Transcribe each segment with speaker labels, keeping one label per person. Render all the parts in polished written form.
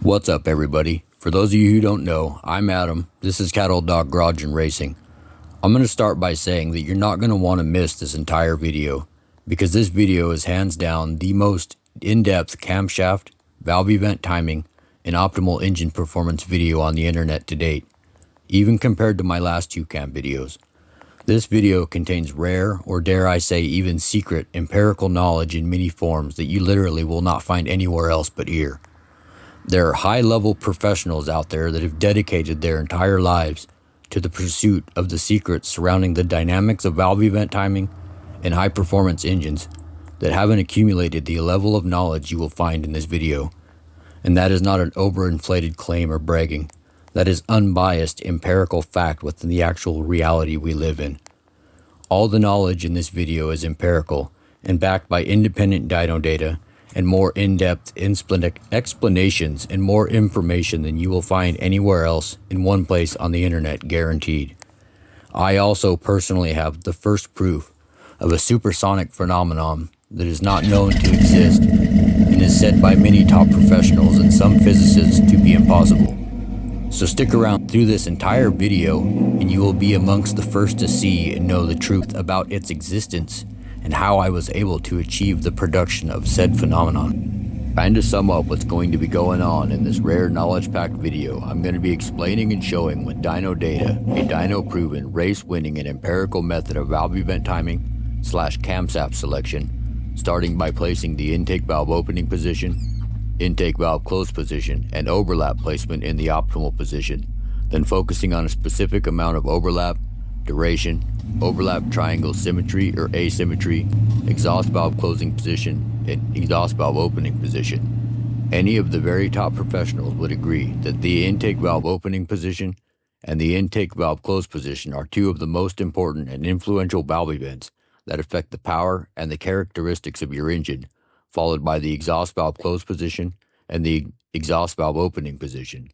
Speaker 1: What's up, everybody? For those of you who don't know, I'm Adam. This is Cattle Dog Garage and Racing. I'm going to start by saying that you're not going to want to miss this entire video, because this video is hands down the most in-depth camshaft, valve event timing, and optimal engine performance video on the internet to date, even compared to my last two cam videos. This video contains rare, or dare I say even secret, empirical knowledge in many forms that you literally will not find anywhere else but here. There are high-level professionals out there that have dedicated their entire lives to the pursuit of the secrets surrounding the dynamics of valve event timing and high-performance engines that haven't accumulated the level of knowledge you will find in this video. And that is not an overinflated claim or bragging. That is unbiased empirical fact within the actual reality we live in. All the knowledge in this video is empirical and backed by independent dyno data and more in-depth explanations and more information than you will find anywhere else in one place on the internet, guaranteed. I also personally have the first proof of a supersonic phenomenon that is not known to exist and is said by many top professionals and some physicists to be impossible. So stick around through this entire video and you will be amongst the first to see and know the truth about its existence and how I was able to achieve the production of said phenomenon. Trying to sum up what's going to be going on in this rare knowledge-packed video, I'm going to be explaining and showing with dyno data, a dyno-proven, race-winning and empirical method of valve event timing / camshaft selection, starting by placing the intake valve opening position, intake valve close position, and overlap placement in the optimal position, then focusing on a specific amount of overlap, duration, overlap triangle symmetry or asymmetry, exhaust valve closing position, and exhaust valve opening position. Any of the very top professionals would agree that the intake valve opening position and the intake valve close position are two of the most important and influential valve events that affect the power and the characteristics of your engine, followed by the exhaust valve close position and the exhaust valve opening position.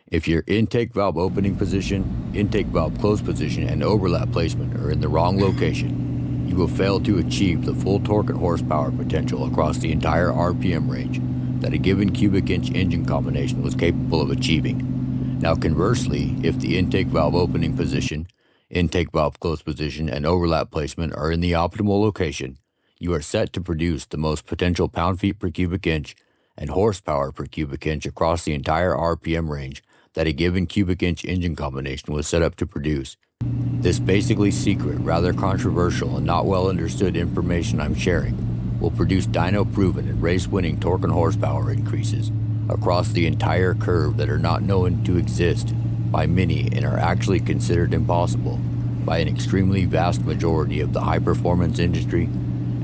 Speaker 1: If your intake valve opening position, intake valve close position, and overlap placement are in the wrong location, you will fail to achieve the full torque and horsepower potential across the entire RPM range that a given cubic inch engine combination was capable of achieving. Now conversely, if the intake valve opening position, intake valve close position, and overlap placement are in the optimal location, you are set to produce the most potential pound-feet per cubic inch and horsepower per cubic inch across the entire RPM range that a given cubic inch engine combination was set up to produce. This basically secret, rather controversial, and not well understood information I'm sharing will produce dyno-proven and race-winning torque and horsepower increases across the entire curve that are not known to exist by many and are actually considered impossible by an extremely vast majority of the high-performance industry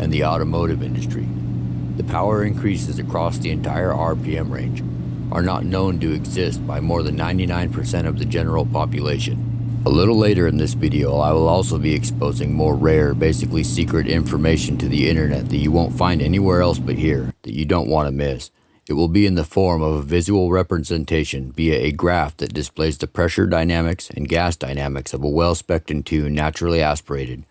Speaker 1: and the automotive industry. The power increases across the entire RPM range are not known to exist by more than 99% of the general population. A little later in this video, I will also be exposing more rare, basically secret information to the internet that you won't find anywhere else but here, that you don't want to miss. It will be in the form of a visual representation via a graph that displays the pressure dynamics and gas dynamics of a well-spec'd and tuned, naturally aspirated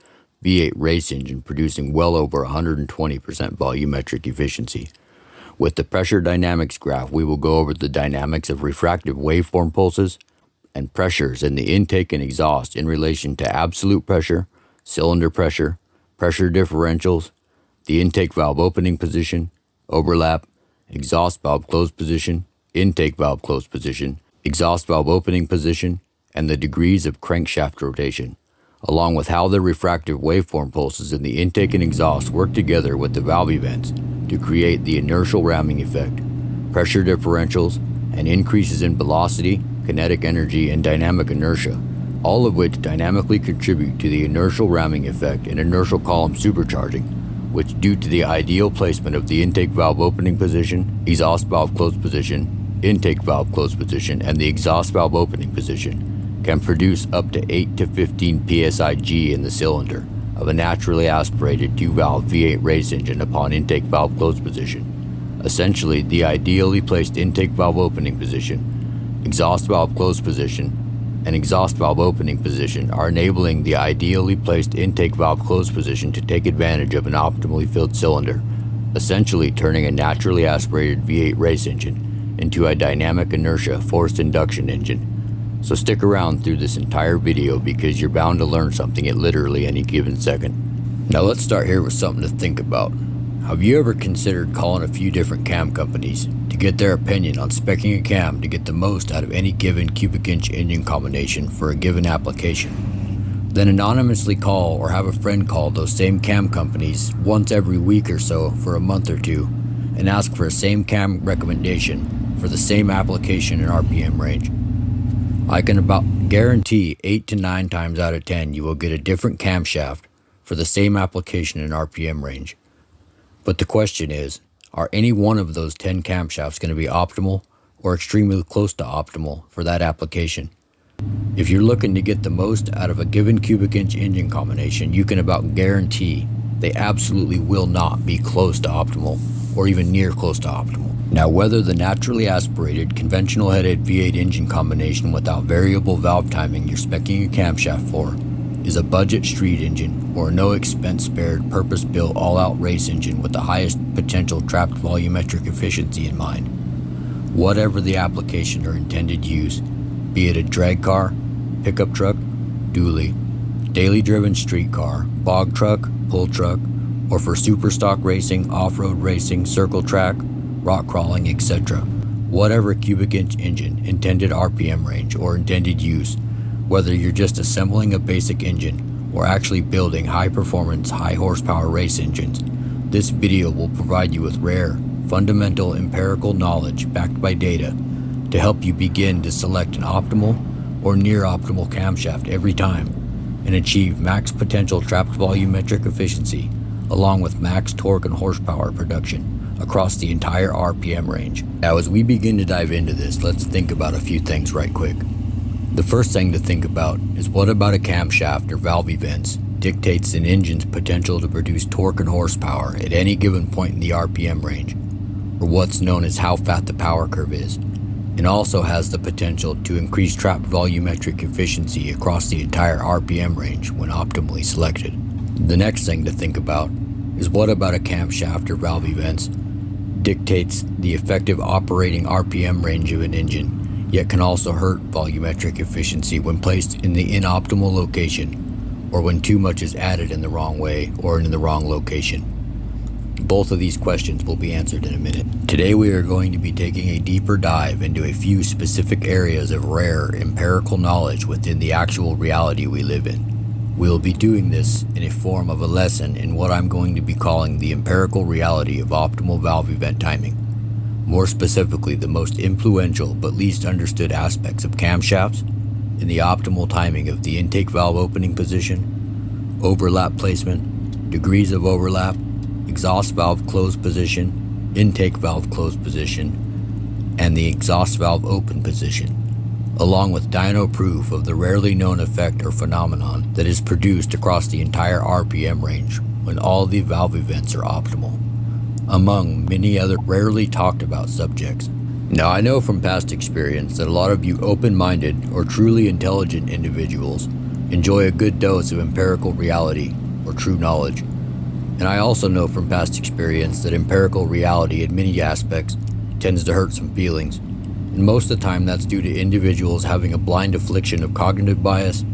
Speaker 1: V8 race engine producing well over 120% volumetric efficiency. With the pressure dynamics graph, we will go over the dynamics of refractive waveform pulses and pressures in the intake and exhaust in relation to absolute pressure, cylinder pressure, pressure differentials, the intake valve opening position, overlap, exhaust valve close position, intake valve close position, exhaust valve opening position, and the degrees of crankshaft rotation, along with how the refractive waveform pulses in the intake and exhaust work together with the valve events to create the inertial ramming effect, pressure differentials, and increases in velocity, kinetic energy, and dynamic inertia, all of which dynamically contribute to the inertial ramming effect and inertial column supercharging, which, due to the ideal placement of the intake valve opening position, exhaust valve close position, intake valve close position, and the exhaust valve opening position, can produce up to 8 to 15 psig in the cylinder of a naturally aspirated 2-valve V8 race engine upon intake valve close position. Essentially, the ideally placed intake valve opening position, exhaust valve close position, and exhaust valve opening position are enabling the ideally placed intake valve close position to take advantage of an optimally filled cylinder, essentially turning a naturally aspirated V8 race engine into a dynamic inertia forced induction engine. So stick around through this entire video because you're bound to learn something at literally any given second. Now let's start here with something to think about. Have you ever considered calling a few different cam companies to get their opinion on speccing a cam to get the most out of any given cubic inch engine combination for a given application? Then anonymously call or have a friend call those same cam companies once every week or so for a month or two and ask for a same cam recommendation for the same application and RPM range. I can about guarantee 8 to 9 times out of 10 you will get a different camshaft for the same application and RPM range. But the question is, are any one of those 10 camshafts going to be optimal or extremely close to optimal for that application? If you're looking to get the most out of a given cubic inch engine combination, you can about guarantee they absolutely will not be close to optimal or even near close to optimal. Now, whether the naturally aspirated conventional headed V8 engine combination without variable valve timing you're speccing your camshaft for is a budget street engine or a no expense spared purpose built all out race engine with the highest potential trapped volumetric efficiency in mind, whatever the application or intended use, be it a drag car, pickup truck, dually, daily driven street car, bog truck, pull truck, or for super stock racing, off-road racing, circle track, rock crawling, etc. Whatever cubic inch engine, intended RPM range, or intended use, whether you're just assembling a basic engine or actually building high performance, high horsepower race engines, this video will provide you with rare, fundamental empirical knowledge backed by data to help you begin to select an optimal or near optimal camshaft every time and achieve max potential trapped volumetric efficiency along with max torque and horsepower production across the entire RPM range. Now, as we begin to dive into this, let's think about a few things right quick. The first thing to think about is what about a camshaft or valve events dictates an engine's potential to produce torque and horsepower at any given point in the RPM range, or what's known as how fat the power curve is, and also has the potential to increase trapped volumetric efficiency across the entire RPM range when optimally selected. The next thing to think about is what about a camshaft or valve events dictates the effective operating RPM range of an engine, yet can also hurt volumetric efficiency when placed in the inoptimal location or when too much is added in the wrong way or in the wrong location. Both of these questions will be answered in a minute. Today we are going to be taking a deeper dive into a few specific areas of rare empirical knowledge within the actual reality we live in. We will be doing this in a form of a lesson in what I'm going to be calling the empirical reality of optimal valve event timing. More specifically, the most influential but least understood aspects of camshafts in the optimal timing of the intake valve opening position, overlap placement, degrees of overlap, exhaust valve closed position, intake valve closed position, and the exhaust valve open position, along with dyno proof of the rarely known effect or phenomenon that is produced across the entire RPM range when all the valve events are optimal, among many other rarely talked about subjects. Now, I know from past experience that a lot of you open-minded or truly intelligent individuals enjoy a good dose of empirical reality or true knowledge. And I also know from past experience that empirical reality in many aspects tends to hurt some feelings. And most of the time that's due to individuals having a blind affliction of cognitive bias,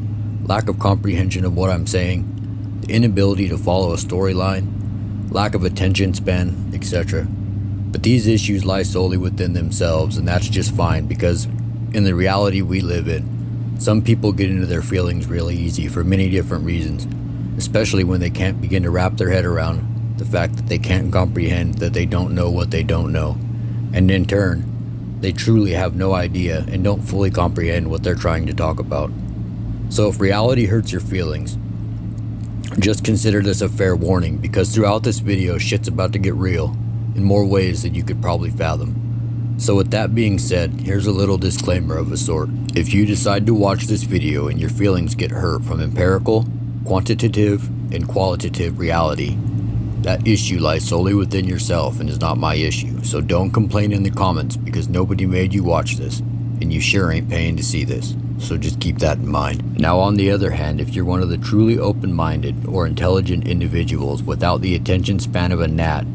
Speaker 1: lack of comprehension of what I'm saying, the inability to follow a storyline, lack of attention span, etc. But these issues lie solely within themselves, and that's just fine because in the reality we live in, some people get into their feelings really easy for many different reasons, especially when they can't begin to wrap their head around the fact that they can't comprehend that they don't know what they don't know, and in turn, they truly have no idea and don't fully comprehend what they're trying to talk about. So if reality hurts your feelings, just consider this a fair warning because throughout this video shit's about to get real in more ways than you could probably fathom. So with that being said, here's a little disclaimer of a sort. If you decide to watch this video and your feelings get hurt from empirical, quantitative, and qualitative reality, that issue lies solely within yourself and is not my issue, so don't complain in the comments because nobody made you watch this, and you sure ain't paying to see this, so just keep that in mind. Now on the other hand, if you're one of the truly open-minded or intelligent individuals without the attention span of a gnat,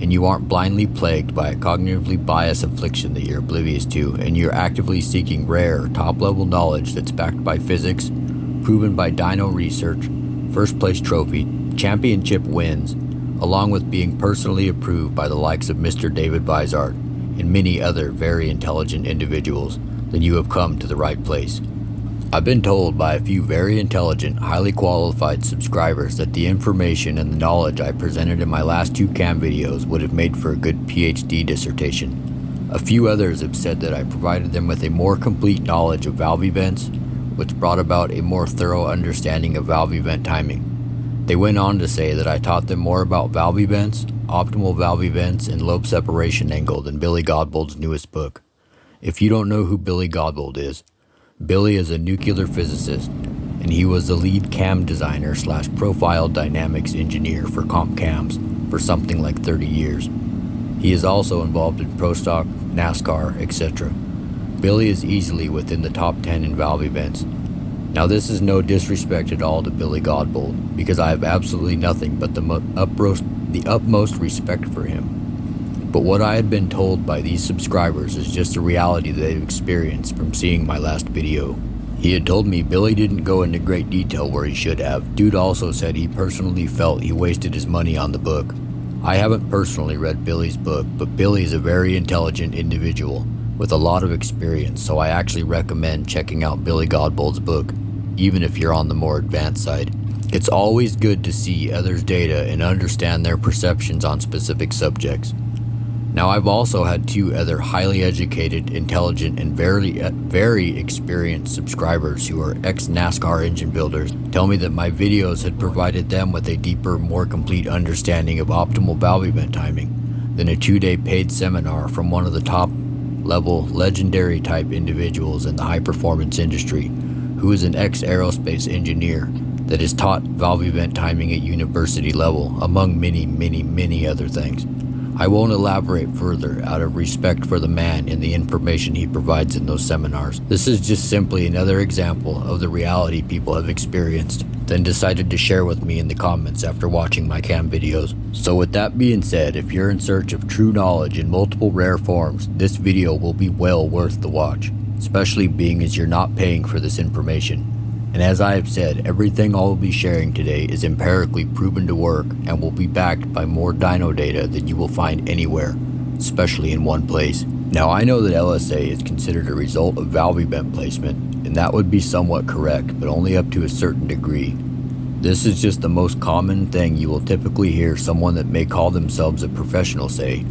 Speaker 1: and you aren't blindly plagued by a cognitively biased affliction that you're oblivious to, and you're actively seeking rare, top-level knowledge that's backed by physics, proven by Dyno research, first-place trophy, championship wins, along with being personally approved by the likes of Mr. David Vizard and many other very intelligent individuals, then you have come to the right place. I've been told by a few very intelligent, highly qualified subscribers that the information and the knowledge I presented in my last 2 cam videos would have made for a good PhD dissertation. A few others have said that I provided them with a more complete knowledge of valve events, which brought about a more thorough understanding of valve event timing. They went on to say that I taught them more about valve events, optimal valve events, and lobe separation angle than Billy Godbold's newest book. If you don't know who Billy Godbold is, Billy is a nuclear physicist, and he was the lead cam designer / profile dynamics engineer for comp cams for something like 30 years. He is also involved in Pro Stock, NASCAR, etc. Billy is easily within the top 10 in valve events. Now this is no disrespect at all to Billy Godbold, because I have absolutely nothing but the utmost respect for him. But what I had been told by these subscribers is just a reality they've experienced from seeing my last video. He had told me Billy didn't go into great detail where he should have. Dude also said he personally felt he wasted his money on the book. I haven't personally read Billy's book, but Billy is a very intelligent individual with a lot of experience, so I actually recommend checking out Billy Godbold's book, even if you're on the more advanced side. It's always good to see others' data and understand their perceptions on specific subjects. Now, I've also had 2 other highly educated, intelligent, and very experienced subscribers who are ex-NASCAR engine builders tell me that my videos had provided them with a deeper, more complete understanding of optimal valve event timing than a 2-day paid seminar from one of the top-level, legendary-type individuals in the high-performance industry, who is an ex-aerospace engineer that has taught valve event timing at university level, among many other things. I won't elaborate further out of respect for the man and the information he provides in those seminars. This is just simply another example of the reality people have experienced, then decided to share with me in the comments after watching my cam videos. So with that being said, if you're in search of true knowledge in multiple rare forms, this video will be well worth the watch, especially being as you're not paying for this information. And as I have said, everything I will be sharing today is empirically proven to work and will be backed by more dyno data than you will find anywhere, especially in one place. Now, I know that LSA is considered a result of valve event placement, and that would be somewhat correct, but only up to a certain degree. This is just the most common thing you will typically hear someone that may call themselves a professional say,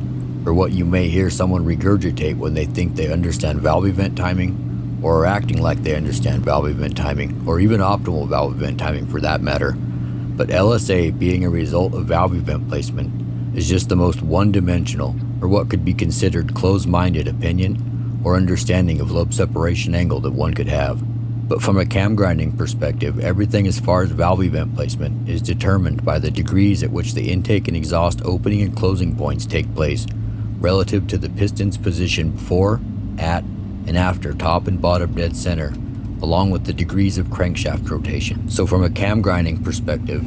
Speaker 1: or what you may hear someone regurgitate when they think they understand valve event timing, or are acting like they understand valve event timing, or even optimal valve event timing for that matter. But LSA being a result of valve event placement is just the most one-dimensional, or what could be considered closed-minded opinion or understanding of lobe separation angle that one could have. But from a cam grinding perspective, everything as far as valve event placement is determined by the degrees at which the intake and exhaust opening and closing points take place relative to the piston's position before, at, and after top and bottom dead center, along with the degrees of crankshaft rotation. So from a cam grinding perspective,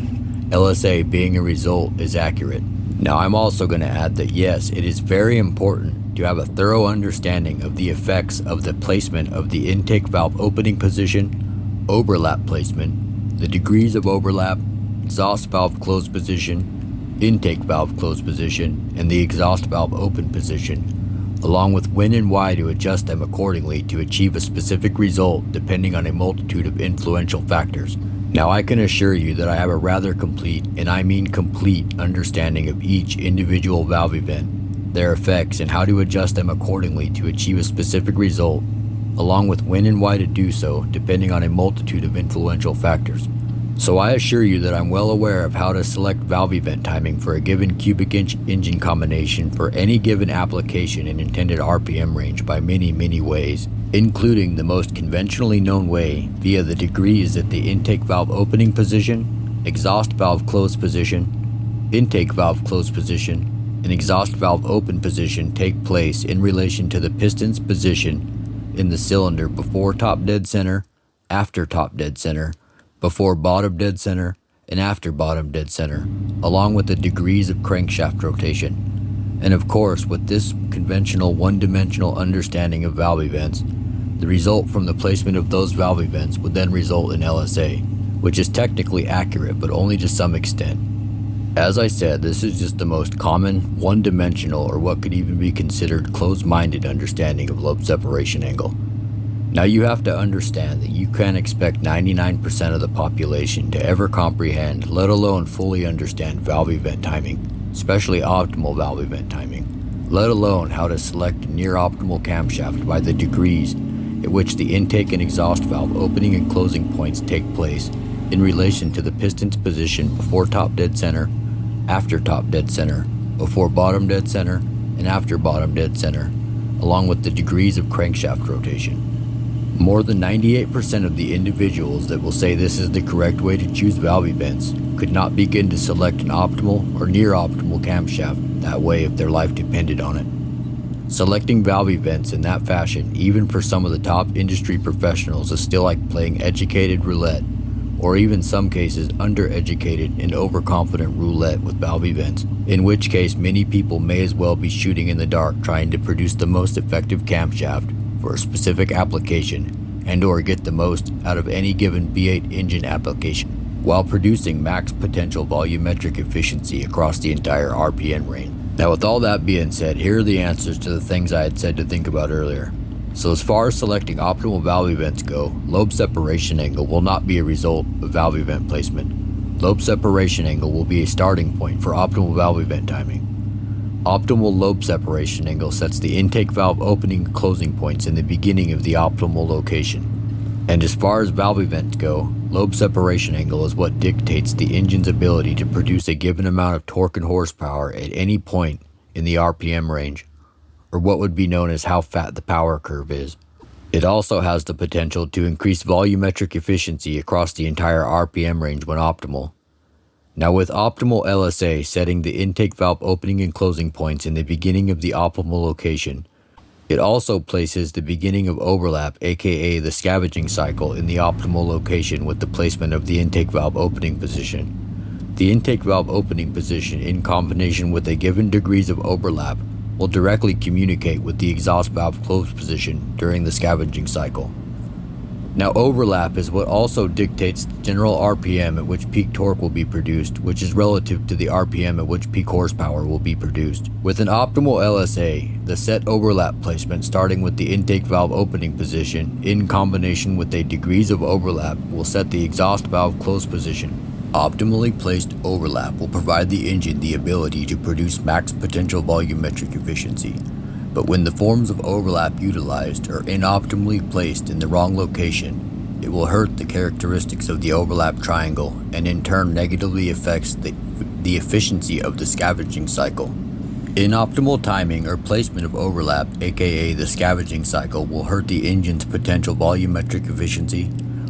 Speaker 1: LSA being a result is accurate. Now I'm also going to add that yes, it is very important to have a thorough understanding of the effects of the placement of the intake valve opening position, overlap placement, the degrees of overlap, exhaust valve closed position, intake valve closed position, and the exhaust valve open position, along with when and why to adjust them accordingly to achieve a specific result depending on a multitude of influential factors. Now I can assure you that I have a rather complete, and I mean complete, understanding of each individual valve event, their effects, and how to adjust them accordingly to achieve a specific result, along with when and why to do so depending on a multitude of influential factors. So I assure you that I'm well aware of how to select valve event timing for a given cubic inch engine combination for any given application and intended RPM range by many ways, including the most conventionally known way via the degrees that the intake valve opening position, exhaust valve closed position, intake valve closed position, and exhaust valve open position take place in relation to the piston's position in the cylinder before top dead center, after top dead center, before bottom dead center, and after bottom dead center, along with the degrees of crankshaft rotation. And of course, with this conventional one-dimensional understanding of valve events, the result from the placement of those valve events would then result in LSA, which is technically accurate but only to some extent. As I said, this is just the most common, one-dimensional, or what could even be considered closed-minded understanding of lobe separation angle. Now you have to understand that you can't expect 99% of the population to ever comprehend, let alone fully understand valve event timing, especially optimal valve event timing, let alone how to select a near optimal camshaft by the degrees at which the intake and exhaust valve opening and closing points take place in relation to the piston's position before top dead center, after top dead center, before bottom dead center, and after bottom dead center, along with the degrees of crankshaft rotation. More than 98% of the individuals that will say this is the correct way to choose valve events could not begin to select an optimal or near optimal camshaft that way if their life depended on it. Selecting valve events in that fashion, even for some of the top industry professionals, is still like playing educated roulette, or even some cases undereducated and overconfident roulette with valve events, in which case many people may as well be shooting in the dark trying to produce the most effective camshaft for a specific application and or get the most out of any given V8 engine application, while producing max potential volumetric efficiency across the entire RPM range. Now with all that being said, here are the answers to the things I had said to think about earlier. So as far as selecting optimal valve events go, lobe separation angle will not be a result of valve event placement. Lobe separation angle will be a starting point for optimal valve event timing. Optimal lobe separation angle sets the intake valve opening and closing points in the beginning of the optimal location. And as far as valve events go, lobe separation angle is what dictates the engine's ability to produce a given amount of torque and horsepower at any point in the RPM range, or what would be known as how fat the power curve is. It also has the potential to increase volumetric efficiency across the entire RPM range when optimal. Now with optimal LSA setting the intake valve opening and closing points in the beginning of the optimal location, it also places the beginning of overlap, aka the scavenging cycle, in the optimal location with the placement of the intake valve opening position. The intake valve opening position in combination with a given degrees of overlap will directly communicate with the exhaust valve closed position during the scavenging cycle. Now overlap is what also dictates the general RPM at which peak torque will be produced, which is relative to the RPM at which peak horsepower will be produced. With an optimal LSA, the set overlap placement starting with the intake valve opening position in combination with a degrees of overlap will set the exhaust valve closed position. Optimally placed overlap will provide the engine the ability to produce max potential volumetric efficiency. But when the forms of overlap utilized are inoptimally placed in the wrong location, it will hurt the characteristics of the overlap triangle and in turn negatively affects the efficiency of the scavenging cycle. Inoptimal timing or placement of overlap, aka the scavenging cycle, will hurt the engine's potential volumetric efficiency,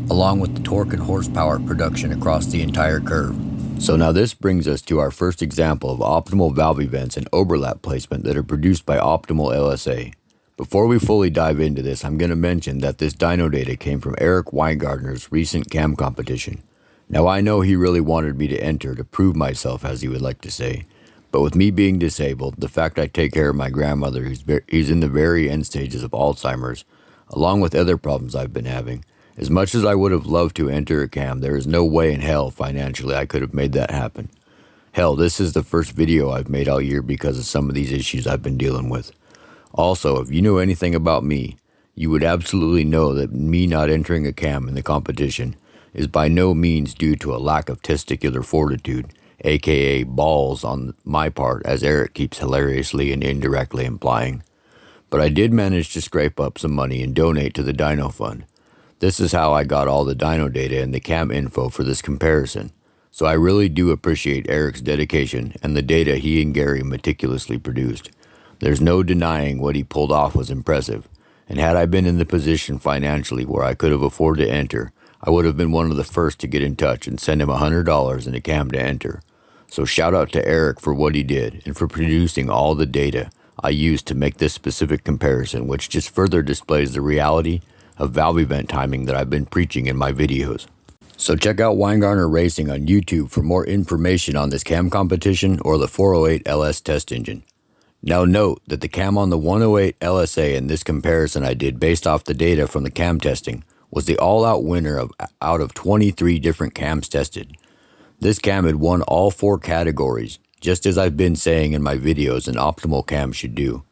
Speaker 1: along with the torque and horsepower production across the entire curve. So now this brings us to our first example of optimal valve events and overlap placement that are produced by optimal LSA. Before we fully dive into this, I'm going to mention that this dyno data came from Eric Weingartner's recent cam competition. Now I know he really wanted me to enter to prove myself, as he would like to say, but with me being disabled, the fact I take care of my grandmother who's in the very end stages of Alzheimer's, along with other problems I've been having, as much as I would have loved to enter a cam, there is no way in hell financially I could have made that happen. Hell, this is the first video I've made all year because of some of these issues I've been dealing with. Also, if you know anything about me, you would absolutely know that me not entering a cam in the competition is by no means due to a lack of testicular fortitude, aka balls on my part, as Eric keeps hilariously and indirectly implying. But I did manage to scrape up some money and donate to the Dyno Fund. This is how I got all the dyno data and the cam info for this comparison, so I really do appreciate Eric's dedication and the data he and Gary meticulously produced. There's no denying what he pulled off was impressive, and had I been in the position financially where I could have afforded to enter, I would have been one of the first to get in touch and send him $100 in a cam to enter. So shout out to Eric for what he did and for producing all the data I used to make this specific comparison, which just further displays the reality of valve event timing that I've been preaching in my videos. So check out Weingartner Racing on YouTube for more information on this cam competition or the 408 LS test engine. Now note that the cam on the 108 LSA in this comparison I did based off the data from the cam testing was the all-out winner out of 23 different cams tested. This cam had won all 4 categories, just as I've been saying in my videos an optimal cam should do.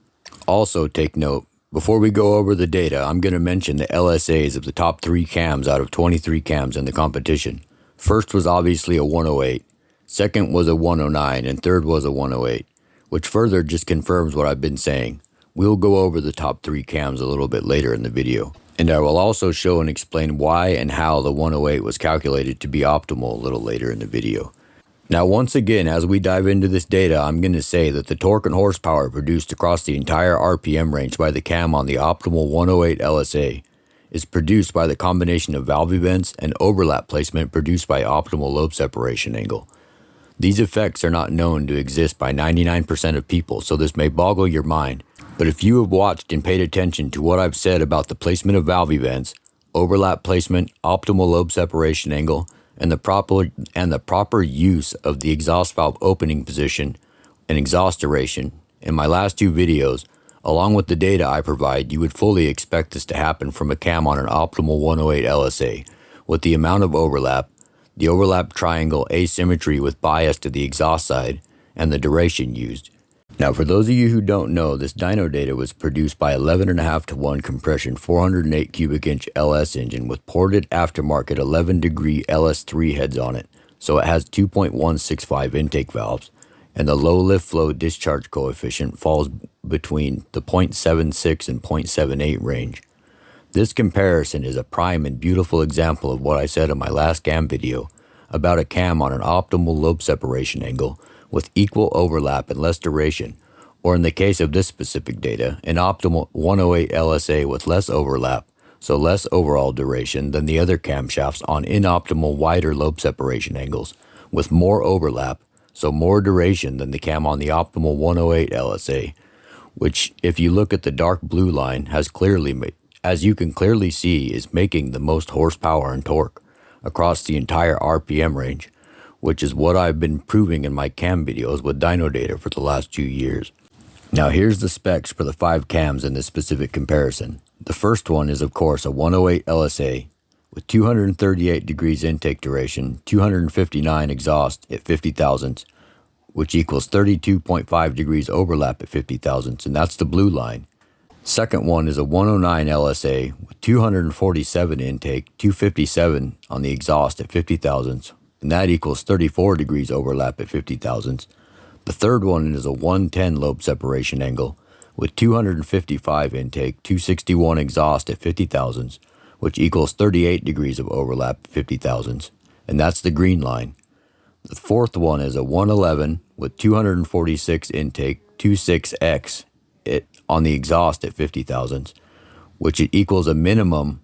Speaker 1: Also take note, before we go over the data, I'm going to mention the LSAs of the top 3 cams out of 23 cams in the competition. First was obviously a 108, second was a 109, and third was a 108, which further just confirms what I've been saying. We'll go over the top 3 cams a little bit later in the video. And I will also show and explain why and how the 108 was calculated to be optimal a little later in the video. Now once again, as we dive into this data, I'm going to say that the torque and horsepower produced across the entire RPM range by the cam on the optimal 108 LSA is produced by the combination of valve events and overlap placement produced by optimal lobe separation angle. These effects are not known to exist by 99% of people, so this may boggle your mind. But if you have watched and paid attention to what I've said about the placement of valve events, overlap placement, optimal lobe separation angle, and the proper use of the exhaust valve opening position and exhaust duration in my last 2 videos, along with the data I provide, you would fully expect this to happen from a cam on an optimal 108 LSA, with the amount of overlap, the overlap triangle asymmetry with bias to the exhaust side, and the duration used. Now for those of you who don't know, this dyno data was produced by 11.5:1 compression 408 cubic inch LS engine with ported aftermarket 11 degree LS3 heads on it, so it has 2.165 intake valves, and the low lift flow discharge coefficient falls between the 0.76 and 0.78 range. This comparison is a prime and beautiful example of what I said in my last cam video about a cam on an optimal lobe separation angle with equal overlap and less duration, or in the case of this specific data, an optimal 108 LSA with less overlap, so less overall duration than the other camshafts on inoptimal wider lobe separation angles, with more overlap, so more duration than the cam on the optimal 108 LSA, which, if you look at the dark blue line, as you can clearly see, is making the most horsepower and torque across the entire RPM range, which is what I've been proving in my cam videos with dyno data for the last 2 years. Now here's the specs for the 5 cams in this specific comparison. The first one is of course a 108 LSA with 238 degrees intake duration, 259 exhaust at 50 thousandths, which equals 32.5 degrees overlap at 50 thousandths, and that's the blue line. Second one is a 109 LSA with 247 intake, 257 on the exhaust at 50 thousandths, and that equals 34 degrees overlap at 50 thousandths. The third one is a 110 lobe separation angle with 255 intake, 261 exhaust at 50 thousandths, which equals 38 degrees of overlap at 50 thousandths, and that's the green line. The fourth one is a 111 with 246 intake, 26x on the exhaust at 50 thousandths, which it equals a minimum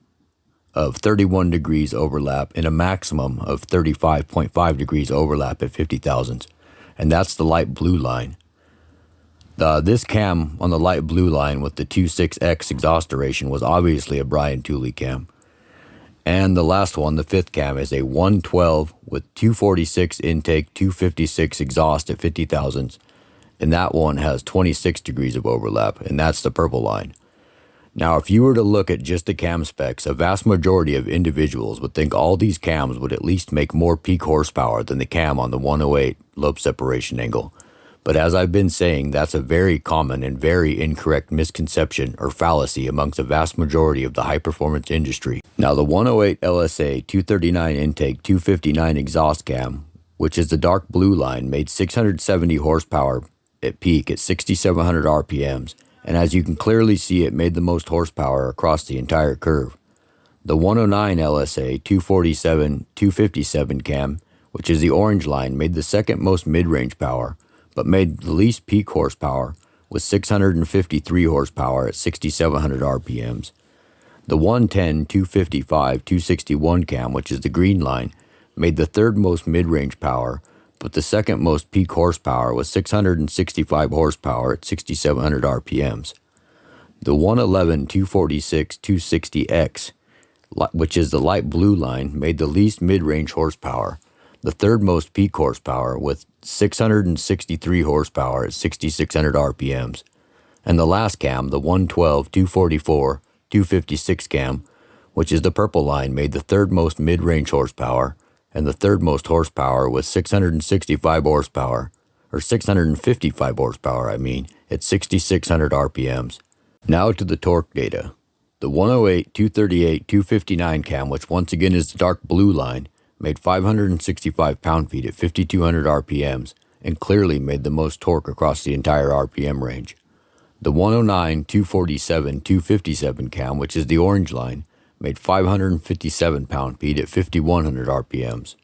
Speaker 1: of 31 degrees overlap and a maximum of 35.5 degrees overlap at 50 thousandths, and that's the light blue line. This cam on the light blue line with the 26x exhaust duration was obviously a Brian Tooley cam. And the last one, the 5th cam, is a 112 with 246 intake, 256 exhaust at 50 thousandths, and that one has 26 degrees of overlap, and that's the purple line. Now, if you were to look at just the cam specs, a vast majority of individuals would think all these cams would at least make more peak horsepower than the cam on the 108 lobe separation angle. But as I've been saying, that's a very common and very incorrect misconception or fallacy amongst a vast majority of the high-performance industry. Now, the 108 LSA 239 intake 259 exhaust cam, which is the dark blue line, made 670 horsepower at peak at 6,700 RPMs. And as you can clearly see, it made the most horsepower across the entire curve. The 109 LSA 247 257 cam, which is the orange line, made the second most mid-range power, but made the least peak horsepower with 653 horsepower at 6,700 RPMs. The 110 255 261 cam, which is the green line, made the third most mid-range power, but the second most peak horsepower was 665 horsepower at 6,700 RPMs. The 111 246 260X, which is the light blue line, made the least mid-range horsepower. the third most peak horsepower with 663 horsepower at 6,600 RPMs, and the last cam, the 112, 244, 256 cam, which is the purple line, made the third most mid-range horsepower and the third most horsepower with 665 horsepower, or 655 horsepower at 6,600 RPMs. Now to the torque data. The 108, 238, 259 cam, which once again is the dark blue line, made 565 pound-feet at 5,200 RPMs and clearly made the most torque across the entire RPM range. The 109, 247, 257 cam, which is the orange line, made 557 pound-feet at 5,100 RPMs.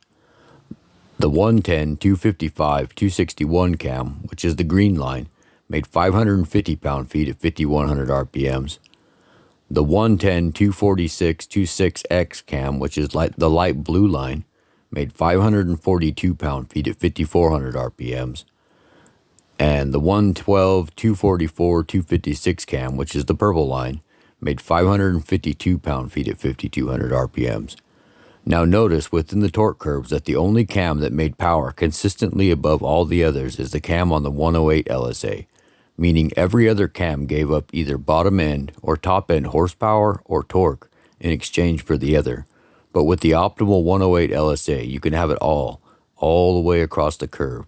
Speaker 1: The 110, 255, 261 cam, which is the green line, made 550 pound-feet at 5,100 RPMs. The 110, 246, 26X cam, which is the light blue line, made 542 pound-feet at 5,400 RPMs. And the 112, 244, 256 cam, which is the purple line, made 552 pound-feet at 5,200 RPMs. Now notice within the torque curves that the only cam that made power consistently above all the others is the cam on the 108 LSA, meaning every other cam gave up either bottom end or top end horsepower or torque in exchange for the other. But with the optimal 108 LSA, you can have it all the way across the curve.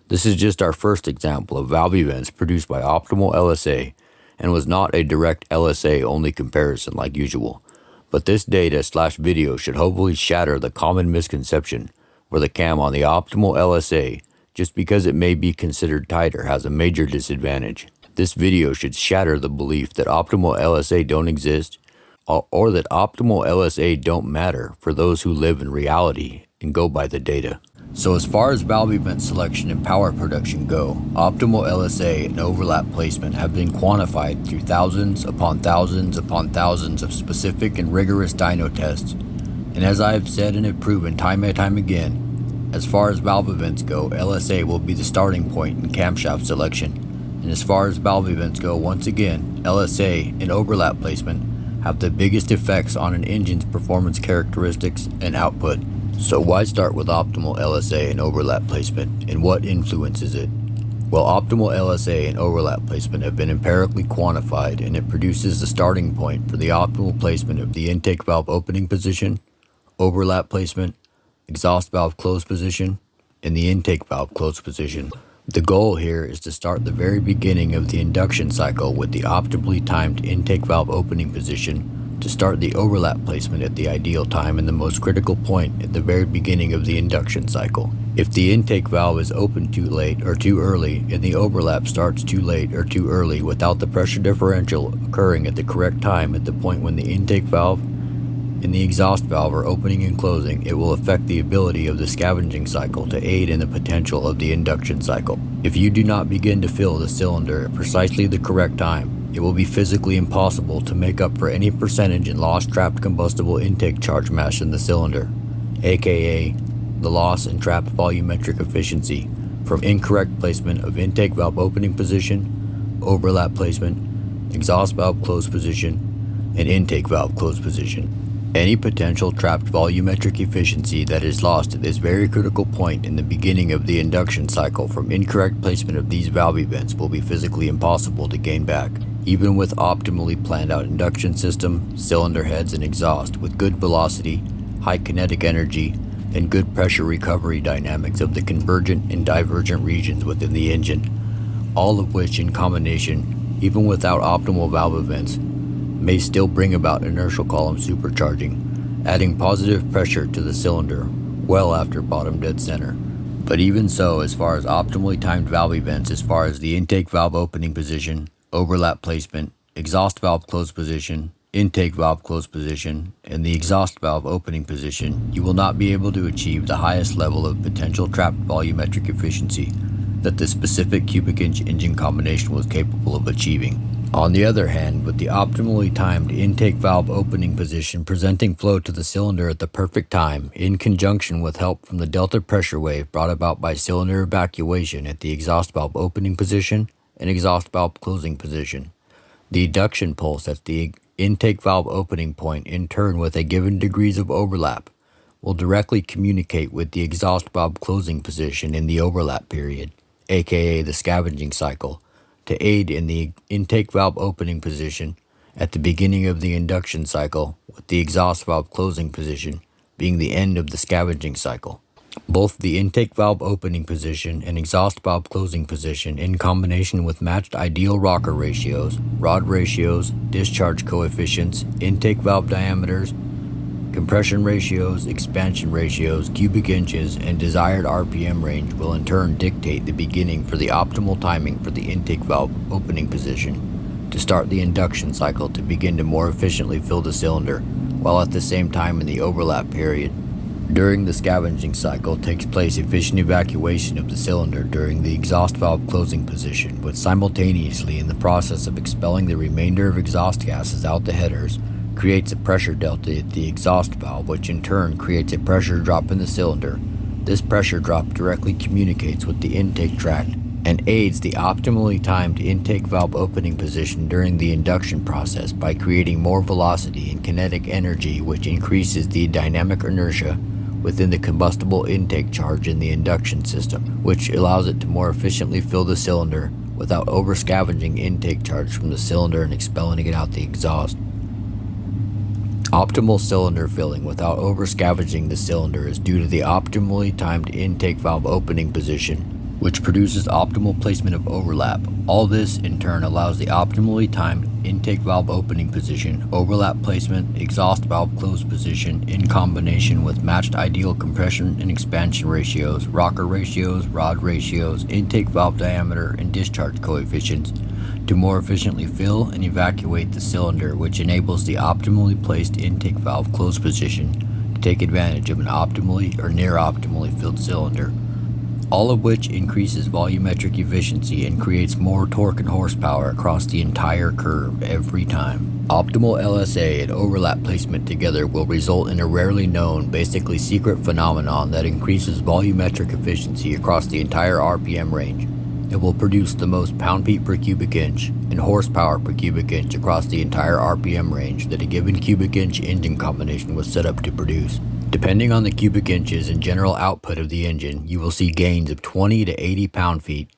Speaker 1: This is just our first example of valve events produced by optimal LSA and was not a direct LSA only comparison like usual. But this data/video should hopefully shatter the common misconception where the cam on the optimal LSA, just because it may be considered tighter, has a major disadvantage. This video should shatter the belief that optimal LSA don't exist or that optimal LSA don't matter for those who live in reality and go by the data. So as far as valve event selection and power production go, optimal LSA and overlap placement have been quantified through thousands upon thousands upon thousands of specific and rigorous dyno tests. And as I have said and have proven time and time again, as far as valve events go, LSA will be the starting point in camshaft selection. And as far as valve events go, once again, LSA and overlap placement have the biggest effects on an engine's performance characteristics and output. So why start with optimal LSA and overlap placement, and what influences it? Well, optimal LSA and overlap placement have been empirically quantified, and it produces the starting point for the optimal placement of the intake valve opening position, overlap placement, exhaust valve closed position, and the intake valve closed position. The goal here is to start the very beginning of the induction cycle with the optimally timed intake valve opening position, to start the overlap placement at the ideal time and the most critical point at the very beginning of the induction cycle. If the intake valve is opened too late or too early and the overlap starts too late or too early without the pressure differential occurring at the correct time at the point when the intake valve and the exhaust valve are opening and closing, it will affect the ability of the scavenging cycle to aid in the potential of the induction cycle. If you do not begin to fill the cylinder at precisely the correct time, it will be physically impossible to make up for any percentage in lost trapped combustible intake charge mass in the cylinder, aka the loss in trapped volumetric efficiency from incorrect placement of intake valve opening position, overlap placement, exhaust valve closed position, and intake valve closed position. Any potential trapped volumetric efficiency that is lost at this very critical point in the beginning of the induction cycle from incorrect placement of these valve events will be physically impossible to gain back, even with optimally planned out induction system, cylinder heads, and exhaust with good velocity, high kinetic energy, and good pressure recovery dynamics of the convergent and divergent regions within the engine, all of which in combination, even without optimal valve events, may still bring about inertial column supercharging, adding positive pressure to the cylinder well after bottom dead center. But even so, as far as optimally timed valve events, as far as the intake valve opening position, overlap placement, exhaust valve closed position, intake valve closed position, and the exhaust valve opening position, you will not be able to achieve the highest level of potential trapped volumetric efficiency that the specific cubic inch engine combination was capable of achieving. On the other hand, with the optimally timed intake valve opening position presenting flow to the cylinder at the perfect time, in conjunction with help from the delta pressure wave brought about by cylinder evacuation at the exhaust valve opening position and exhaust valve closing position, the eduction pulse at the intake valve opening point in turn with a given degrees of overlap will directly communicate with the exhaust valve closing position in the overlap period, aka the scavenging cycle, to aid in the intake valve opening position at the beginning of the induction cycle, with the exhaust valve closing position being the end of the scavenging cycle. Both the intake valve opening position and exhaust valve closing position, in combination with matched ideal rocker ratios, rod ratios, discharge coefficients, intake valve diameters, compression ratios, expansion ratios, cubic inches, and desired RPM range, will in turn dictate the beginning for the optimal timing for the intake valve opening position to start the induction cycle to begin to more efficiently fill the cylinder, while at the same time in the overlap period. During the scavenging cycle takes place efficient evacuation of the cylinder during the exhaust valve closing position, with simultaneously in the process of expelling the remainder of exhaust gases out the headers, creates a pressure delta at the exhaust valve, which in turn creates a pressure drop in the cylinder. This pressure drop directly communicates with the intake tract and aids the optimally timed intake valve opening position during the induction process by creating more velocity and kinetic energy, which increases the dynamic inertia within the combustible intake charge in the induction system, which allows it to more efficiently fill the cylinder without over-scavenging intake charge from the cylinder and expelling it out the exhaust. Optimal cylinder filling without over-scavenging the cylinder is due to the optimally timed intake valve opening position, which produces optimal placement of overlap. All this in turn allows the optimally timed intake valve opening position, overlap placement, exhaust valve close position, in combination with matched ideal compression and expansion ratios, rocker ratios, rod ratios, intake valve diameter, and discharge coefficients, to more efficiently fill and evacuate the cylinder, which enables the optimally placed intake valve close position to take advantage of an optimally or near optimally filled cylinder, all of which increases volumetric efficiency and creates more torque and horsepower across the entire curve every time. Optimal LSA and overlap placement together will result in a rarely known, basically secret phenomenon that increases volumetric efficiency across the entire RPM range. It will produce the most pound-feet per cubic inch and horsepower per cubic inch across the entire RPM range that a given cubic inch engine combination was set up to produce. Depending on the cubic inches and general output of the engine, you will see gains of 20 to 80 pound-feet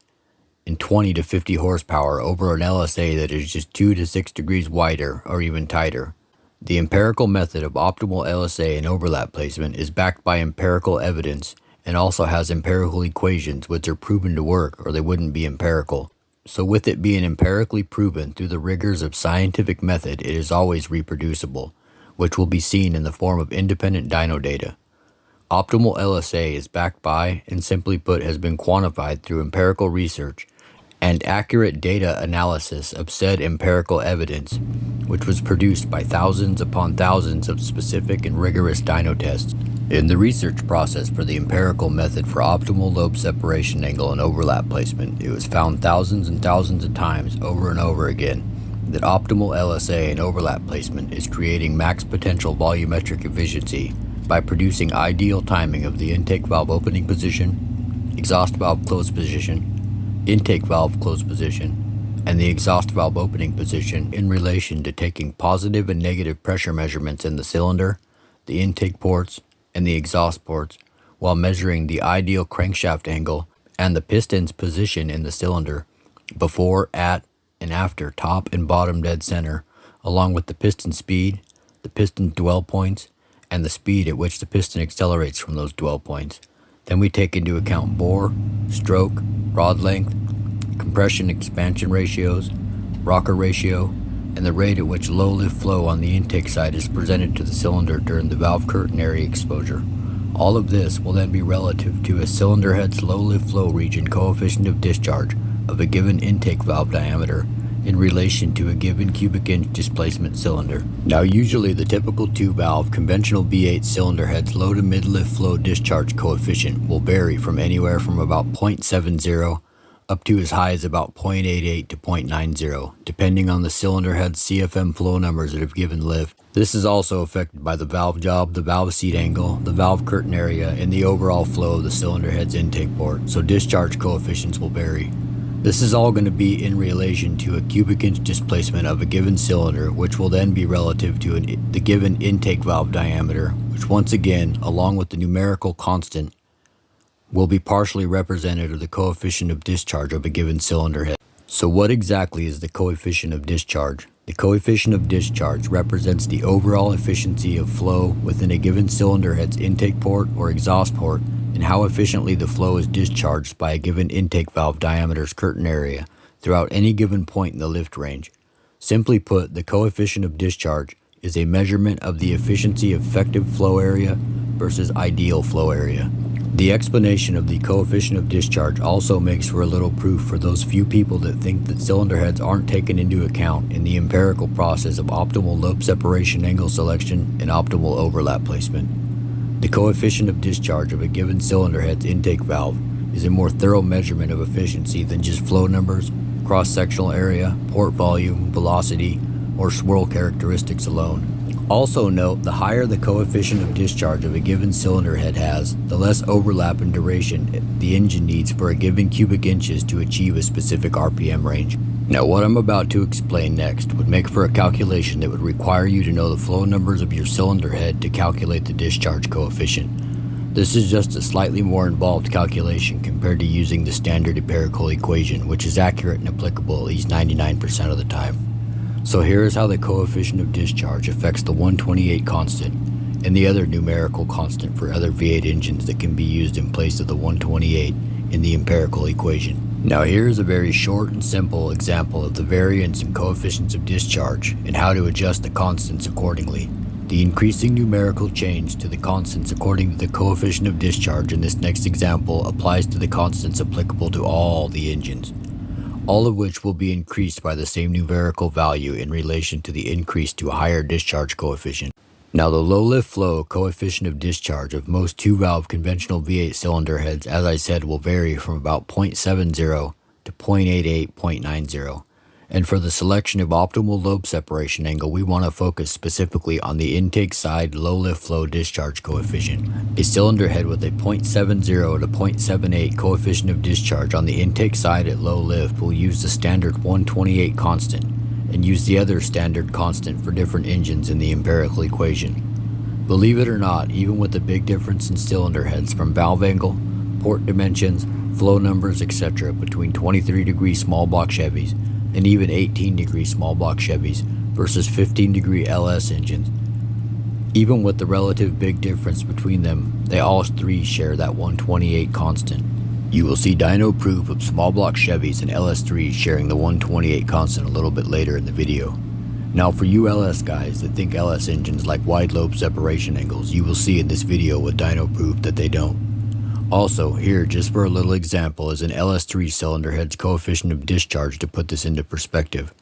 Speaker 1: and 20 to 50 horsepower over an LSA that is just 2 to 6 degrees wider or even tighter. The empirical method of optimal LSA and overlap placement is backed by empirical evidence and also has empirical equations which are proven to work, or they wouldn't be empirical. So with it being empirically proven through the rigors of scientific method, it is always reproducible, which will be seen in the form of independent dyno data. Optimal LSA is backed by, and simply put has been quantified through empirical research and accurate data analysis of said empirical evidence, which was produced by thousands upon thousands of specific and rigorous dyno tests. In the research process for the empirical method for optimal lobe separation angle and overlap placement, it was found thousands and thousands of times over and over again that optimal LSA and overlap placement is creating max potential volumetric efficiency by producing ideal timing of the intake valve opening position, exhaust valve close position, intake valve close position, and the exhaust valve opening position in relation to taking positive and negative pressure measurements in the cylinder, the intake ports, and the exhaust ports, while measuring the ideal crankshaft angle and the piston's position in the cylinder before, at, and after top and bottom dead center, along with the piston speed, the piston dwell points, and the speed at which the piston accelerates from those dwell points. Then we take into account bore, stroke, rod length, compression expansion ratios, rocker ratio, and the rate at which low lift flow on the intake side is presented to the cylinder during the valve curtain area exposure. All of this will then be relative to a cylinder head's low lift flow region coefficient of discharge of a given intake valve diameter in relation to a given cubic inch displacement cylinder. Now usually the typical 2-valve conventional V8 cylinder head's low to mid lift flow discharge coefficient will vary from anywhere from about 0.70 up to as high as about 0.88 to 0.90, depending on the cylinder head's CFM flow numbers that have given lift. This is also affected by the valve job, the valve seat angle, the valve curtain area, and the overall flow of the cylinder head's intake port, so discharge coefficients will vary. This is all going to be in relation to a cubic inch displacement of a given cylinder, which will then be relative to the given intake valve diameter, which once again, along with the numerical constant, will be partially representative of the coefficient of discharge of a given cylinder head. So what exactly is the coefficient of discharge? The coefficient of discharge represents the overall efficiency of flow within a given cylinder head's intake port or exhaust port, and how efficiently the flow is discharged by a given intake valve diameter's curtain area throughout any given point in the lift range. Simply put, the coefficient of discharge is a measurement of the efficiency of effective flow area versus ideal flow area. The explanation of the coefficient of discharge also makes for a little proof for those few people that think that cylinder heads aren't taken into account in the empirical process of optimal lobe separation angle selection and optimal overlap placement. The coefficient of discharge of a given cylinder head's intake valve is a more thorough measurement of efficiency than just flow numbers, cross-sectional area, port volume, velocity, or swirl characteristics alone. Also note, the higher the coefficient of discharge of a given cylinder head has, the less overlap and duration the engine needs for a given cubic inches to achieve a specific RPM range. Now, what I'm about to explain next would make for a calculation that would require you to know the flow numbers of your cylinder head to calculate the discharge coefficient. This is just a slightly more involved calculation compared to using the standard empirical equation, which is accurate and applicable at least 99% of the time. So here is how the coefficient of discharge affects the 128 constant and the other numerical constant for other V8 engines that can be used in place of the 128 in the empirical equation. Now here is a very short and simple example of the variance in coefficients of discharge and how to adjust the constants accordingly. The increasing numerical change to the constants according to the coefficient of discharge in this next example applies to the constants applicable to all the engines, all of which will be increased by the same numerical value in relation to the increase to a higher discharge coefficient. Now the low lift flow coefficient of discharge of most 2-valve conventional V8 cylinder heads, as I said, will vary from about 0.70 to 0.88, 0.90. And for the selection of optimal lobe separation angle, we want to focus specifically on the intake side low lift flow discharge coefficient. A cylinder head with a 0.70 to 0.78 coefficient of discharge on the intake side at low lift will use the standard 128 constant and use the other standard constant for different engines in the empirical equation. Believe it or not, even with the big difference in cylinder heads from valve angle, port dimensions, flow numbers, etc. between 23-degree small block Chevys and even 18-degree small block Chevys versus 15-degree LS engines, even with the relative big difference between them, they all three share that 128 constant. You will see dyno proof of small block Chevys and LS3s sharing the 128 constant a little bit later in the video. Now for you LS guys that think LS engines like wide lobe separation angles, you will see in this video with dyno proof that they don't. Also, here, just for a little example, is an LS3 cylinder head's coefficient of discharge to put this into perspective.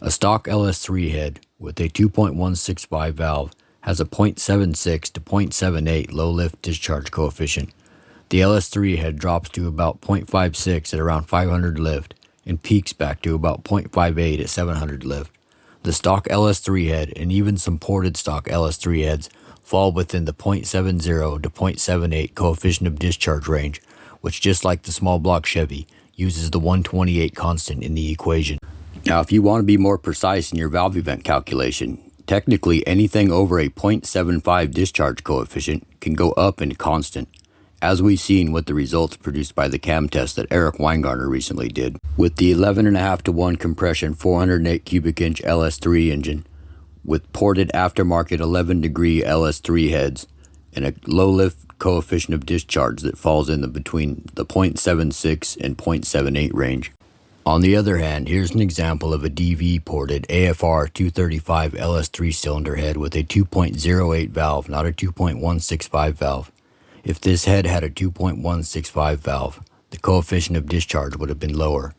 Speaker 1: A stock LS3 head with a 2.165 valve has a 0.76 to 0.78 low lift discharge coefficient. The LS3 head drops to about 0.56 at around 500 lift and peaks back to about 0.58 at 700 lift. The stock LS3 head and even some ported stock LS3 heads fall within the 0.70 to 0.78 coefficient of discharge range, which, just like the small block Chevy, uses the 128 constant in the equation. Now, if you want to be more precise in your valve event calculation, technically anything over a 0.75 discharge coefficient can go up in constant, as we've seen with the results produced by the cam test that Eric Weingartner recently did. With the 11.5 to 1 compression 408 cubic inch LS3 engine, with ported aftermarket 11-degree LS3 heads and a low lift coefficient of discharge that falls in between the 0.76 and 0.78 range. On the other hand, here's an example of a DV ported AFR 235 LS3 cylinder head with a 2.08 valve, not a 2.165 valve. If this head had a 2.165 valve, the coefficient of discharge would have been lower.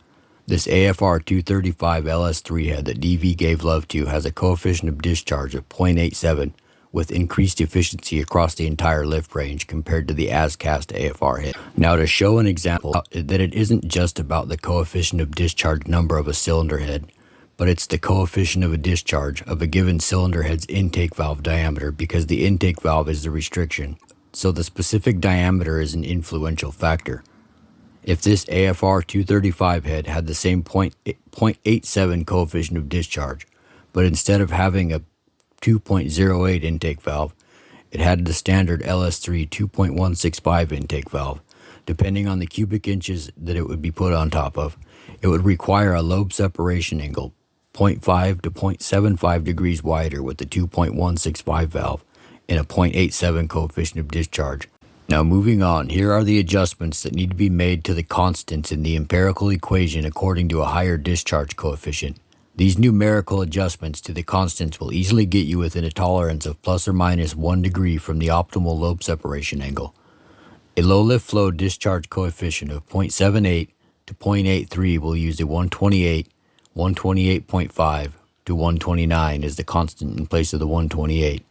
Speaker 1: This AFR 235 LS3 head that DV gave love to has a coefficient of discharge of 0.87 with increased efficiency across the entire lift range compared to the as-cast AFR head. Now, to show an example that it isn't just about the coefficient of discharge number of a cylinder head, but it's the coefficient of a discharge of a given cylinder head's intake valve diameter, because the intake valve is the restriction, so the specific diameter is an influential factor. If this AFR 235 head had the same 0.87 coefficient of discharge, but instead of having a 2.08 intake valve, it had the standard LS3 2.165 intake valve, depending on the cubic inches that it would be put on top of, it would require a lobe separation angle 0.5 to 0.75 degrees wider with the 2.165 valve and a 0.87 coefficient of discharge. Now moving on, here are the adjustments that need to be made to the constants in the empirical equation according to a higher discharge coefficient. These numerical adjustments to the constants will easily get you within a tolerance of plus or minus 1 degree from the optimal lobe separation angle. A low lift flow discharge coefficient of 0.78 to 0.83 will use a 128, 128.5 to 129 as the constant in place of the 128.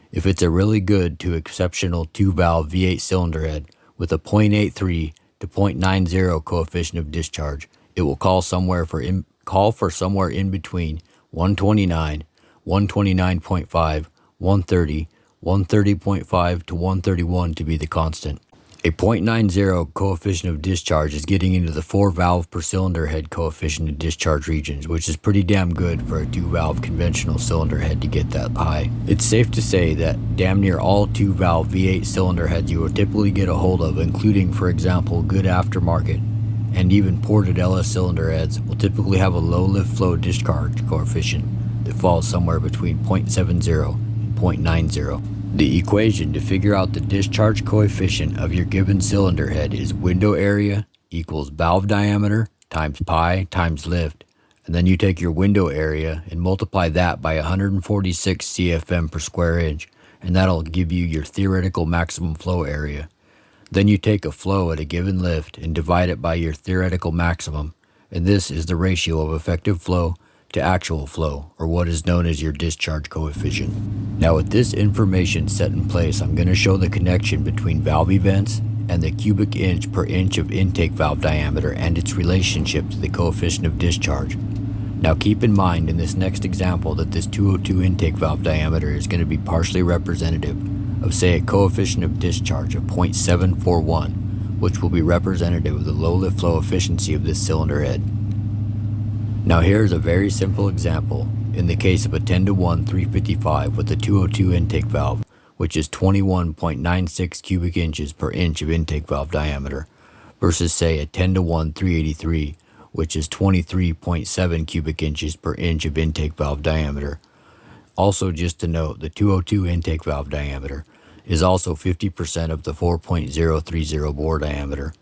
Speaker 1: If it's a really good to exceptional 2-valve V8 cylinder head with a 0.83 to 0.90 coefficient of discharge, it will call for somewhere in between 129, 129.5, 130, 130.5 to 131 to be the constant. A 0.90 coefficient of discharge is getting into the 4-valve per cylinder head coefficient of discharge regions, which is pretty damn good for a 2-valve conventional cylinder head to get that high. It's safe to say that damn near all 2-valve V8 cylinder heads you will typically get a hold of, including, for example, good aftermarket and even ported LS cylinder heads, will typically have a low lift flow discharge coefficient that falls somewhere between 0.70 and 0.90. The equation to figure out the discharge coefficient of your given cylinder head is window area equals valve diameter times pi times lift, and then you take your window area and multiply that by 146 CFM per square inch, and that'll give you your theoretical maximum flow area. Then you take a flow at a given lift and divide it by your theoretical maximum, and this is the ratio of effective flow to actual flow, or what is known as your discharge coefficient. Now with this information set in place, I'm going to show the connection between valve events and the cubic inch per inch of intake valve diameter and its relationship to the coefficient of discharge. Now keep in mind in this next example that this 202 intake valve diameter is going to be partially representative of, say, a coefficient of discharge of 0.741, which will be representative of the low lift flow efficiency of this cylinder head. Now here's a very simple example in the case of a 10-to-1 355 with a 202 intake valve, which is 21.96 cubic inches per inch of intake valve diameter, versus say a 10-to-1 383, which is 23.7 cubic inches per inch of intake valve diameter. Also, just to note, the 202 intake valve diameter is also 50% of the 4.030 bore diameter.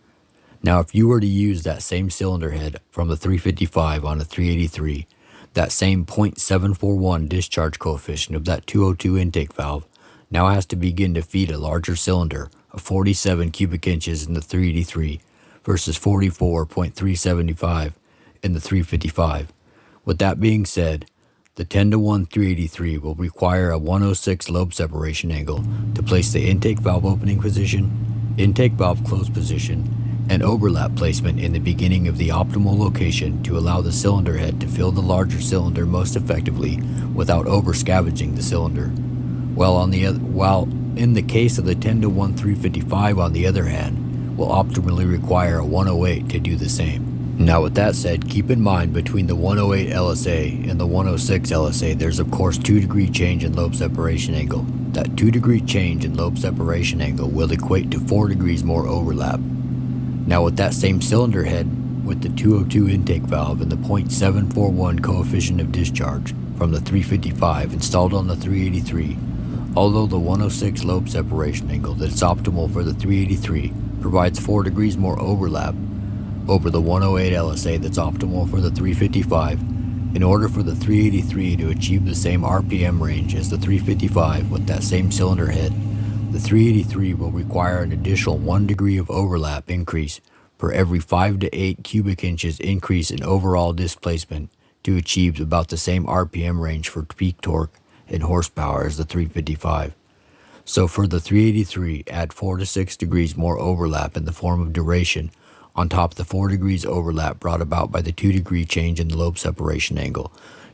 Speaker 1: Now, if you were to use that same cylinder head from the 355 on a 383, that same 0.741 discharge coefficient of that 202 intake valve now has to begin to feed a larger cylinder of 47 cubic inches in the 383 versus 44.375 in the 355. With that being said, the 10-to-1 383 will require a 106 lobe separation angle to place the intake valve opening position, intake valve close position, and overlap placement in the beginning of the optimal location to allow the cylinder head to fill the larger cylinder most effectively without over-scavenging the cylinder. While in the case of the 10-to-1 355 on the other hand, will optimally require a 108 to do the same. Now with that said, keep in mind between the 108 LSA and the 106 LSA there's of course 2 degree change in lobe separation angle. That 2 degree change in lobe separation angle will equate to 4 degrees more overlap. Now with that same cylinder head with the 202 intake valve and the 0.741 coefficient of discharge from the 355 installed on the 383, although the 106 lobe separation angle that's optimal for the 383 provides 4 degrees more overlap over the 108 LSA that's optimal for the 355, in order for the 383 to achieve the same RPM range as the 355 with that same cylinder head, the 383 will require an additional 1 degree of overlap increase per every 5 to 8 cubic inches increase in overall displacement to achieve about the same RPM range for peak torque and horsepower as the 355. So for the 383, add 4 to 6 degrees more overlap in the form of duration on top of the 4 degrees overlap brought about by the 2 degree change in the lobe separation angle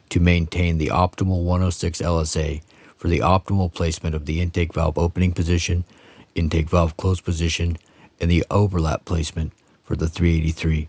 Speaker 1: to maintain the optimal 106 LSA for the optimal placement of the intake valve opening position, intake valve close position, and the overlap placement for the 383.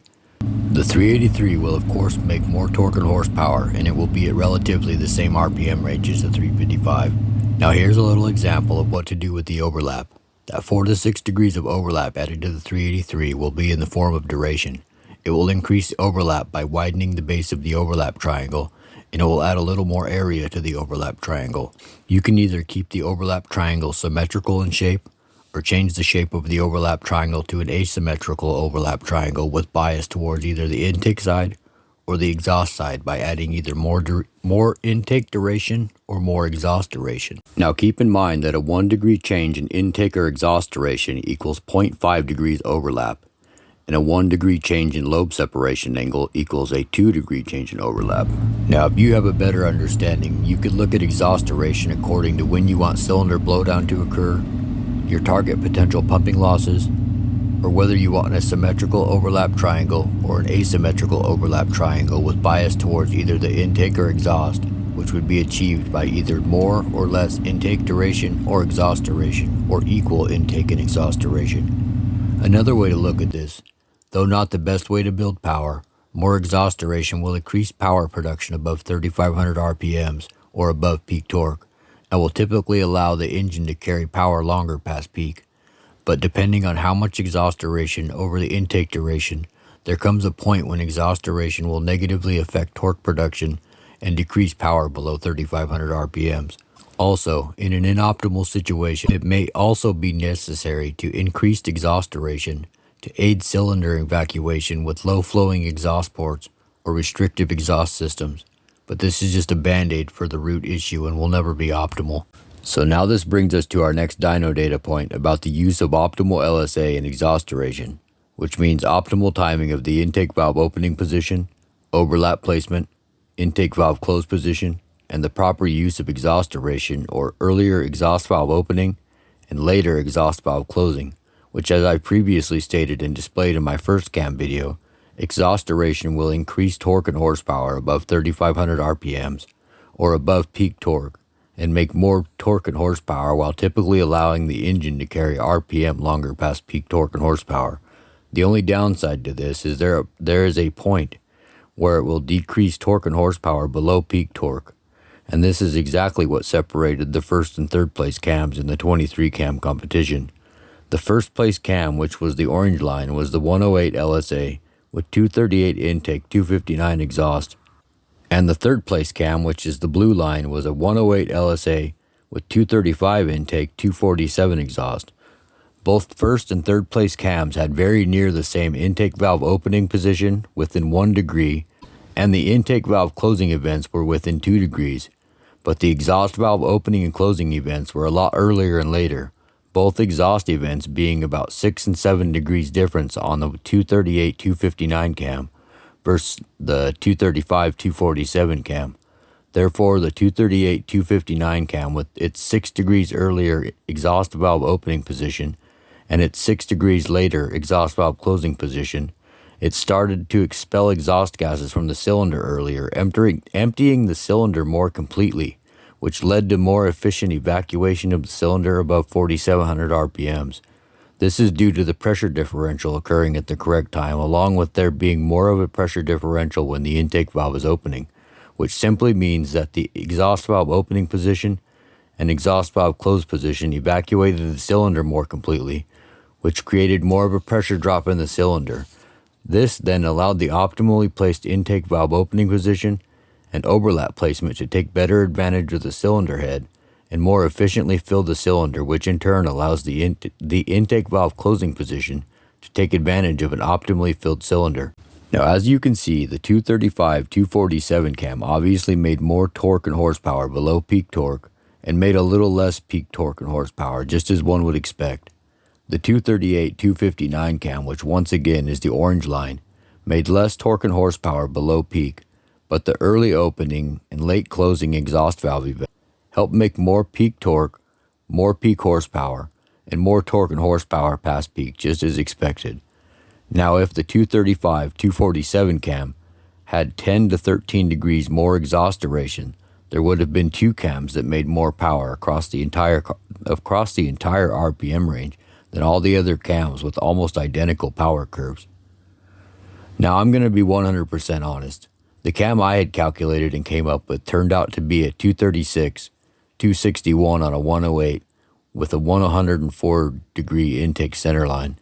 Speaker 1: The 383 will of course make more torque and horsepower, and it will be at relatively the same RPM range as the 355. Now here's a little example of what to do with the overlap. That 4 to 6 degrees of overlap added to the 383 will be in the form of duration. It will increase the overlap by widening the base of the overlap triangle, and it will add a little more area to the overlap triangle. You can either keep the overlap triangle symmetrical in shape, or change the shape of the overlap triangle to an asymmetrical overlap triangle with bias towards either the intake side or the exhaust side by adding either more intake duration or more exhaust duration. Now keep in mind that a 1 degree change in intake or exhaust duration equals 0.5 degrees overlap, and a 1 degree change in lobe separation angle equals a 2 degree change in overlap. Now if you have a better understanding, you could look at exhaust duration according to when you want cylinder blowdown to occur, your target potential pumping losses, or whether you want a symmetrical overlap triangle or an asymmetrical overlap triangle with bias towards either the intake or exhaust, which would be achieved by either more or less intake duration or exhaust duration, or equal intake and exhaust duration. Another way to look at this, though not the best way to build power, more exhaust duration will increase power production above 3,500 RPMs or above peak torque, and will typically allow the engine to carry power longer past peak. But depending on how much exhaust duration over the intake duration, there comes a point when exhaust duration will negatively affect torque production and decrease power below 3,500 RPMs. Also, in an inoptimal situation, it may also be necessary to increase exhaust duration to aid cylinder evacuation with low-flowing exhaust ports or restrictive exhaust systems. But this is just a band-aid for the root issue and will never be optimal. So now this brings us to our next dyno data point about the use of optimal LSA and exhaust duration, which means optimal timing of the intake valve opening position, overlap placement, intake valve close position, and the proper use of exhaust duration or earlier exhaust valve opening and later exhaust valve closing, which, as I previously stated and displayed in my first cam video, exhaust duration will increase torque and horsepower above 3,500 RPMs or above peak torque and make more torque and horsepower while typically allowing the engine to carry RPM longer past peak torque and horsepower. The only downside to this is there is a point where it will decrease torque and horsepower below peak torque, and this is exactly what separated the first and third place cams in the 23 cam competition. The first place cam, which was the orange line, was the 108 LSA with 238 intake, 259 exhaust, and the third place cam, which is the blue line, was a 108 LSA with 235 intake, 247 exhaust. Both first and third place cams had very near the same intake valve opening position within 1 degree, and the intake valve closing events were within 2 degrees, but the exhaust valve opening and closing events were a lot earlier and later, both exhaust events being about 6 and 7 degrees difference on the 238 259 cam versus the 235 247 cam. Therefore, the 238 259 cam, with its 6 degrees earlier exhaust valve opening position and its 6 degrees later exhaust valve closing position, it started to expel exhaust gases from the cylinder earlier, emptying the cylinder more completely, which led to more efficient evacuation of the cylinder above 4,700 RPMs. This is due to the pressure differential occurring at the correct time, along with there being more of a pressure differential when the intake valve is opening, which simply means that the exhaust valve opening position and exhaust valve close position evacuated the cylinder more completely, which created more of a pressure drop in the cylinder. This then allowed the optimally placed intake valve opening position and overlap placement to take better advantage of the cylinder head and more efficiently fill the cylinder, which in turn allows the intake valve closing position to take advantage of an optimally filled cylinder. Now, as you can see, the 235 247 cam obviously made more torque and horsepower below peak torque and made a little less peak torque and horsepower, just as one would expect. The 238 259 cam, which once again is the orange line, made less torque and horsepower below peak, but the early opening and late closing exhaust valve event helped make more peak torque, more peak horsepower, and more torque and horsepower past peak, just as expected. Now, if the 235 247 cam had 10 to 13 degrees more exhaust duration, there would have been 2 cams that made more power across the entire RPM range than all the other cams with almost identical power curves. Now I'm going to be 100% honest. The cam I had calculated and came up with turned out to be a 236, 261 on a 108 with a 104 degree intake centerline.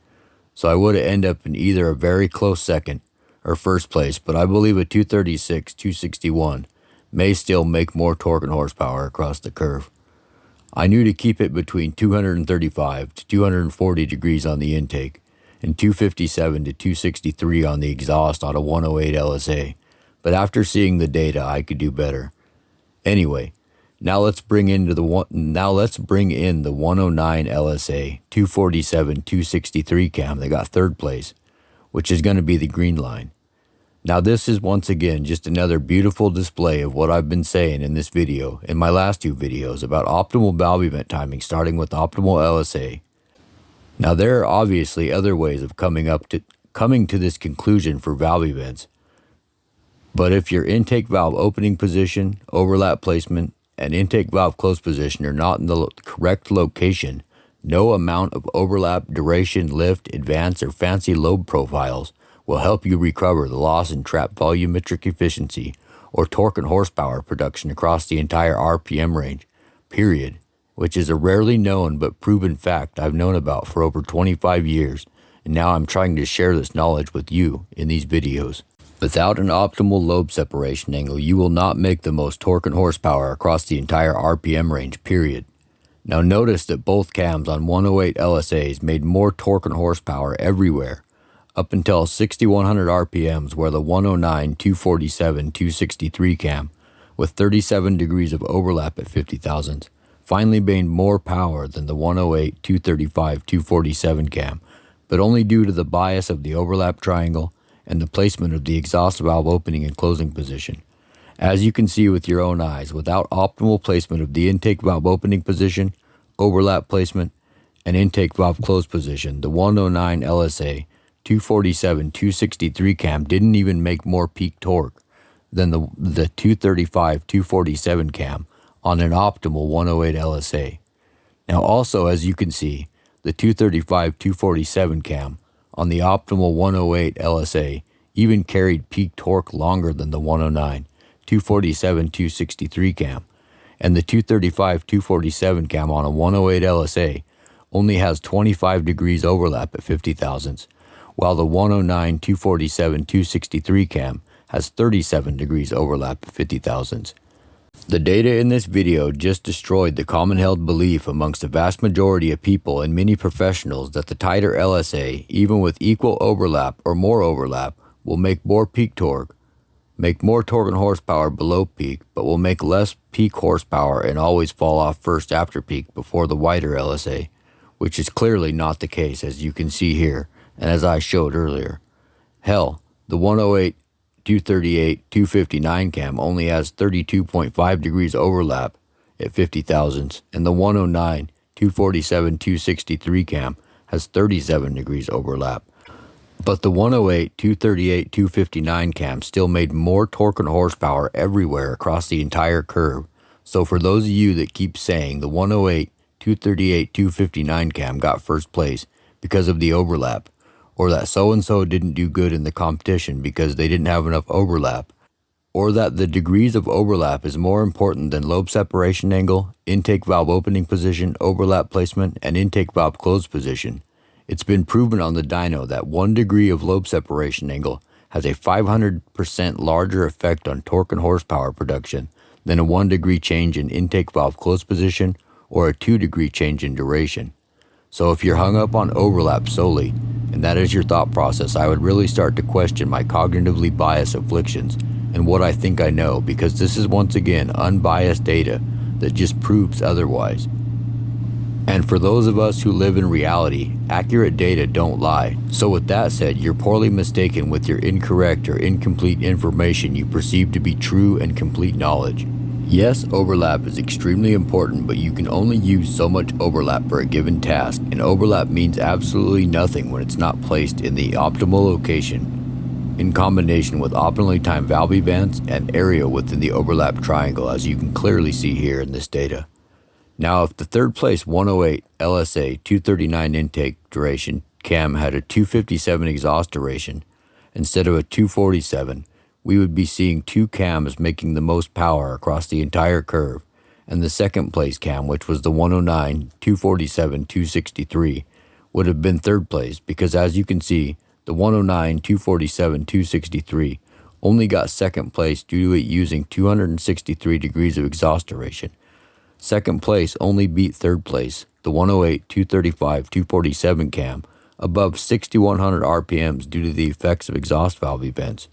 Speaker 1: So I would have ended up in either a very close second or first place, but I believe a 236, 261 may still make more torque and horsepower across the curve. I knew to keep it between 235 to 240 degrees on the intake and 257 to 263 on the exhaust on a 108 LSA, but after seeing the data, I could do better. Anyway, now let's bring in the 109 LSA 247 263 cam that got third place, which is going to be the green line. Now this is once again just another beautiful display of what I've been saying in this video, in my last two videos, about optimal valve event timing starting with optimal LSA. Now there are obviously other ways of coming to this conclusion for valve events, but if your intake valve opening position, overlap placement, and intake valve close position are not in the correct location, no amount of overlap, duration, lift, advance, or fancy lobe profiles will help you recover the loss in trap volumetric efficiency or torque and horsepower production across the entire RPM range, period, which is a rarely known but proven fact I've known about for over 25 years, and now I'm trying to share this knowledge with you in these videos. Without an optimal lobe separation angle, you will not make the most torque and horsepower across the entire RPM range, period. Now notice that both cams on 108 LSAs made more torque and horsepower everywhere, up until 6100 RPMs, where the 109 247 263 cam, with 37 degrees of overlap at 50 thousandths, finally gained more power than the 108 235 247 cam, but only due to the bias of the overlap triangle and the placement of the exhaust valve opening and closing position. As you can see with your own eyes, without optimal placement of the intake valve opening position, overlap placement, and intake valve close position, the 109 LSA 247 263 cam didn't even make more peak torque than the 235 247 cam on an optimal 108 LSA. Now also, as you can see, the 235 247 cam on the optimal 108 LSA even carried peak torque longer than the 109 247 263 cam, and the 235 247 cam on a 108 LSA only has 25 degrees overlap at 50 thousandths, while the 109 247 263 cam has 37 degrees overlap at 50 thousandths. The data in this video just destroyed the common held belief amongst the vast majority of people and many professionals that the tighter LSA, even with equal overlap or more overlap, will make more peak torque, make more torque and horsepower below peak, but will make less peak horsepower and always fall off first after peak before the wider LSA, which is clearly not the case, as you can see here and as I showed earlier. Hell, the 108 238 259 cam only has 32.5 degrees overlap at 50 thousandths, and the 109 247 263 cam has 37 degrees overlap. But the 108 238 259 cam still made more torque and horsepower everywhere across the entire curve. So for those of you that keep saying the 108 238 259 cam got first place because of the overlap, or that so-and-so didn't do good in the competition because they didn't have enough overlap, or that the degrees of overlap is more important than lobe separation angle, intake valve opening position, overlap placement, and intake valve close position, it's been proven on the dyno that 1 degree of lobe separation angle has a 500% larger effect on torque and horsepower production than a 1 degree change in intake valve close position or a 2 degree change in duration. So if you're hung up on overlap solely, and that is your thought process, I would really start to question my cognitively biased afflictions and what I think I know, because this is once again unbiased data that just proves otherwise. And for those of us who live in reality, accurate data don't lie. So with that said, you're poorly mistaken with your incorrect or incomplete information you perceive to be true and complete knowledge. Yes, overlap is extremely important, but you can only use so much overlap for a given task, and overlap means absolutely nothing when it's not placed in the optimal location, in combination with optimally timed valve events and area within the overlap triangle, as you can clearly see here in this data. Now, if the third place 108 LSA 239 intake duration cam had a 257 exhaust duration, instead of a 247, we would be seeing two cams making the most power across the entire curve, and the second place cam, which was the 109, 247, 263, would have been third place because, as you can see, the 109, 247, 263 only got second place due to it using 263 degrees of exhaust duration. Second place only beat third place, the 108, 235, 247 cam, above 6,100 RPMs due to the effects of exhaust valve events.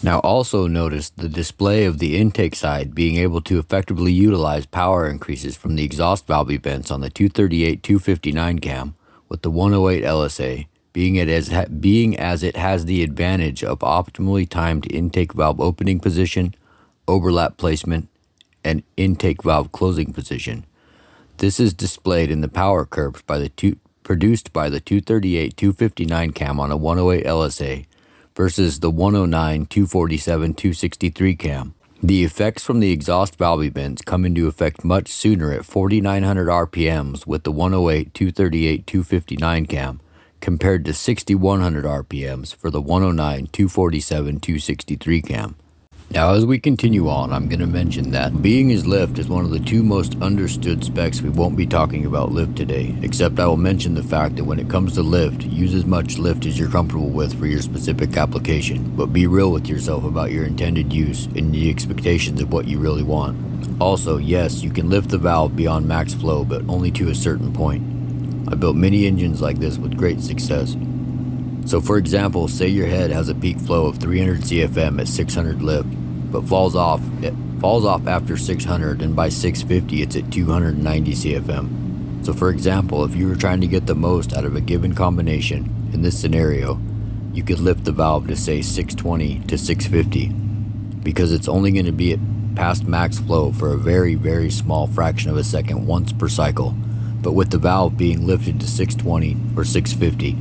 Speaker 1: Now also notice the display of the intake side being able to effectively utilize power increases from the exhaust valve events on the 238, 259 cam, with the 108 LSA being as it has the advantage of optimally timed intake valve opening position, overlap placement, and intake valve closing position. This is displayed in the power curves produced by the 238, 259 cam on a 108 LSA versus the 109, 247, 263 cam. The effects from the exhaust valve events come into effect much sooner at 4,900 RPMs with the 108, 238, 259 cam compared to 6,100 RPMs for the 109, 247, 263 cam. Now, as we continue on, I'm going to mention that being as lift is one of the two most understood specs. We won't be talking about lift today, except I will mention the fact that when it comes to lift, use as much lift as you're comfortable with for your specific application, but be real with yourself about your intended use and the expectations of what you really want. Also, yes, you can lift the valve beyond max flow, but only to a certain point. I built many engines like this with great success. So for example, say your head has a peak flow of 300 CFM at 600 lift, but falls off after 600, and by 650 it's at 290 CFM. So for example, if you were trying to get the most out of a given combination, in this scenario, you could lift the valve to say 620 to 650, because it's only going to be at past max flow for a very, very small fraction of a second once per cycle. But with the valve being lifted to 620 or 650,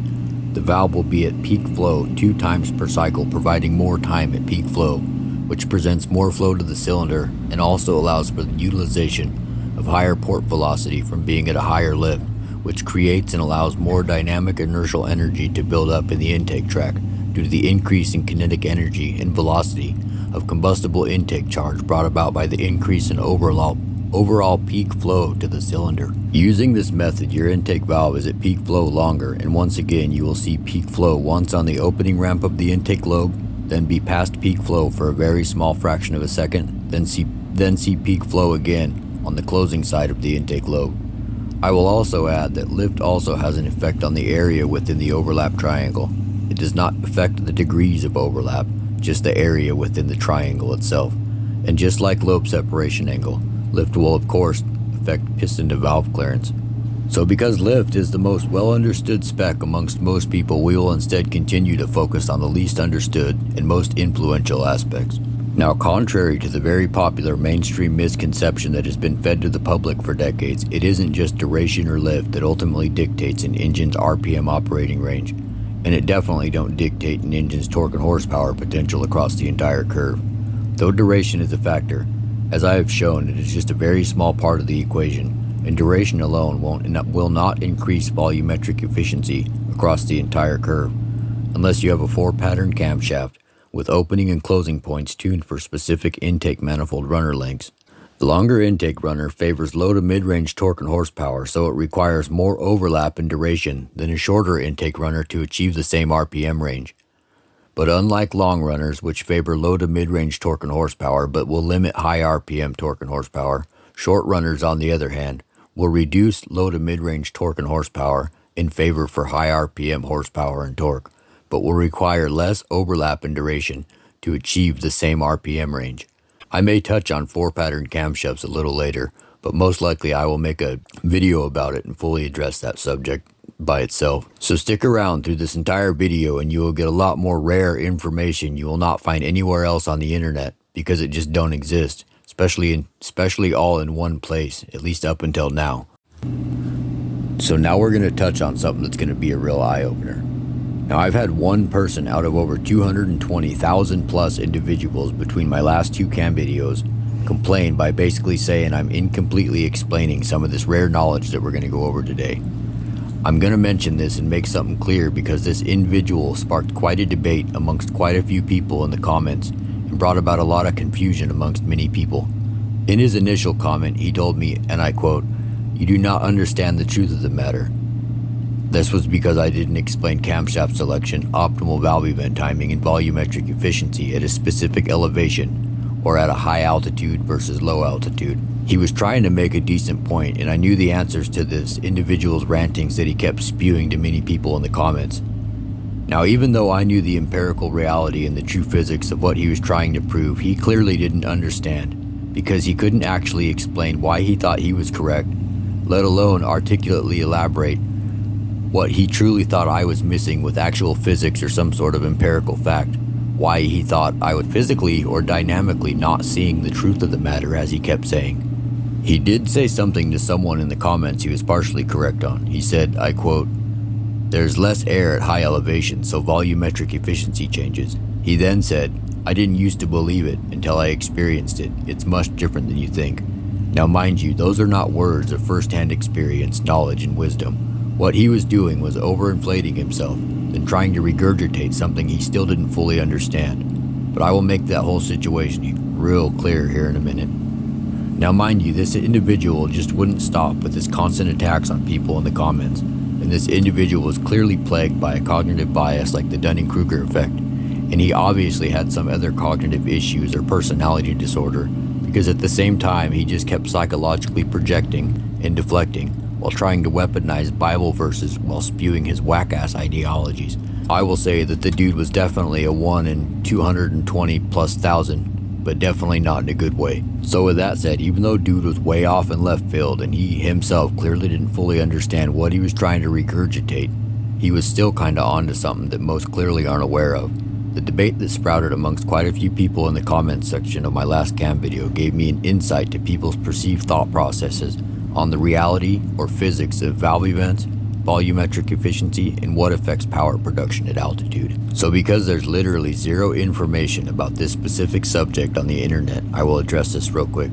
Speaker 1: the valve will be at peak flow 2 times per cycle, providing more time at peak flow, which presents more flow to the cylinder and also allows for the utilization of higher port velocity from being at a higher lift, which creates and allows more dynamic inertial energy to build up in the intake tract due to the increase in kinetic energy and velocity of combustible intake charge brought about by the increase in overall peak flow to the cylinder. Using this method, your intake valve is at peak flow longer, and once again you will see peak flow once on the opening ramp of the intake lobe, then be past peak flow for a very small fraction of a second, then see peak flow again on the closing side of the intake lobe. I will also add that lift also has an effect on the area within the overlap triangle. It does not affect the degrees of overlap, just the area within the triangle itself. And just like lobe separation angle, lift will of course affect piston to valve clearance. So because lift is the most well understood spec amongst most people, we will instead continue to focus on the least understood and most influential aspects. Now, contrary to the very popular mainstream misconception that has been fed to the public for decades, it isn't just duration or lift that ultimately dictates an engine's RPM operating range, and it definitely don't dictate an engine's torque and horsepower potential across the entire curve. Though duration is a factor, as I have shown, it is just a very small part of the equation, and duration alone will not increase volumetric efficiency across the entire curve, unless you have a 4-pattern camshaft with opening and closing points tuned for specific intake manifold runner lengths. The longer intake runner favors low to mid-range torque and horsepower, so it requires more overlap and duration than a shorter intake runner to achieve the same RPM range. But unlike long runners, which favor low to mid-range torque and horsepower but will limit high RPM torque and horsepower, short runners, on the other hand, will reduce low to mid-range torque and horsepower in favor for high RPM horsepower and torque, but will require less overlap and duration to achieve the same RPM range. I may touch on 4-pattern camshafts a little later, but most likely I will make a video about it and fully address that subject by itself. So stick around through this entire video and you will get a lot more rare information you will not find anywhere else on the internet, because it just don't exist, especially all in one place, at least up until now. So now we're going to touch on something that's going to be a real eye-opener. Now, I've had one person out of over 220,000 plus individuals between my last 2 cam videos complain by basically saying I'm incompletely explaining some of this rare knowledge that we're going to go over today. I'm going to mention this and make something clear because this individual sparked quite a debate amongst quite a few people in the comments and brought about a lot of confusion amongst many people. In his initial comment, he told me, and I quote, "You do not understand the truth of the matter." This was because I didn't explain camshaft selection, optimal valve event timing, and volumetric efficiency at a specific elevation or at a high altitude versus low altitude. He was trying to make a decent point, and I knew the answers to this individual's rantings that he kept spewing to many people in the comments. Now, even though I knew the empirical reality and the true physics of what he was trying to prove, he clearly didn't understand, because he couldn't actually explain why he thought he was correct, let alone articulately elaborate what he truly thought I was missing with actual physics or some sort of empirical fact. Why he thought I was physically or dynamically not seeing the truth of the matter, as he kept saying. He did say something to someone in the comments he was partially correct on. He said, I quote, "There's less air at high elevation, so volumetric efficiency changes." He then said, "I didn't used to believe it until I experienced it. It's much different than you think." Now mind you, those are not words of first-hand experience, knowledge, and wisdom. What he was doing was overinflating himself and trying to regurgitate something he still didn't fully understand. But I will make that whole situation real clear here in a minute. Now mind you, this individual just wouldn't stop with his constant attacks on people in the comments, and this individual was clearly plagued by a cognitive bias like the Dunning-Kruger effect, and he obviously had some other cognitive issues or personality disorder, because at the same time he just kept psychologically projecting and deflecting while trying to weaponize Bible verses while spewing his whack-ass ideologies. I will say that the dude was definitely a 1 in 220 plus thousand, but definitely not in a good way. So with that said, even though dude was way off in left field and he himself clearly didn't fully understand what he was trying to regurgitate, he was still kinda onto something that most clearly aren't aware of. The debate that sprouted amongst quite a few people in the comments section of my last cam video gave me an insight to people's perceived thought processes on the reality or physics of valve events, volumetric efficiency, and what affects power production at altitude. So because there's literally zero information about this specific subject on the internet, I will address this real quick.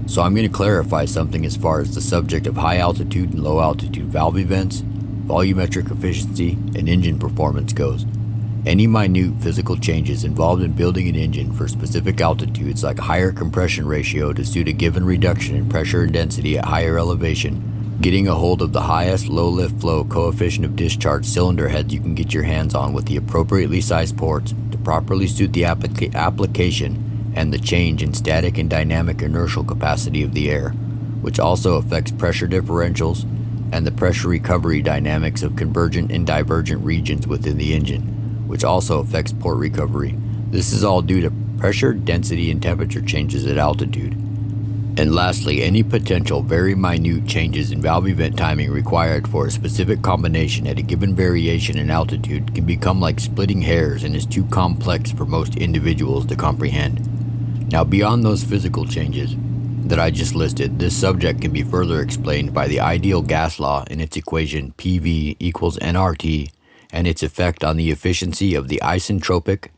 Speaker 1: So I'm going to clarify something as far as the subject of high altitude and low altitude valve events, volumetric efficiency, and engine performance goes. Any minute physical changes involved in building an engine for specific altitudes, like a higher compression ratio to suit a given reduction in pressure and density at higher elevation, getting a hold of the highest low lift flow coefficient of discharge cylinder heads you can get your hands on with the appropriately sized ports to properly suit the application and the change in static and dynamic inertial capacity of the air, which also affects pressure differentials and the pressure recovery dynamics of convergent and divergent regions within the engine, which also affects port recovery. This is all due to pressure, density, and temperature changes at altitude. And lastly, any potential very minute changes in valve event timing required for a specific combination at a given variation in altitude can become like splitting hairs and is too complex for most individuals to comprehend. Now, beyond those physical changes that I just listed, this subject can be further explained by the ideal gas law and its equation PV equals nRT, and its effect on the efficiency of the isentropic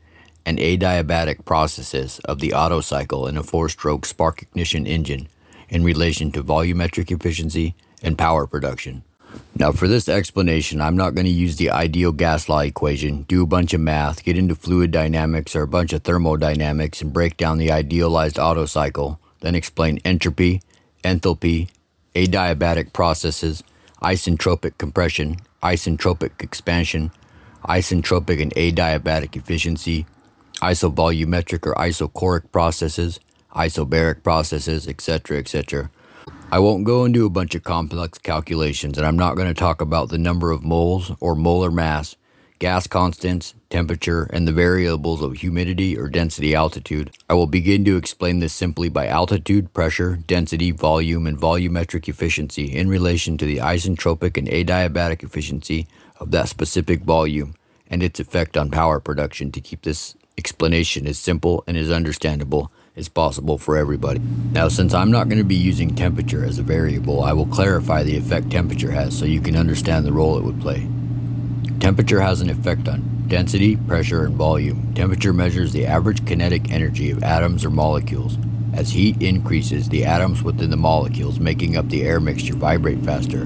Speaker 1: and adiabatic processes of the Otto cycle in a 4-stroke spark ignition engine in relation to volumetric efficiency and power production. Now for this explanation, I'm not going to use the ideal gas law equation, do a bunch of math, get into fluid dynamics or a bunch of thermodynamics and break down the idealized Otto cycle, then explain entropy, enthalpy, adiabatic processes, isentropic compression, isentropic expansion, isentropic and adiabatic efficiency, isovolumetric or isochoric processes, isobaric processes, etc., etc. I won't go into a bunch of complex calculations, and I'm not going to talk about the number of moles or molar mass, gas constants, temperature, and the variables of humidity or density altitude. I will begin to explain this simply by altitude, pressure, density, volume, and volumetric efficiency in relation to the isentropic and adiabatic efficiency of that specific volume and its effect on power production to keep this explanation as simple and as understandable as possible for everybody. Now, since I'm not going to be using temperature as a variable, I will clarify the effect temperature has so you can understand the role it would play. Temperature has an effect on density, pressure, and volume. Temperature measures the average kinetic energy of atoms or molecules. As heat increases, the atoms within the molecules making up the air mixture vibrate faster.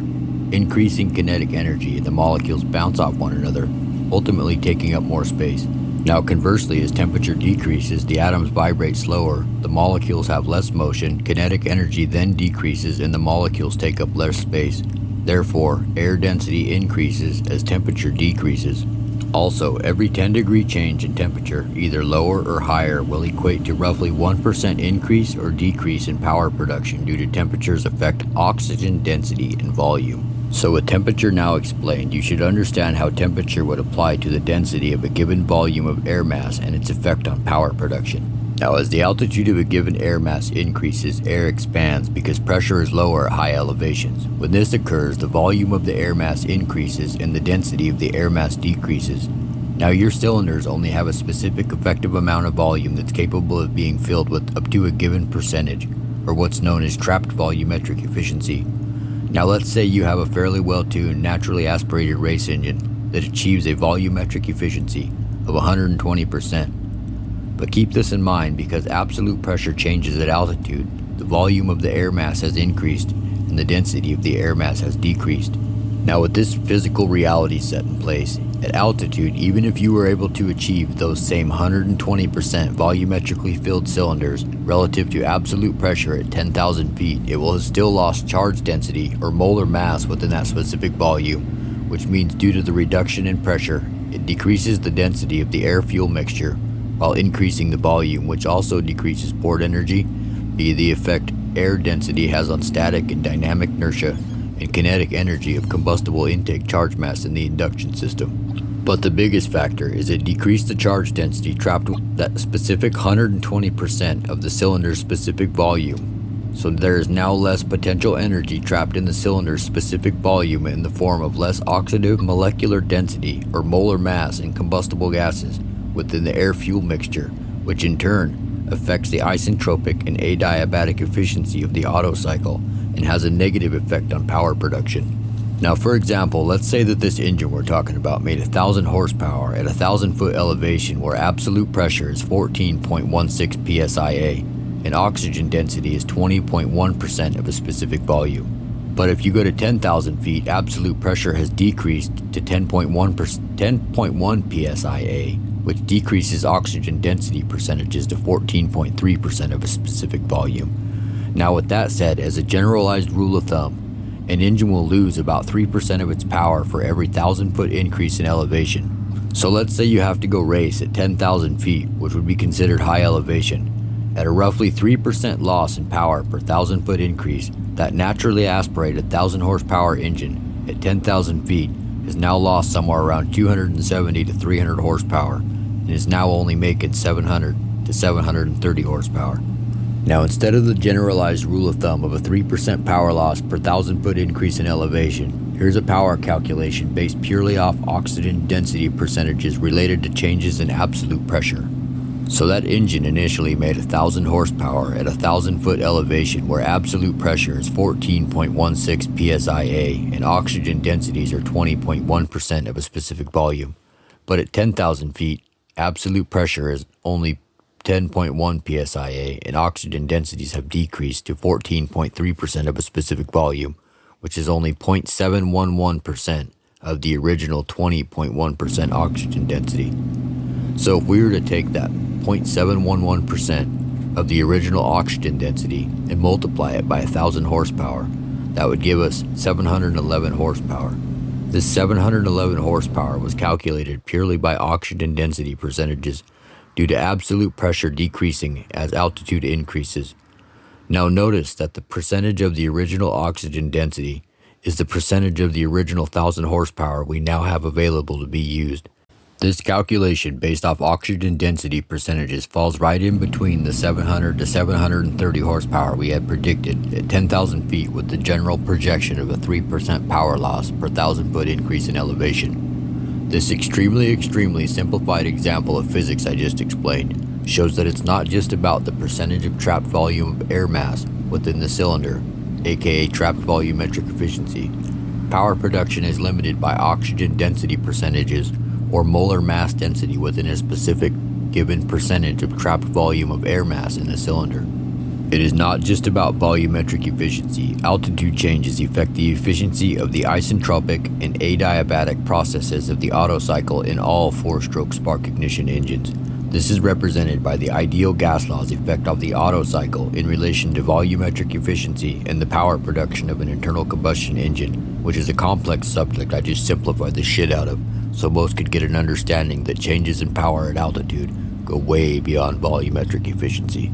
Speaker 1: increasing kinetic energy, and the molecules bounce off one another, ultimately taking up more space. Now conversely, as temperature decreases, the atoms vibrate slower, the molecules have less motion, kinetic energy then decreases, and the molecules take up less space. Therefore, air density increases as temperature decreases. Also, every 10-degree change in temperature, either lower or higher, will equate to roughly 1% increase or decrease in power production due to temperature's effect on oxygen density and volume. So with temperature now explained, you should understand how temperature would apply to the density of a given volume of air mass and its effect on power production. Now, as the altitude of a given air mass increases, air expands because pressure is lower at high elevations. When this occurs, the volume of the air mass increases and the density of the air mass decreases. Now, your cylinders only have a specific effective amount of volume that's capable of being filled with up to a given percentage, or what's known as trapped volumetric efficiency. Now let's say you have a fairly well-tuned, naturally aspirated race engine that achieves a volumetric efficiency of 120%. But keep this in mind, because absolute pressure changes at altitude, the volume of the air mass has increased and the density of the air mass has decreased. Now with this physical reality set in place, at altitude, even if you were able to achieve those same 120% volumetrically filled cylinders relative to absolute pressure at 10,000 feet, it will have still lost charge density or molar mass within that specific volume, which means due to the reduction in pressure, it decreases the density of the air-fuel mixture while increasing the volume, which also decreases port energy via the effect air density has on static and dynamic inertia and kinetic energy of combustible intake charge mass in the induction system. But the biggest factor is it decreased the charge density trapped with that specific 120% of the cylinder's specific volume. So there is now less potential energy trapped in the cylinder's specific volume in the form of less oxidative molecular density or molar mass in combustible gases within the air-fuel mixture, which in turn affects the isentropic and adiabatic efficiency of the Otto cycle and has a negative effect on power production. Now, for example, let's say that this engine we're talking about made 1,000 horsepower at a 1,000-foot elevation where absolute pressure is 14.16 psia and oxygen density is 20.1% of a specific volume. But if you go to 10,000 feet, absolute pressure has decreased to 10.1 psia, which decreases oxygen density percentages to 14.3% of a specific volume. Now with that said, as a generalized rule of thumb, an engine will lose about 3% of its power for every 1,000-foot increase in elevation. So let's say you have to go race at 10,000 feet, which would be considered high elevation. At a roughly 3% loss in power per 1,000-foot increase, that naturally aspirated 1,000 horsepower engine at 10,000 feet has now lost somewhere around 270 to 300 horsepower and is now only making 700 to 730 horsepower. Now, instead of the generalized rule of thumb of a 3% power loss per 1,000-foot increase in elevation, here's a power calculation based purely off oxygen density percentages related to changes in absolute pressure. So that engine initially made 1,000 horsepower at a 1,000-foot elevation where absolute pressure is 14.16 psia and oxygen densities are 20.1% of a specific volume. But at 10,000 feet, absolute pressure is only 10.1 psia and oxygen densities have decreased to 14.3% of a specific volume, which is only 0.711% of the original 20.1% oxygen density. So if we were to take that 0.711% of the original oxygen density and multiply it by 1,000 horsepower, that would give us 711 horsepower. This 711 horsepower was calculated purely by oxygen density percentages due to absolute pressure decreasing as altitude increases. Now notice that the percentage of the original oxygen density is the percentage of the original 1,000 horsepower we now have available to be used. This calculation based off oxygen density percentages falls right in between the 700 to 730 horsepower we had predicted at 10,000 feet with the general projection of a 3% power loss per 1,000-foot increase in elevation. This extremely simplified example of physics I just explained shows that it's not just about the percentage of trapped volume of air mass within the cylinder, aka trapped volumetric efficiency. Power production is limited by oxygen density percentages or molar mass density within a specific given percentage of trapped volume of air mass in the cylinder. It is not just about volumetric efficiency. Altitude changes affect the efficiency of the isentropic and adiabatic processes of the Otto cycle in all 4-stroke spark ignition engines. This is represented by the ideal gas law's effect of the Otto cycle in relation to volumetric efficiency and the power production of an internal combustion engine, which is a complex subject I just simplified the shit out of, so most could get an understanding that changes in power at altitude go way beyond volumetric efficiency.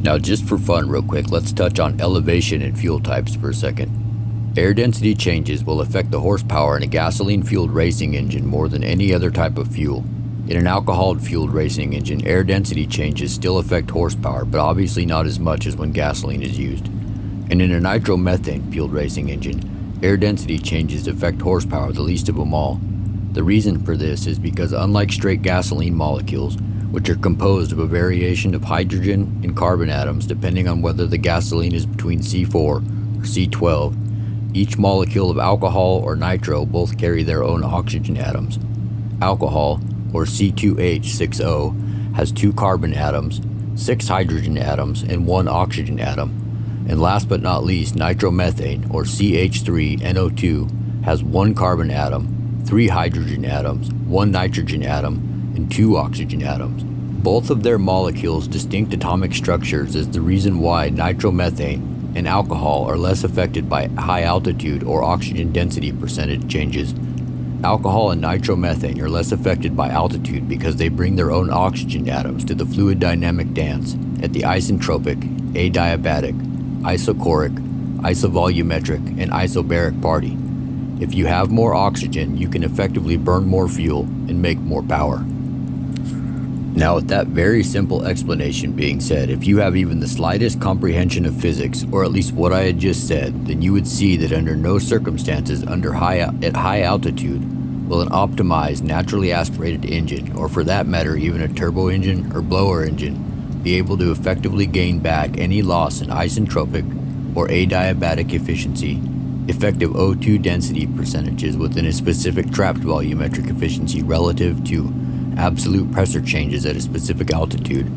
Speaker 1: Now just for fun real quick, let's touch on elevation and fuel types for a second. Air density changes will affect the horsepower in a gasoline-fueled racing engine more than any other type of fuel. In an alcohol-fueled racing engine, air density changes still affect horsepower, but obviously not as much as when gasoline is used. And in a nitromethane-fueled racing engine, air density changes affect horsepower the least of them all. The reason for this is because unlike straight gasoline molecules, which are composed of a variation of hydrogen and carbon atoms depending on whether the gasoline is between C4 or C12, each molecule of alcohol or nitro both carry their own oxygen atoms. Alcohol, or C2H6O, has 2 carbon atoms, 6 hydrogen atoms, and 1 oxygen atom. And last but not least, nitromethane, or CH3NO2, has 1 carbon atom, 3 hydrogen atoms, 1 nitrogen atom, and 2 oxygen atoms. Both of their molecules' distinct atomic structures is the reason why nitromethane and alcohol are less affected by high altitude or oxygen density percentage changes. Alcohol and nitromethane are less affected by altitude because they bring their own oxygen atoms to the fluid dynamic dance at the isentropic, adiabatic, isochoric, isovolumetric, and isobaric party. If you have more oxygen, you can effectively burn more fuel and make more power. Now, with that very simple explanation being said, if you have even the slightest comprehension of physics, or at least what I had just said, then you would see that under no circumstances at high altitude will an optimized, naturally aspirated engine, or for that matter even a turbo engine or blower engine, be able to effectively gain back any loss in isentropic or adiabatic efficiency, effective O2 density percentages within a specific trapped volumetric efficiency relative to absolute pressure changes at a specific altitude,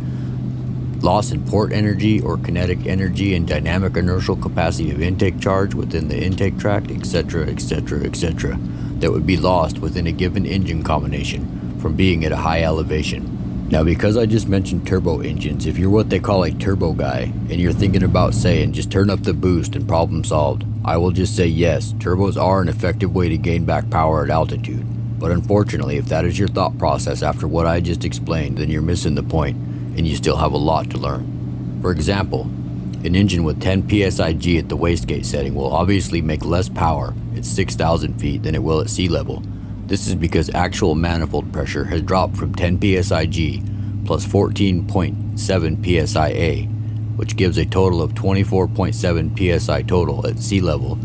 Speaker 1: loss in port energy or kinetic energy and dynamic inertial capacity of intake charge within the intake tract, etc., etc., etc., that would be lost within a given engine combination from being at a high elevation. Now, because I just mentioned turbo engines, if you're what they call a turbo guy and you're thinking about saying just turn up the boost and problem solved, I will just say yes, turbos are an effective way to gain back power at altitude. But unfortunately, if that is your thought process after what I just explained, then you're missing the point, and you still have a lot to learn. For example, an engine with 10 psig at the wastegate setting will obviously make less power at 6,000 feet than it will at sea level. This is because actual manifold pressure has dropped from 10 psig plus 14.7 psia, which gives a total of 24.7 psi total at sea level,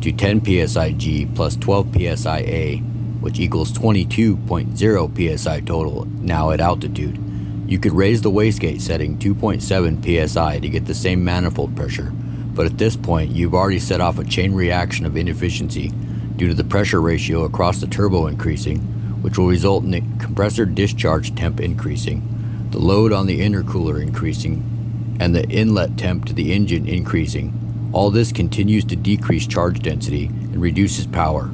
Speaker 1: to 10 psig plus 12 psia, which equals 22.0 psi total now at altitude. You could raise the wastegate setting 2.7 psi to get the same manifold pressure, but at this point you've already set off a chain reaction of inefficiency due to the pressure ratio across the turbo increasing, which will result in the compressor discharge temp increasing, the load on the intercooler increasing, and the inlet temp to the engine increasing. All this continues to decrease charge density and reduces power.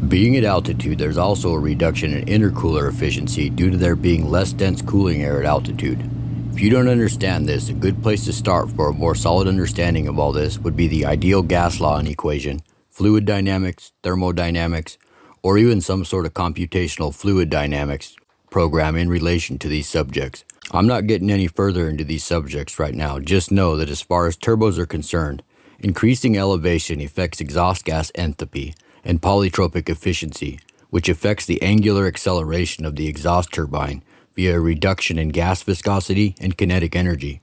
Speaker 1: Being at altitude, there's also a reduction in intercooler efficiency due to there being less dense cooling air at altitude. If you don't understand this, a good place to start for a more solid understanding of all this would be the ideal gas law and equation, fluid dynamics, thermodynamics, or even some sort of computational fluid dynamics program in relation to these subjects. I'm not getting any further into these subjects right now. Just know that as far as turbos are concerned, increasing elevation affects exhaust gas enthalpy and polytropic efficiency, which affects the angular acceleration of the exhaust turbine via a reduction in gas viscosity and kinetic energy.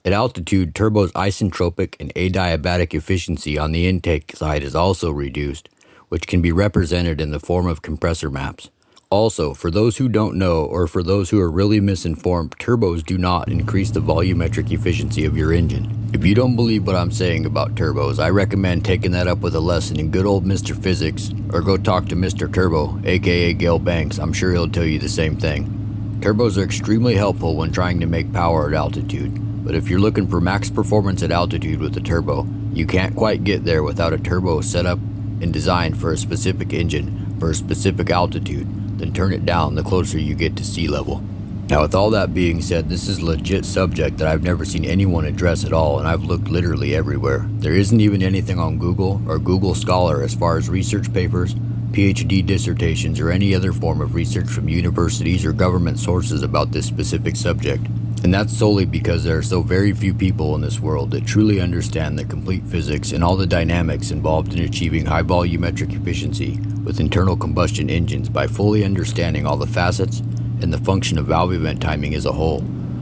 Speaker 1: At altitude, turbo's isentropic and adiabatic efficiency on the intake side is also reduced, which can be represented in the form of compressor maps. Also, for those who don't know, or for those who are really misinformed, turbos do not increase the volumetric efficiency of your engine. If you don't believe what I'm saying about turbos, I recommend taking that up with a lesson in good old Mr. Physics, or go talk to Mr. Turbo, aka Gale Banks. I'm sure he'll tell you the same thing. Turbos are extremely helpful when trying to make power at altitude, but if you're looking for max performance at altitude with a turbo, you can't quite get there without a turbo set up and designed for a specific engine for a specific altitude, then turn it down the closer you get to sea level. Now, with all that being said, this is a legit subject that I've never seen anyone address at all, and I've looked literally everywhere. There isn't even anything on Google or Google Scholar as far as research papers, PhD dissertations, or any other form of research from universities or government sources about this specific subject. And that's solely because there are so very few people in this world that truly understand the complete physics and all the dynamics involved in achieving high volumetric efficiency with internal combustion engines by fully understanding all the facets and the function of valve event timing as a whole,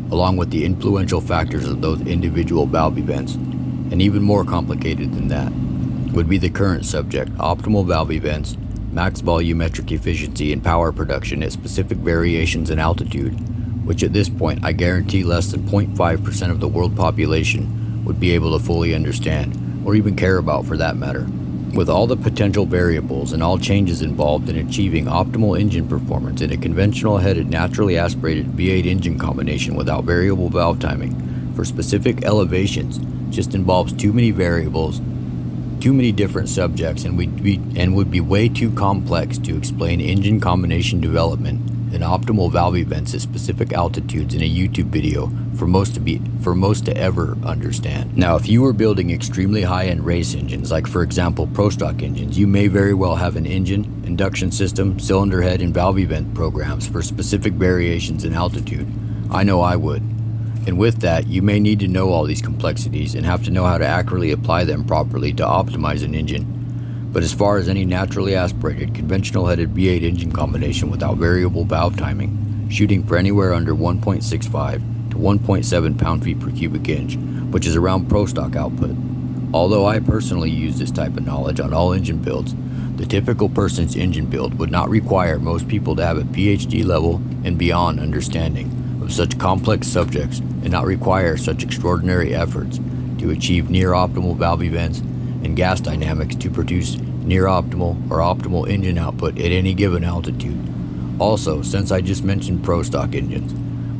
Speaker 1: along with the influential factors of those individual valve events. And even more complicated than that would be the current subject: optimal valve events, max volumetric efficiency, and power production at specific variations in altitude, which at this point I guarantee less than 0.5% of the world population would be able to fully understand, or even care about for that matter. With all the potential variables and all changes involved in achieving optimal engine performance in a conventional headed naturally aspirated V8 engine combination without variable valve timing for specific elevations just involves too many variables, too many different subjects, and would be way too complex to explain engine combination development and optimal valve events at specific altitudes in a YouTube video for most to ever understand. Now, if you were building extremely high-end race engines, like for example pro stock engines, you may very well have an engine, induction system, cylinder head, and valve event programs for specific variations in altitude. I know I would. And with that, you may need to know all these complexities and have to know how to accurately apply them properly to optimize an engine. But as far as any naturally aspirated, conventional headed V8 engine combination without variable valve timing, shooting for anywhere under 1.65 to 1.7 pound-feet per cubic inch, which is around pro stock output. Although I personally use this type of knowledge on all engine builds, the typical person's engine build would not require most people to have a PhD level and beyond understanding of such complex subjects and not require such extraordinary efforts to achieve near optimal valve events and gas dynamics to produce near optimal or optimal engine output at any given altitude. Also, since I just mentioned pro stock engines,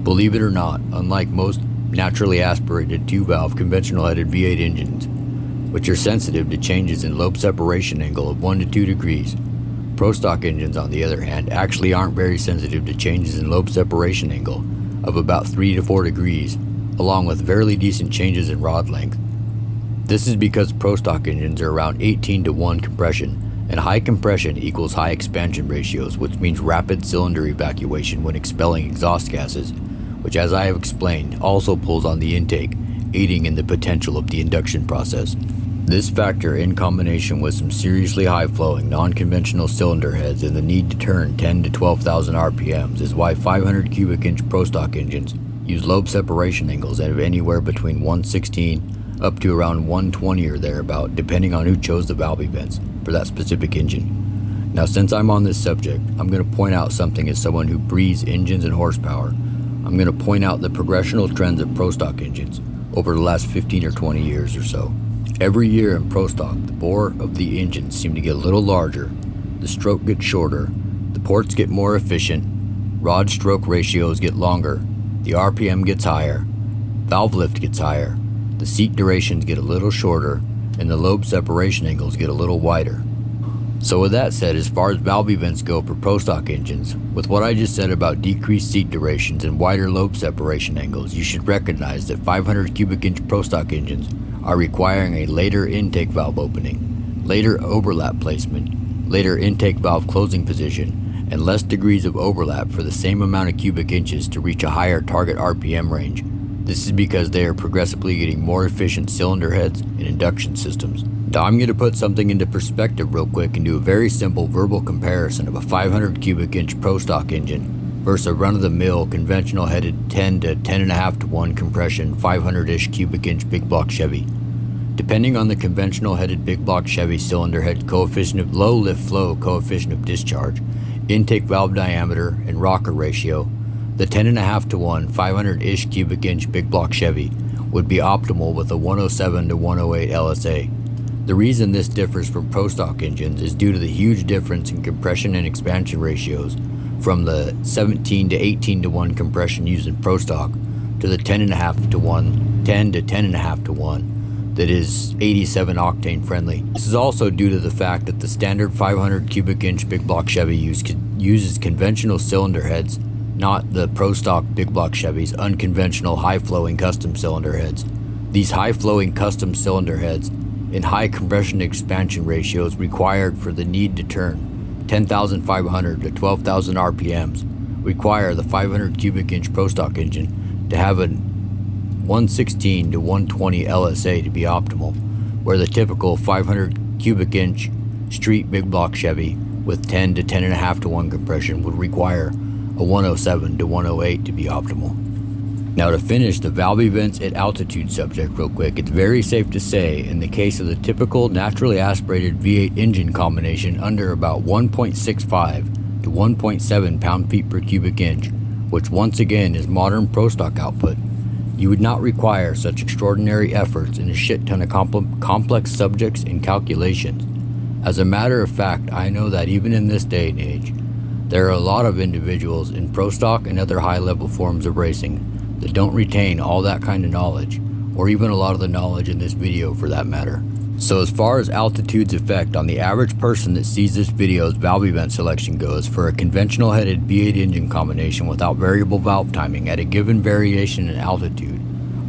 Speaker 1: believe it or not, unlike most naturally aspirated 2-valve conventional headed V8 engines, which are sensitive to changes in lobe separation angle of 1 to 2 degrees, pro stock engines on the other hand actually aren't very sensitive to changes in lobe separation angle of about 3 to 4 degrees, along with fairly decent changes in rod length. This is because pro stock engines are around 18 to 1 compression, and high compression equals high expansion ratios, which means rapid cylinder evacuation when expelling exhaust gases, which, as I have explained, also pulls on the intake, aiding in the potential of the induction process. This factor, in combination with some seriously high-flowing non-conventional cylinder heads and the need to turn 10 to 12,000 RPMs, is why 500 cubic inch pro stock engines use lobe separation angles of anywhere between 116 up to around 120 or thereabout, depending on who chose the valve events for that specific engine. Now, since I'm on this subject, I'm going to point out something as someone who breathes engines and horsepower. I'm going to point out the progressional trends of pro stock engines over the last 15 or 20 years or so. Every year in pro stock, the bore of the engines seem to get a little larger, the stroke gets shorter, the ports get more efficient, rod stroke ratios get longer, the RPM gets higher, valve lift gets higher, the seat durations get a little shorter, and the lobe separation angles get a little wider. So with that said, as far as valve events go for pro stock engines, with what I just said about decreased seat durations and wider lobe separation angles, you should recognize that 500 cubic inch pro stock engines are requiring a later intake valve opening, later overlap placement, later intake valve closing position, and less degrees of overlap for the same amount of cubic inches to reach a higher target RPM range. This is because they are progressively getting more efficient cylinder heads and induction systems. Now I'm going to put something into perspective real quick and do a very simple verbal comparison of a 500 cubic inch pro stock engine versus a run-of-the-mill conventional headed 10 to 10.5 to 1 compression 500-ish cubic inch big block Chevy. Depending on the conventional headed big block Chevy cylinder head coefficient of low lift flow coefficient of discharge, intake valve diameter, and rocker ratio, the 10.5 to 1 500-ish cubic inch big block Chevy would be optimal with a 107 to 108 LSA. The reason this differs from pro stock engines is due to the huge difference in compression and expansion ratios from the 17 to 18 to 1 compression used in pro stock to the 10.5 to 1 to 10 to 10.5 to 1 that is 87 octane friendly. This is also due to the fact that the standard 500 cubic inch big block Chevy uses conventional cylinder heads, not the pro stock big block Chevy's unconventional high flowing custom cylinder heads. These high flowing custom cylinder heads in high compression expansion ratios required for the need to turn 10,500 to 12,000 RPMs require the 500 cubic inch pro stock engine to have a 116 to 120 LSA to be optimal, where the typical 500 cubic inch street big block Chevy with 10 to 10.5 to 1 compression would require a 107 to 108 to be optimal. Now, to finish the valve events at altitude subject real quick, it's very safe to say in the case of the typical naturally aspirated V8 engine combination under about 1.65 to 1.7 pound-feet per cubic inch, which once again is modern pro stock output, you would not require such extraordinary efforts in a shit ton of complex subjects and calculations. As a matter of fact, I know that even in this day and age, there are a lot of individuals in pro stock and other high-level forms of racing that don't retain all that kind of knowledge, or even a lot of the knowledge in this video for that matter. So as far as altitude's effect on the average person that sees this video's valve event selection goes, for a conventional headed V8 engine combination without variable valve timing at a given variation in altitude,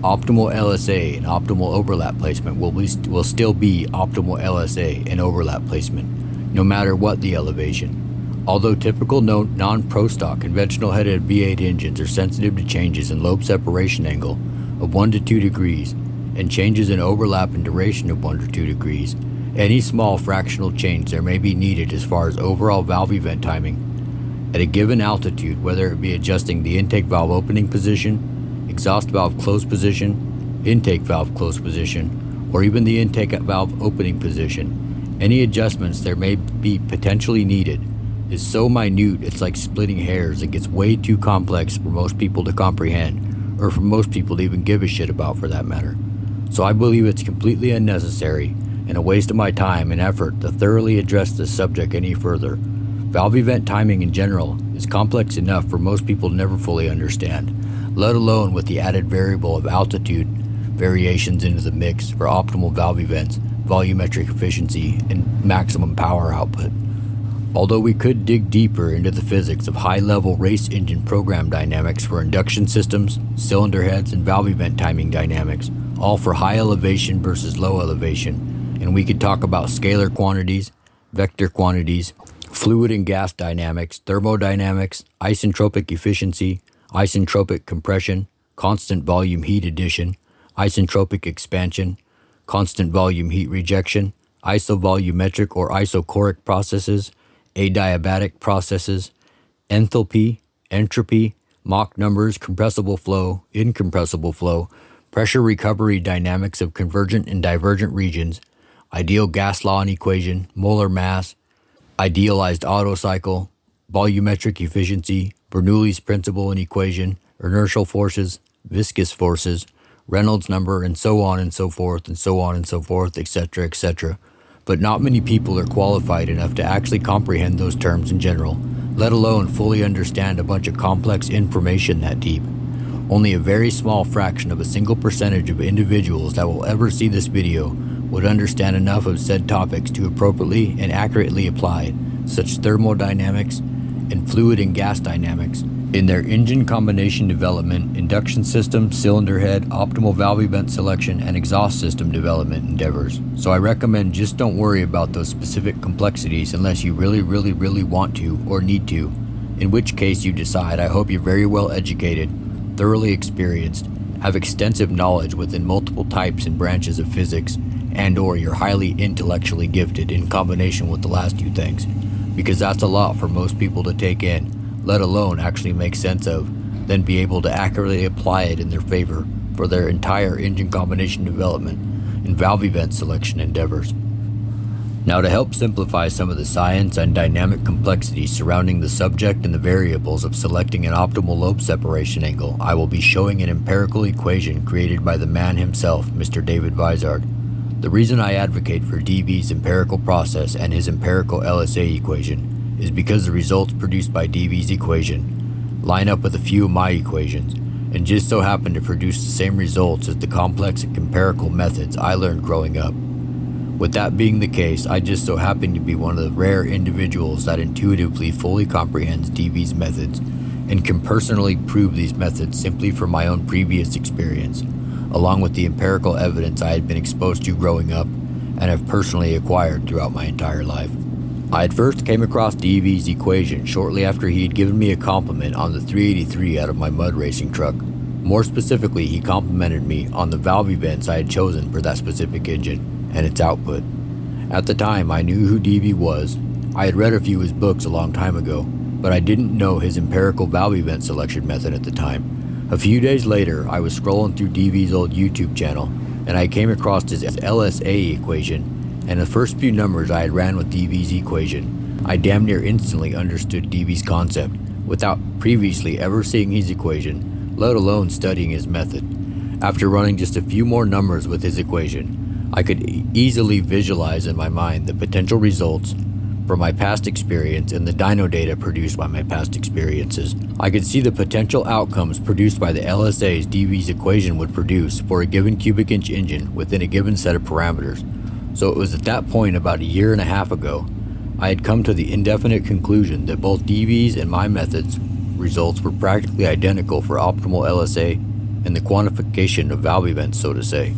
Speaker 1: optimal LSA and optimal overlap placement will still be optimal LSA and overlap placement, no matter what the elevation. Although typical non-pro stock conventional headed V8 engines are sensitive to changes in lobe separation angle of 1 to 2 degrees, and changes in overlap and duration of 1 to 2 degrees, any small fractional change there may be needed as far as overall valve event timing at a given altitude, whether it be adjusting the intake valve opening position, exhaust valve close position, intake valve close position, or even the intake valve opening position. Any adjustments there may be potentially needed is so minute it's like splitting hairs. It gets way too complex for most people to comprehend, or for most people to even give a shit about for that matter. So I believe it's completely unnecessary and a waste of my time and effort to thoroughly address this subject any further. Valve event timing in general is complex enough for most people to never fully understand, let alone with the added variable of altitude variations into the mix for optimal valve events, volumetric efficiency, and maximum power output. Although we could dig deeper into the physics of high-level race engine program dynamics for induction systems, cylinder heads, and valve event timing dynamics, all for high elevation versus low elevation, and we could talk about scalar quantities, vector quantities, fluid and gas dynamics, thermodynamics, isentropic efficiency, isentropic compression, constant volume heat addition, isentropic expansion, constant volume heat rejection, isovolumetric or isochoric processes, adiabatic processes, enthalpy, entropy, Mach numbers, compressible flow, incompressible flow, pressure recovery dynamics of convergent and divergent regions, ideal gas law and equation, molar mass, idealized Otto cycle, volumetric efficiency, Bernoulli's principle and equation, inertial forces, viscous forces, Reynolds number, and so on and so forth, and so on and so forth, etc., etc. But not many people are qualified enough to actually comprehend those terms in general, let alone fully understand a bunch of complex information that deep. Only a very small fraction of a single percentage of individuals that will ever see this video would understand enough of said topics to appropriately and accurately apply such thermodynamics and fluid and gas dynamics in their engine combination development, induction system, cylinder head, optimal valve event selection, and exhaust system development endeavors. So I recommend just don't worry about those specific complexities unless you really want to or need to, in which case you decide. I hope you're very well educated, thoroughly experienced, have extensive knowledge within multiple types and branches of physics, and or you're highly intellectually gifted in combination with the last two things, because that's a lot for most people to take in, let alone actually make sense of, then be able to accurately apply it in their favor for their entire engine combination development and valve event selection endeavors. Now, to help simplify some of the science and dynamic complexities surrounding the subject and the variables of selecting an optimal lobe separation angle, I will be showing an empirical equation created by the man himself, Mr. David Vizard. The reason I advocate for DV's empirical process and his empirical LSA equation is because the results produced by DV's equation line up with a few of my equations, and just so happened to produce the same results as the complex and empirical methods I learned growing up. With that being the case, I just so happen to be one of the rare individuals that intuitively fully comprehends DB's methods and can personally prove these methods simply from my own previous experience, along with the empirical evidence I had been exposed to growing up and have personally acquired throughout my entire life. I had first came across DB's equation shortly after he had given me a compliment on the 383 out of my mud racing truck. More specifically, he complimented me on the valve events I had chosen for that specific engine and its output. At the time, I knew who DB was. I had read a few of his books a long time ago, but I didn't know his empirical valve event selection method at the time. A few days later, I was scrolling through DB's old YouTube channel, and I came across his LSA equation, and the first few numbers I had ran with DB's equation, I damn near instantly understood DB's concept, without previously ever seeing his equation, let alone studying his method. After running just a few more numbers with his equation, I could easily visualize in my mind the potential results from my past experience and the dyno data produced by my past experiences. I could see the potential outcomes produced by the LSA's DB's equation would produce for a given cubic inch engine within a given set of parameters. So it was at that point about a year and a half ago, I had come to the indefinite conclusion that both DB's and my methods results were practically identical for optimal LSA and the quantification of valve events, so to say.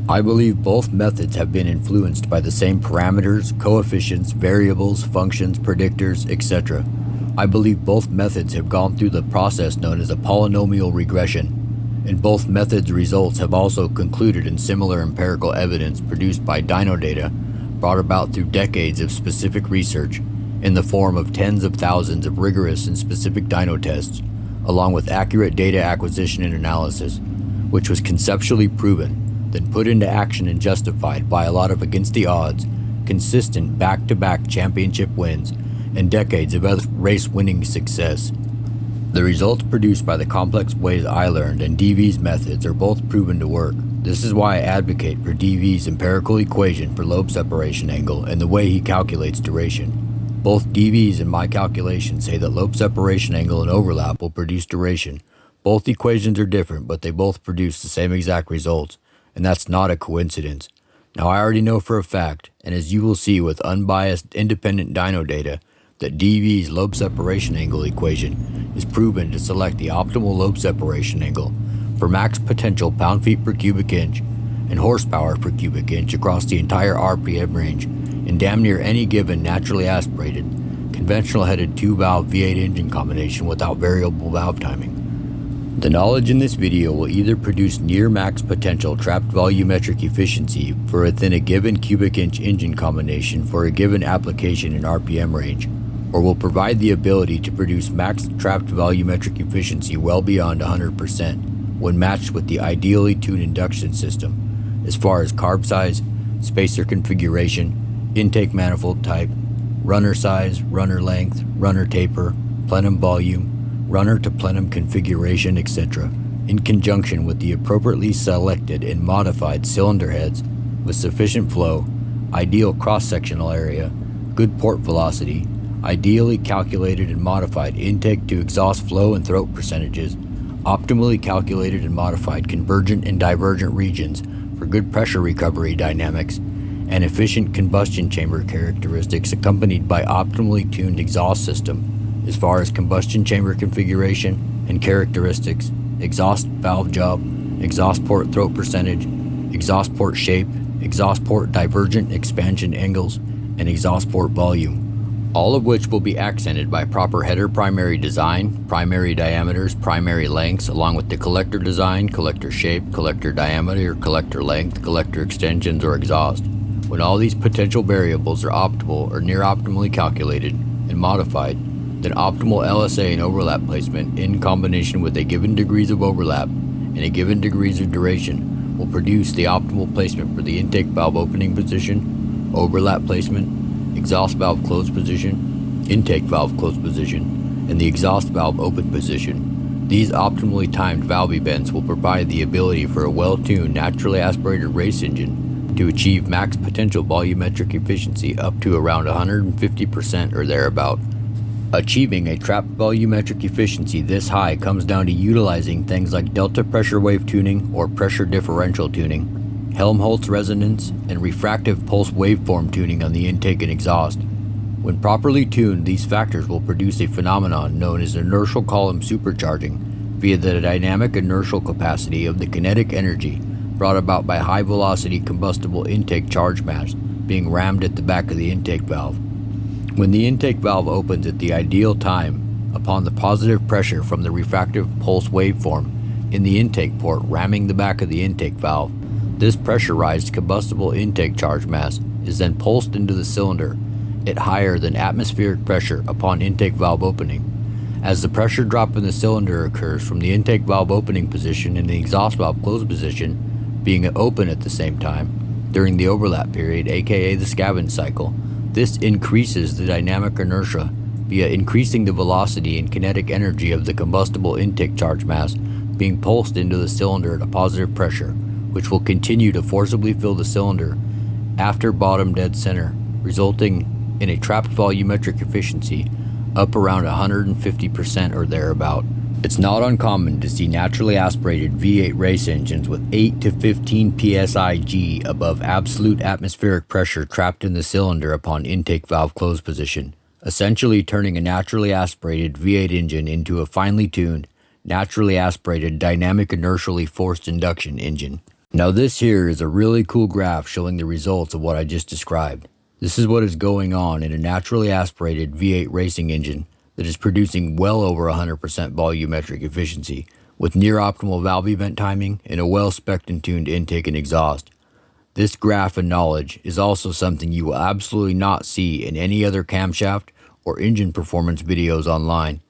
Speaker 1: I believe both methods have been influenced by the same parameters, coefficients, variables, functions, predictors, etc. I believe both methods have gone through the process known as a polynomial regression, and both methods' results have also concluded in similar empirical evidence produced by dyno data brought about through decades of specific research in the form of tens of thousands of rigorous and specific dyno tests, along with accurate data acquisition and analysis, which was conceptually proven, then put into action and justified by a lot of against the odds, consistent back-to-back championship wins, and decades of other race-winning success. The results produced by the complex ways I learned and DB's methods are both proven to work. This is why I advocate for DB's empirical equation for lobe separation angle and the way he calculates duration. Both DB's and my calculations say that lobe separation angle and overlap will produce duration. Both equations are different, but they both produce the same exact results. And that's not a coincidence. Now I already know for a fact, and as you will see with unbiased independent dyno data, that DB's lobe separation angle equation is proven to select the optimal lobe separation angle for max potential pound-feet per cubic inch and horsepower per cubic inch across the entire RPM range in damn near any given naturally aspirated, conventional headed 2-valve V8 engine combination without variable valve timing. The knowledge in this video will either produce near max potential trapped volumetric efficiency for within a given cubic inch engine combination for a given application in RPM range, or will provide the ability to produce max trapped volumetric efficiency well beyond 100% when matched with the ideally tuned induction system, as far as carb size, spacer configuration, intake manifold type, runner size, runner length, runner taper, plenum volume, runner to plenum configuration, etc., in conjunction with the appropriately selected and modified cylinder heads with sufficient flow, ideal cross-sectional area, good port velocity, ideally calculated and modified intake to exhaust flow and throat percentages, optimally calculated and modified convergent and divergent regions for good pressure recovery dynamics, and efficient combustion chamber characteristics accompanied by optimally tuned exhaust system as far as combustion chamber configuration and characteristics, exhaust valve job, exhaust port throat percentage, exhaust port shape, exhaust port divergent expansion angles, and exhaust port volume, all of which will be accented by proper header primary design, primary diameters, primary lengths, along with the collector design, collector shape, collector diameter, collector length, collector extensions, or exhaust. When all these potential variables are optimal or near optimally calculated and modified, then optimal LSA and overlap placement in combination with a given degrees of overlap and a given degrees of duration will produce the optimal placement for the intake valve opening position, overlap placement, exhaust valve closed position, intake valve closed position, and the exhaust valve open position. These optimally timed valve events will provide the ability for a well-tuned, naturally aspirated race engine to achieve max potential volumetric efficiency up to around 150% or thereabout. Achieving a trapped volumetric efficiency this high comes down to utilizing things like delta pressure wave tuning or pressure differential tuning, Helmholtz resonance, and refractive pulse waveform tuning on the intake and exhaust. When properly tuned, these factors will produce a phenomenon known as inertial column supercharging via the dynamic inertial capacity of the kinetic energy brought about by high velocity combustible intake charge mass being rammed at the back of the intake valve. When the intake valve opens at the ideal time, upon the positive pressure from the refractive pulse waveform in the intake port ramming the back of the intake valve, this pressurized combustible intake charge mass is then pulsed into the cylinder at higher than atmospheric pressure upon intake valve opening. As the pressure drop in the cylinder occurs from the intake valve opening position and the exhaust valve closed position being open at the same time during the overlap period, aka the scavenge cycle, this increases the dynamic inertia via increasing the velocity and kinetic energy of the combustible intake charge mass being pulsed into the cylinder at a positive pressure, which will continue to forcibly fill the cylinder after bottom dead center, resulting in a trapped volumetric efficiency up around 150% or thereabout. It's not uncommon to see naturally aspirated V8 race engines with 8 to 15 psi G above absolute atmospheric pressure trapped in the cylinder upon intake valve close position, essentially turning a naturally aspirated V8 engine into a finely tuned, naturally aspirated dynamic inertially forced induction engine. Now this here is a really cool graph showing the results of what I just described. This is what is going on in a naturally aspirated V8 racing engine that is producing well over 100% volumetric efficiency, with near optimal valve event timing and a well-spec'd and tuned intake and exhaust. This graph and knowledge is also something you will absolutely not see in any other camshaft or engine performance videos online.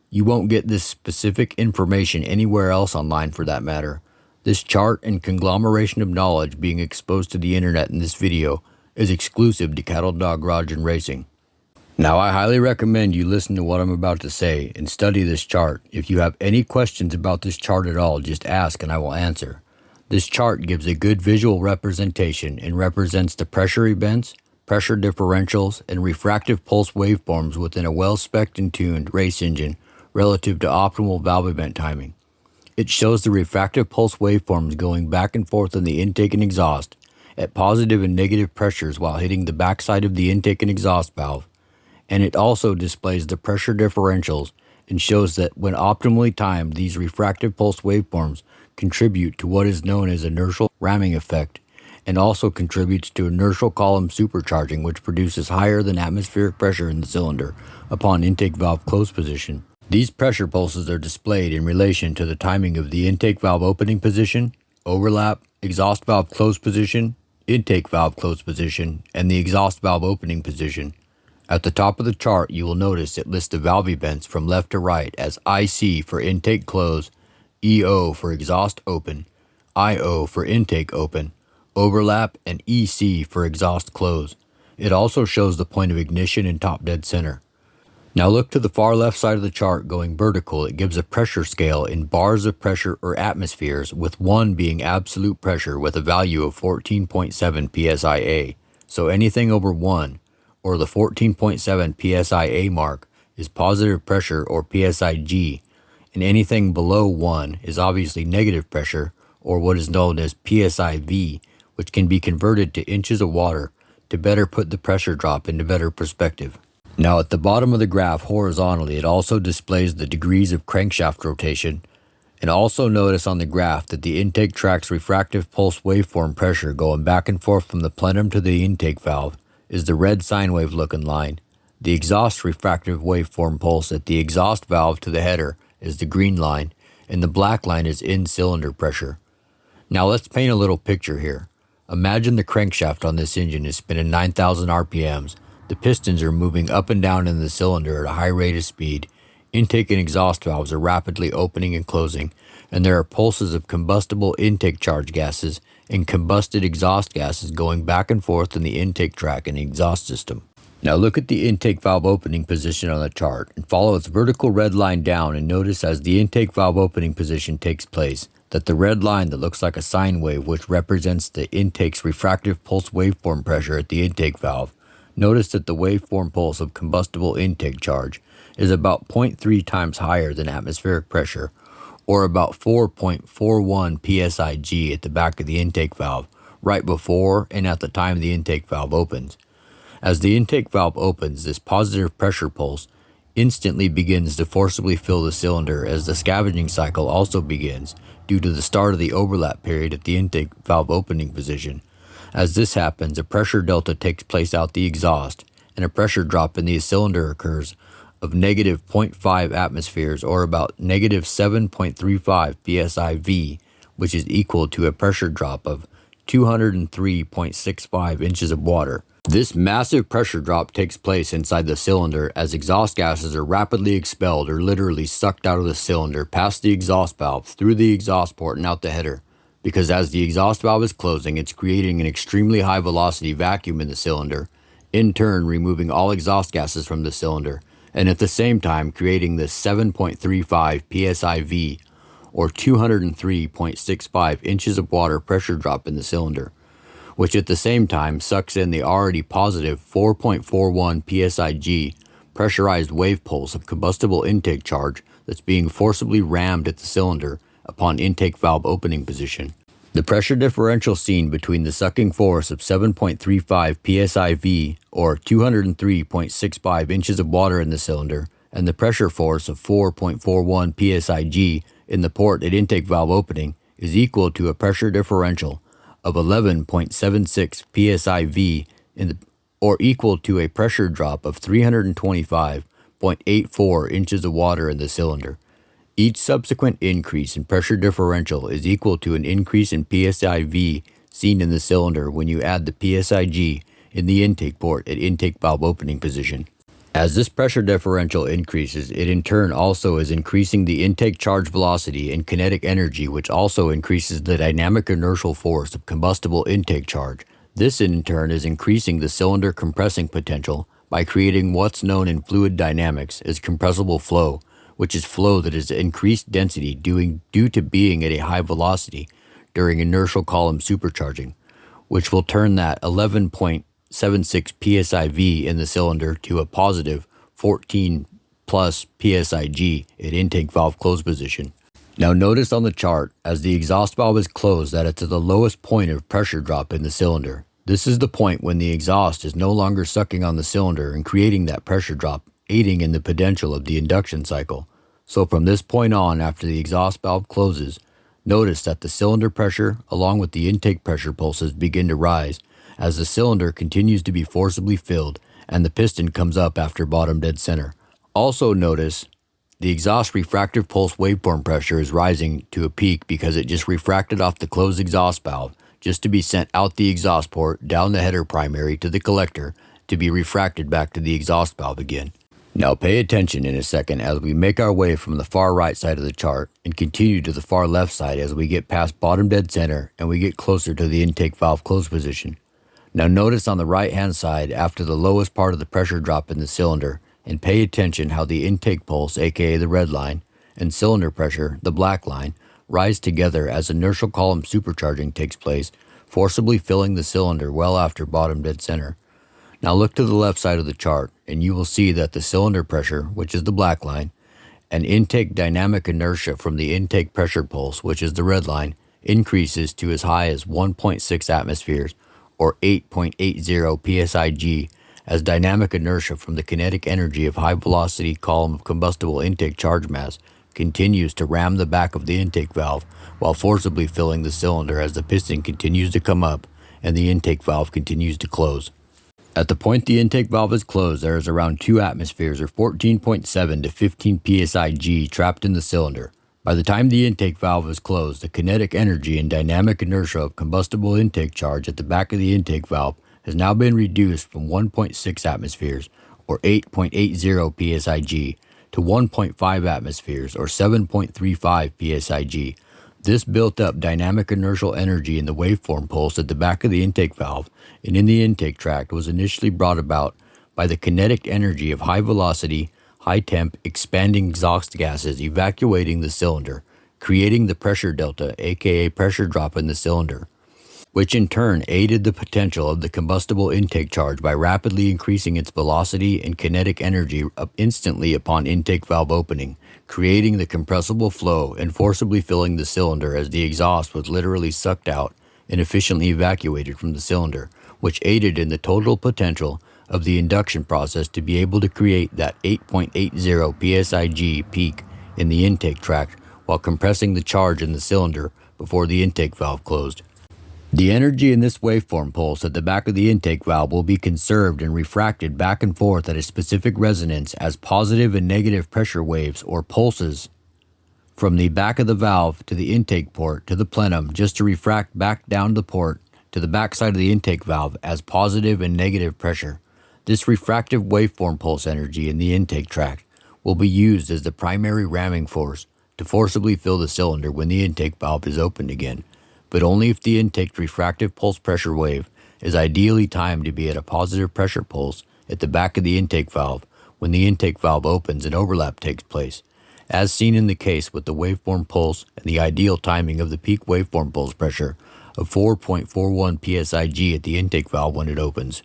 Speaker 1: You won't get this specific information anywhere else online for that matter. This chart and conglomeration of knowledge being exposed to the internet in this video is exclusive to Cattle Dog Garage and Racing. Now I highly recommend you listen to what I'm about to say and study this chart. If you have any questions about this chart at all, just ask and I will answer. This chart gives a good visual representation and represents the pressure events, pressure differentials, and refractive pulse waveforms within a well-spec'd and tuned race engine relative to optimal valve event timing. It shows the refractive pulse waveforms going back and forth in the intake and exhaust at positive and negative pressures while hitting the backside of the intake and exhaust valve, and it also displays the pressure differentials and shows that when optimally timed, these refractive pulse waveforms contribute to what is known as inertial ramming effect and also contributes to inertial column supercharging, which produces higher than atmospheric pressure in the cylinder upon intake valve close position. These pressure pulses are displayed in relation to the timing of the intake valve opening position, overlap, exhaust valve close position, intake valve close position, and the exhaust valve opening position. At the top of the chart, you will notice it lists the valve events from left to right as IC for intake close, EO for exhaust open, IO for intake open, overlap, and EC for exhaust close. It also shows the point of ignition in top dead center. Now look to the far left side of the chart going vertical. It gives a pressure scale in bars of pressure or atmospheres, with 1 being absolute pressure with a value of 14.7 psia. So anything over 1 or the 14.7 psia mark is positive pressure or psig, and anything below 1 is obviously negative pressure or what is known as psiv, which can be converted to inches of water to better put the pressure drop into better perspective. Now at the bottom of the graph horizontally, it also displays the degrees of crankshaft rotation, and also notice on the graph that the intake track's refractive pulse waveform pressure going back and forth from the plenum to the intake valve is the red sine wave looking line. The exhaust refractive waveform pulse at the exhaust valve to the header is the green line, and the black line is in cylinder pressure. Now let's paint a little picture here. Imagine the crankshaft on this engine is spinning 9,000 RPMs. The pistons are moving up and down in the cylinder at a high rate of speed. Intake and exhaust valves are rapidly opening and closing, and there are pulses of combustible intake charge gases and combusted exhaust gases going back and forth in the intake track and exhaust system. Now look at the intake valve opening position on the chart and follow its vertical red line down, and notice as the intake valve opening position takes place that the red line that looks like a sine wave, which represents the intake's refractive pulse waveform pressure at the intake valve, Notice that the waveform pulse of combustible intake charge is about 0.3 times higher than atmospheric pressure, or about 4.41 psig at the back of the intake valve, right before and at the time the intake valve opens. As the intake valve opens, this positive pressure pulse instantly begins to forcibly fill the cylinder as the scavenging cycle also begins due to the start of the overlap period at the intake valve opening position. As this happens, a pressure delta takes place out the exhaust, and a pressure drop in the cylinder occurs of negative 0.5 atmospheres, or about negative 7.35 psiv, which is equal to a pressure drop of 203.65 inches of water. This massive pressure drop takes place inside the cylinder as exhaust gases are rapidly expelled or literally sucked out of the cylinder past the exhaust valve, through the exhaust port and out the header. Because as the exhaust valve is closing, it's creating an extremely high velocity vacuum in the cylinder, in turn removing all exhaust gases from the cylinder, and at the same time creating this 7.35 psiv, or 203.65 inches of water pressure drop in the cylinder, which at the same time sucks in the already positive 4.41 psig pressurized wave pulse of combustible intake charge that's being forcibly rammed at the cylinder upon intake valve opening position. The pressure differential seen between the sucking force of 7.35 psiv, or 203.65 inches of water in the cylinder, and the pressure force of 4.41 psig in the port at intake valve opening is equal to a pressure differential of 11.76 psiv or equal to a pressure drop of 325.84 inches of water in the cylinder. Each subsequent increase in pressure differential is equal to an increase in psiv seen in the cylinder when you add the psig in the intake port at intake valve opening position. As this pressure differential increases, it in turn also is increasing the intake charge velocity and kinetic energy, which also increases the dynamic inertial force of combustible intake charge. This in turn is increasing the cylinder compressing potential by creating what's known in fluid dynamics as compressible flow, which is flow that is increased density due to being at a high velocity during inertial column supercharging, which will turn that 11.76 psiv in the cylinder to a positive 14 plus psig at intake valve close position. Now notice on the chart, as the exhaust valve is closed, that it's at the lowest point of pressure drop in the cylinder. This is the point when the exhaust is no longer sucking on the cylinder and creating that pressure drop, aiding in the potential of the induction cycle. So from this point on, after the exhaust valve closes, notice that the cylinder pressure along with the intake pressure pulses begin to rise as the cylinder continues to be forcibly filled and the piston comes up after bottom dead center. Also notice the exhaust refractive pulse waveform pressure is rising to a peak because it just refracted off the closed exhaust valve just to be sent out the exhaust port, down the header primary to the collector to be refracted back to the exhaust valve again. Now pay attention in a second as we make our way from the far right side of the chart and continue to the far left side as we get past bottom dead center and we get closer to the intake valve close position. Now notice on the right hand side after the lowest part of the pressure drop in the cylinder, and pay attention how the intake pulse, aka the red line, and cylinder pressure, the black line, rise together as inertial column supercharging takes place, forcibly filling the cylinder well after bottom dead center. Now look to the left side of the chart and you will see that the cylinder pressure, which is the black line, and intake dynamic inertia from the intake pressure pulse, which is the red line, increases to as high as 1.6 atmospheres or 8.80 psig as dynamic inertia from the kinetic energy of high velocity column of combustible intake charge mass continues to ram the back of the intake valve while forcibly filling the cylinder as the piston continues to come up and the intake valve continues to close. At the point the intake valve is closed, there is around 2 atmospheres or 14.7 to 15 psig trapped in the cylinder. By the time the intake valve is closed, the kinetic energy and dynamic inertia of combustible intake charge at the back of the intake valve has now been reduced from 1.6 atmospheres or 8.80 psig to 1.5 atmospheres or 7.35 psig. This built up dynamic inertial energy in the waveform pulse at the back of the intake valve and in the intake tract was initially brought about by the kinetic energy of high velocity, high temp, expanding exhaust gases evacuating the cylinder, creating the pressure delta, aka pressure drop in the cylinder. which in turn aided the potential of the combustible intake charge by rapidly increasing its velocity and kinetic energy up instantly upon intake valve opening, creating the compressible flow and forcibly filling the cylinder as the exhaust was literally sucked out and efficiently evacuated from the cylinder, which aided in the total potential of the induction process to be able to create that 8.80 psig peak in the intake tract while compressing the charge in the cylinder before the intake valve closed. The energy in this waveform pulse at the back of the intake valve will be conserved and refracted back and forth at a specific resonance as positive and negative pressure waves or pulses from the back of the valve to the intake port to the plenum, just to refract back down the port to the back side of the intake valve as positive and negative pressure. This refractive waveform pulse energy in the intake tract will be used as the primary ramming force to forcibly fill the cylinder when the intake valve is opened again, but only if the intake refractive pulse pressure wave is ideally timed to be at a positive pressure pulse at the back of the intake valve when the intake valve opens and overlap takes place, as seen in the case with the waveform pulse and the ideal timing of the peak waveform pulse pressure of 4.41 psig at the intake valve when it opens.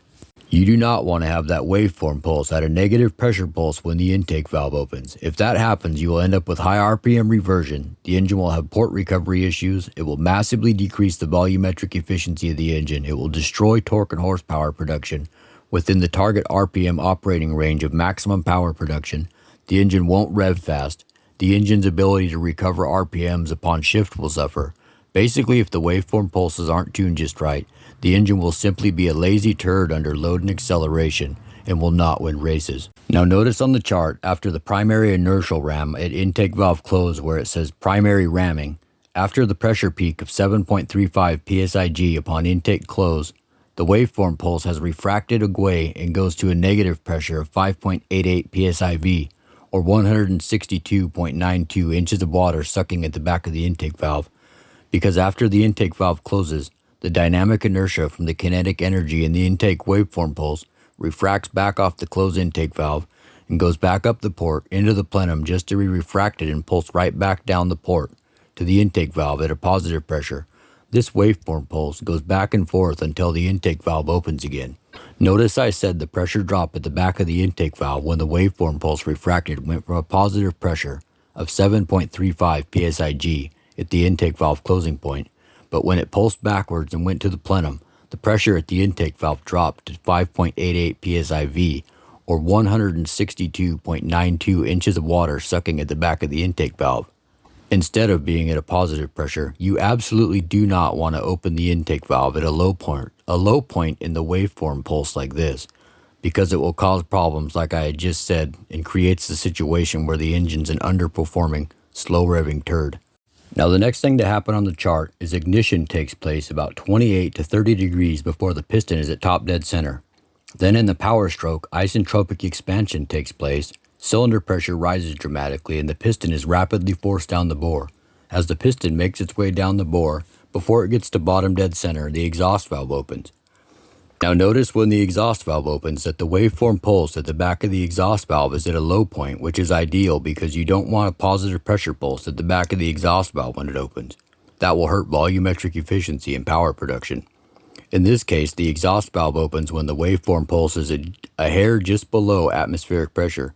Speaker 1: You do not want to have that waveform pulse at a negative pressure pulse when the intake valve opens. If that happens, you will end up with high RPM reversion, the engine will have port recovery issues, it will massively decrease the volumetric efficiency of the engine, it will destroy torque and horsepower production within the target RPM operating range of maximum power production, the engine won't rev fast, the engine's ability to recover RPMs upon shift will suffer. Basically, if the waveform pulses aren't tuned just right, the engine will simply be a lazy turd under load and acceleration and will not win races. Now notice on the chart after the primary inertial ram at intake valve close where it says primary ramming, after the pressure peak of 7.35 psig upon intake close, the waveform pulse has refracted away and goes to a negative pressure of 5.88 psiv or 162.92 inches of water sucking at the back of the intake valve, because after the intake valve closes, the dynamic inertia from the kinetic energy in the intake waveform pulse refracts back off the closed intake valve and goes back up the port into the plenum just to be refracted and pulse right back down the port to the intake valve at a positive pressure. This waveform pulse goes back and forth until the intake valve opens again. Notice I said the pressure drop at the back of the intake valve when the waveform pulse refracted went from a positive pressure of 7.35 psig at the intake valve closing point, but when it pulsed backwards and went to the plenum, the pressure at the intake valve dropped to 5.88 psiv or 162.92 inches of water sucking at the back of the intake valve. Instead of being at a positive pressure, you absolutely do not want to open the intake valve at a low point in the waveform pulse like this, because it will cause problems like I had just said and creates the situation where the engine's an underperforming, slow revving turd. Now the next thing to happen on the chart is ignition takes place about 28 to 30 degrees before the piston is at top dead center. Then in the power stroke, isentropic expansion takes place, cylinder pressure rises dramatically and the piston is rapidly forced down the bore. As the piston makes its way down the bore, before it gets to bottom dead center, the exhaust valve opens. Now notice when the exhaust valve opens that the waveform pulse at the back of the exhaust valve is at a low point, which is ideal because you don't want a positive pressure pulse at the back of the exhaust valve when it opens. That will hurt volumetric efficiency and power production. In this case, the exhaust valve opens when the waveform pulse is a hair just below atmospheric pressure.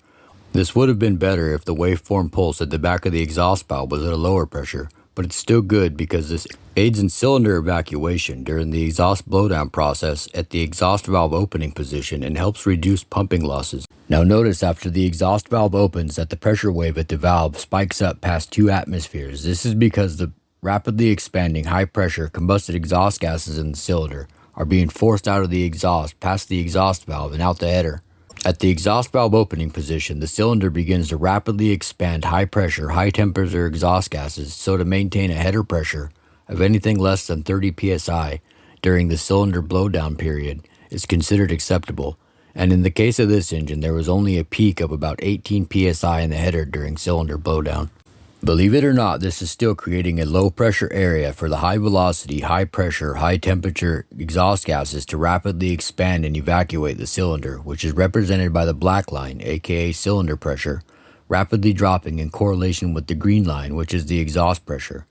Speaker 1: This would have been better if the waveform pulse at the back of the exhaust valve was at a lower pressure, but it's still good because this aids in cylinder evacuation during the exhaust blowdown process at the exhaust valve opening position and helps reduce pumping losses. Now notice after the exhaust valve opens that the pressure wave at the valve spikes up past 2 atmospheres. This is because the rapidly expanding high pressure combusted exhaust gases in the cylinder are being forced out of the exhaust past the exhaust valve and out the header. At the exhaust valve opening position, the cylinder begins to rapidly expand high pressure, high temperature exhaust gases, so to maintain a header pressure of anything less than 30 psi during the cylinder blowdown period is considered acceptable, and in the case of this engine there was only a peak of about 18 psi in the header during cylinder blowdown. Believe it or not, this is still creating a low pressure area for the high velocity, high pressure, high temperature exhaust gases to rapidly expand and evacuate the cylinder, which is represented by the black line, aka cylinder pressure, rapidly dropping in correlation with the green line, which is the exhaust pressure.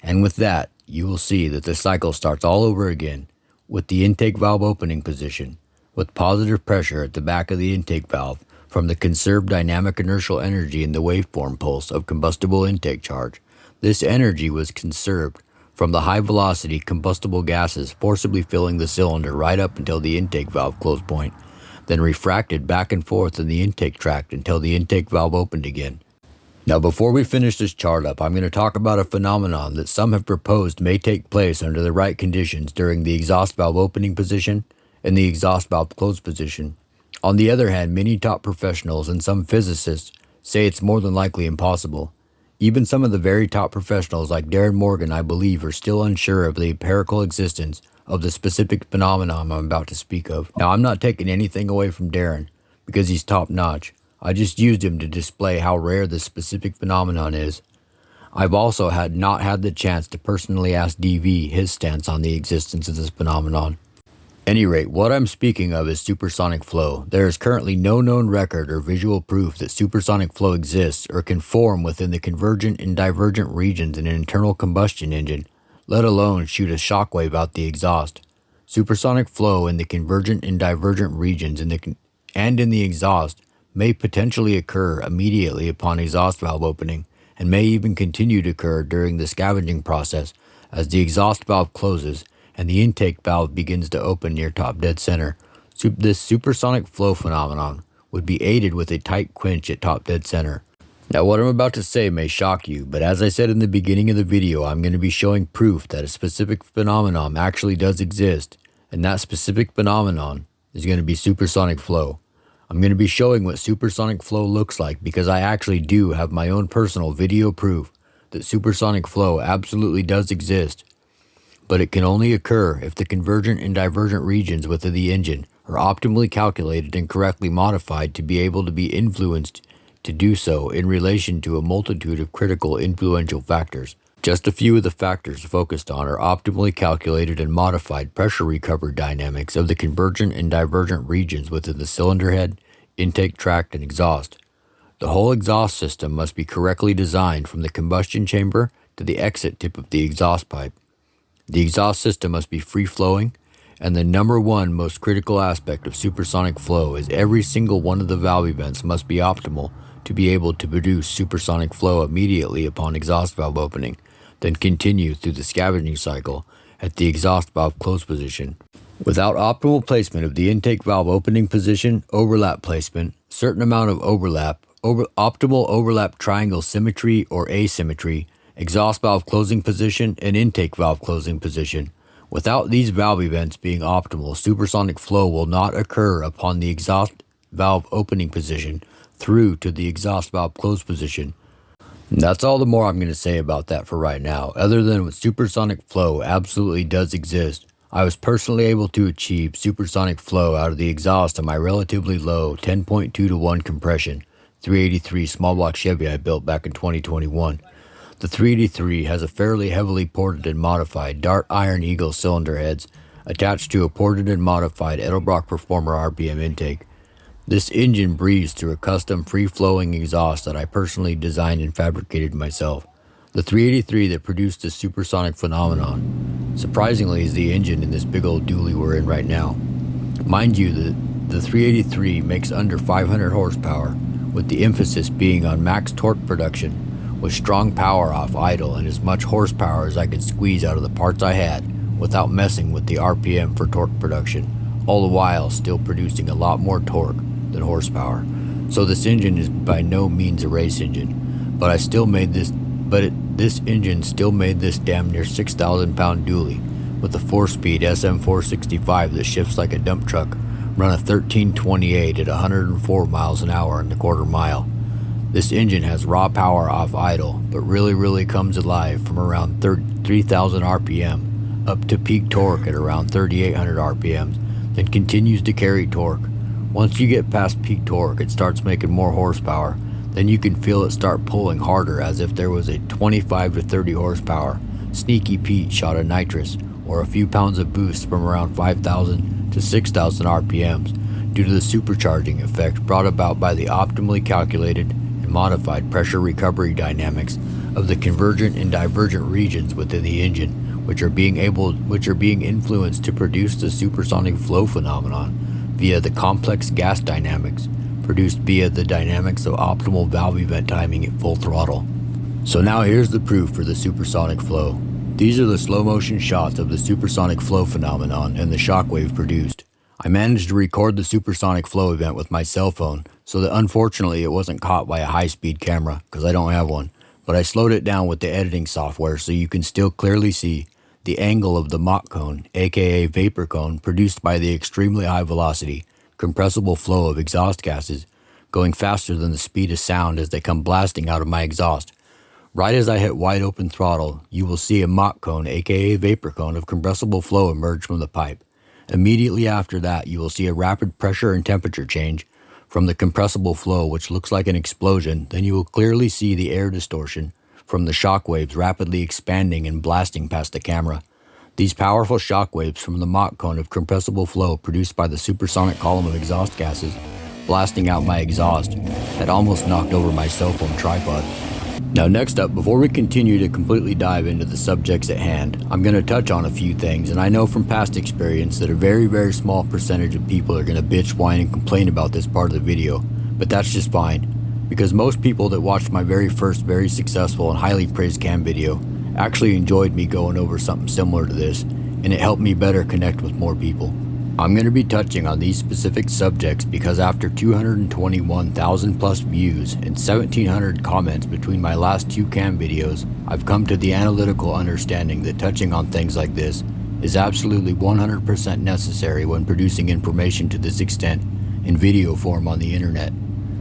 Speaker 1: And with that, you will see that the cycle starts all over again with the intake valve opening position, with positive pressure at the back of the intake valve from the conserved dynamic inertial energy in the waveform pulse of combustible intake charge. This energy was conserved from the high-velocity combustible gases forcibly filling the cylinder right up until the intake valve close point, then refracted back and forth in the intake tract until the intake valve opened again. Now before we finish this chart up, I'm going to talk about a phenomenon that some have proposed may take place under the right conditions during the exhaust valve opening position and the exhaust valve close position. On the other hand, many top professionals and some physicists say it's more than likely impossible. Even some of the very top professionals like Darren Morgan, I believe, are still unsure of the empirical existence of the specific phenomenon I'm about to speak of. Now, I'm not taking anything away from Darren because he's top-notch. I just used him to display how rare this specific phenomenon is. I've also not had the chance to personally ask DV his stance on the existence of this phenomenon. Any rate, what I'm speaking of is supersonic flow. There is currently no known record or visual proof that supersonic flow exists or can form within the convergent and divergent regions in an internal combustion engine, let alone shoot a shockwave out the exhaust. Supersonic flow in the convergent and divergent regions in the exhaust may potentially occur immediately upon exhaust valve opening and may even continue to occur during the scavenging process as the exhaust valve closes and the intake valve begins to open near top dead center. This supersonic flow phenomenon would be aided with a tight quench at top dead center. Now what I'm about to say may shock you, but as I said in the beginning of the video, I'm going to be showing proof that a specific phenomenon actually does exist, and that specific phenomenon is going to be supersonic flow. I'm going to be showing what supersonic flow looks like because I actually do have my own personal video proof that supersonic flow absolutely does exist, but it can only occur if the convergent and divergent regions within the engine are optimally calculated and correctly modified to be able to be influenced to do so in relation to a multitude of critical influential factors. Just a few of the factors focused on are optimally calculated and modified pressure recovery dynamics of the convergent and divergent regions within the cylinder head, intake tract, and exhaust. The whole exhaust system must be correctly designed from the combustion chamber to the exit tip of the exhaust pipe. The exhaust system must be free-flowing, and the number one most critical aspect of supersonic flow is every single one of the valve events must be optimal to be able to produce supersonic flow immediately upon exhaust valve opening, then continue through the scavenging cycle at the exhaust valve close position. Without optimal placement of the intake valve opening position, overlap placement, certain amount of overlap, optimal overlap triangle symmetry or asymmetry, exhaust valve closing position, and intake valve closing position. Without these valve events being optimal, supersonic flow will not occur upon the exhaust valve opening position through to the exhaust valve close position. That's all the more I'm going to say about that for right now, other than supersonic flow absolutely does exist. I was personally able to achieve supersonic flow out of the exhaust of my relatively low 10.2 to 1 compression 383 small block Chevy I built back in 2021. The 383 has a fairly heavily ported and modified Dart Iron Eagle cylinder heads attached to a ported and modified Edelbrock Performer RPM intake. This engine breathes through a custom free-flowing exhaust that I personally designed and fabricated myself. The 383 that produced this supersonic phenomenon, surprisingly, is the engine in this big old dually we're in right now. Mind you, the 383 makes under 500 horsepower, with the emphasis being on max torque production, with strong power off idle and as much horsepower as I could squeeze out of the parts I had without messing with the RPM for torque production, all the while still producing a lot more torque than horsepower. So this engine is by no means a race engine, but this engine still made this damn near 6,000 pound dually with a 4-speed SM465 that shifts like a dump truck, run a 1328 at 104 miles an hour in the quarter mile. This engine has raw power off idle, but really comes alive from around 3,000 RPM up to peak torque at around 3,800 RPMs, then continues to carry torque. Once you get past peak torque, it starts making more horsepower. Then you can feel it start pulling harder as if there was a 25 to 30 horsepower Sneaky Pete shot of nitrous or a few pounds of boost from around 5,000 to 6,000 RPMs due to the supercharging effect brought about by the optimally calculated and modified pressure recovery dynamics of the convergent and divergent regions within the engine which are being influenced to produce the supersonic flow phenomenon via the complex gas dynamics produced via the dynamics of optimal valve event timing at full throttle. So now here's the proof for the supersonic flow. These are the slow motion shots of the supersonic flow phenomenon and the shockwave produced. I managed to record the supersonic flow event with my cell phone, so that unfortunately it wasn't caught by a high-speed camera, because I don't have one, but I slowed it down with the editing software so you can still clearly see the angle of the Mach cone, aka vapor cone, produced by the extremely high velocity, compressible flow of exhaust gases, going faster than the speed of sound as they come blasting out of my exhaust. Right as I hit wide open throttle, you will see a Mach cone, aka vapor cone, of compressible flow emerge from the pipe. Immediately after that, you will see a rapid pressure and temperature change from the compressible flow, which looks like an explosion. Then you will clearly see the air distortion from the shock waves rapidly expanding and blasting past the camera. These powerful shock waves from the Mach cone of compressible flow produced by the supersonic column of exhaust gases blasting out my exhaust had almost knocked over my cell phone tripod. Now next up, before we continue to completely dive into the subjects at hand, I'm going to touch on a few things, and I know from past experience that a very small percentage of people are going to bitch, whine, and complain about this part of the video, but that's just fine, because most people that watched my very first very successful and highly praised cam video actually enjoyed me going over something similar to this, and it helped me better connect with more people. I'm going to be touching on these specific subjects because after 221,000 plus views and 1,700 comments between my last two cam videos, I've come to the analytical understanding that touching on things like this is absolutely 100% necessary when producing information to this extent in video form on the internet,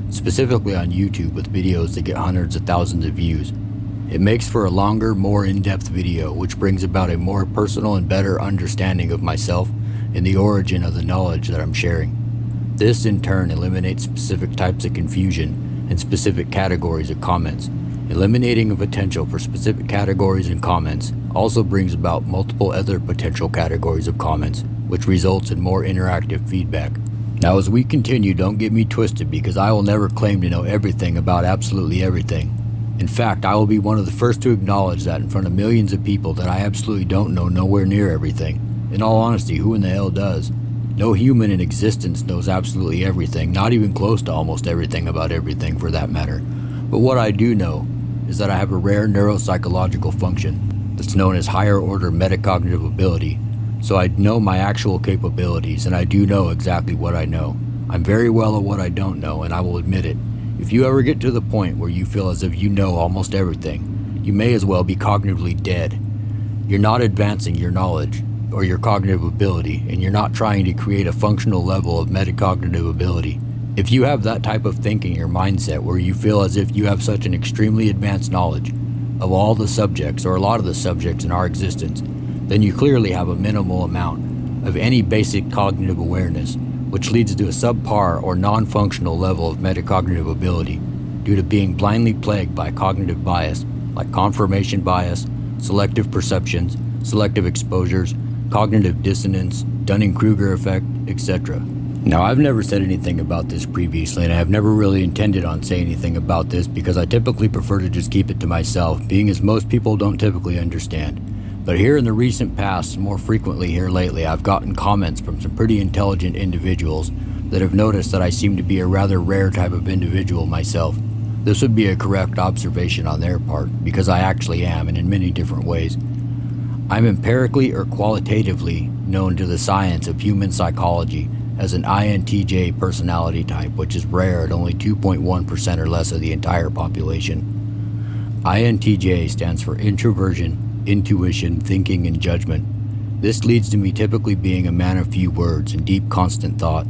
Speaker 1: specifically on YouTube with videos that get hundreds of thousands of views. It makes for a longer, more in-depth video, which brings about a more personal and better understanding of myself and the origin of the knowledge that I'm sharing. This in turn eliminates specific types of confusion and specific categories of comments. Eliminating a potential for specific categories and comments also brings about multiple other potential categories of comments, which results in more interactive feedback. Now as we continue, don't get me twisted, because I will never claim to know everything about absolutely everything. In fact, I will be one of the first to acknowledge that in front of millions of people that I absolutely don't know nowhere near everything. In all honesty, who in the hell does? No human in existence knows absolutely everything, not even close to almost everything about everything for that matter. But what I do know is that I have a rare neuropsychological function that's known as higher order metacognitive ability. So I know my actual capabilities, and I do know exactly what I know. I'm very well at what I don't know, and I will admit it. If you ever get to the point where you feel as if you know almost everything, you may as well be cognitively dead. You're not advancing your knowledge or your cognitive ability, and you're not trying to create a functional level of metacognitive ability. If you have that type of thinking or mindset where you feel as if you have such an extremely advanced knowledge of all the subjects or a lot of the subjects in our existence, then you clearly have a minimal amount of any basic cognitive awareness, which leads to a subpar or non-functional level of metacognitive ability due to being blindly plagued by cognitive bias like confirmation bias, selective perceptions, selective exposures, cognitive dissonance, Dunning-Kruger effect, etc. Now, I've never said anything about this previously, and I have never really intended on saying anything about this because I typically prefer to just keep it to myself, being as most people don't typically understand. But here in the recent past, more frequently here lately, I've gotten comments from some pretty intelligent individuals that have noticed that I seem to be a rather rare type of individual myself. This would be a correct observation on their part, because I actually am, and in many different ways. I'm empirically or qualitatively known to the science of human psychology as an INTJ personality type, which is rare at only 2.1% or less of the entire population. INTJ stands for introversion, intuition, thinking, and judgment. This leads to me typically being a man of few words and deep constant thought.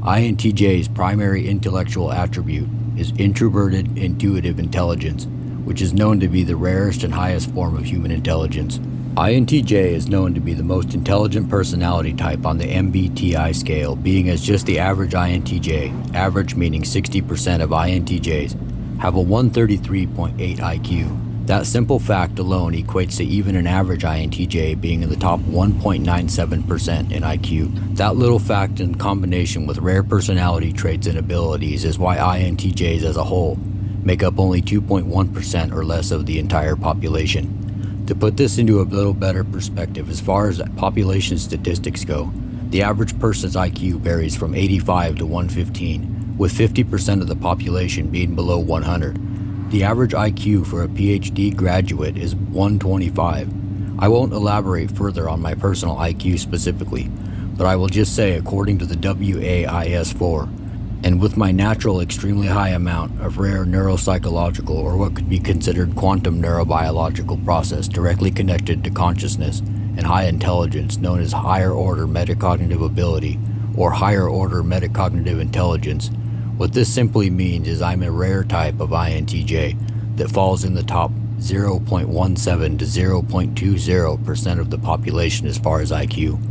Speaker 1: INTJ's primary intellectual attribute is introverted intuitive intelligence, which is known to be the rarest and highest form of human intelligence. INTJ is known to be the most intelligent personality type on the MBTI scale, being as just the average INTJ, average meaning 60% of INTJs, have a 133.8 IQ. That simple fact alone equates to even an average INTJ being in the top 1.97% in IQ. That little fact in combination with rare personality traits and abilities is why INTJs as a whole make up only 2.1% or less of the entire population. To put this into a little better perspective, as far as population statistics go, the average person's IQ varies from 85 to 115, with 50% of the population being below 100. The average IQ for a PhD graduate is 125. I won't elaborate further on my personal IQ specifically, but I will just say according to the WAIS-4, and with my natural extremely high amount of rare neuropsychological or what could be considered quantum neurobiological process directly connected to consciousness and high intelligence known as higher order metacognitive ability or higher order metacognitive intelligence, what this simply means is I'm a rare type of INTJ that falls in the top 0.17 to 0.20% of the population as far as IQ.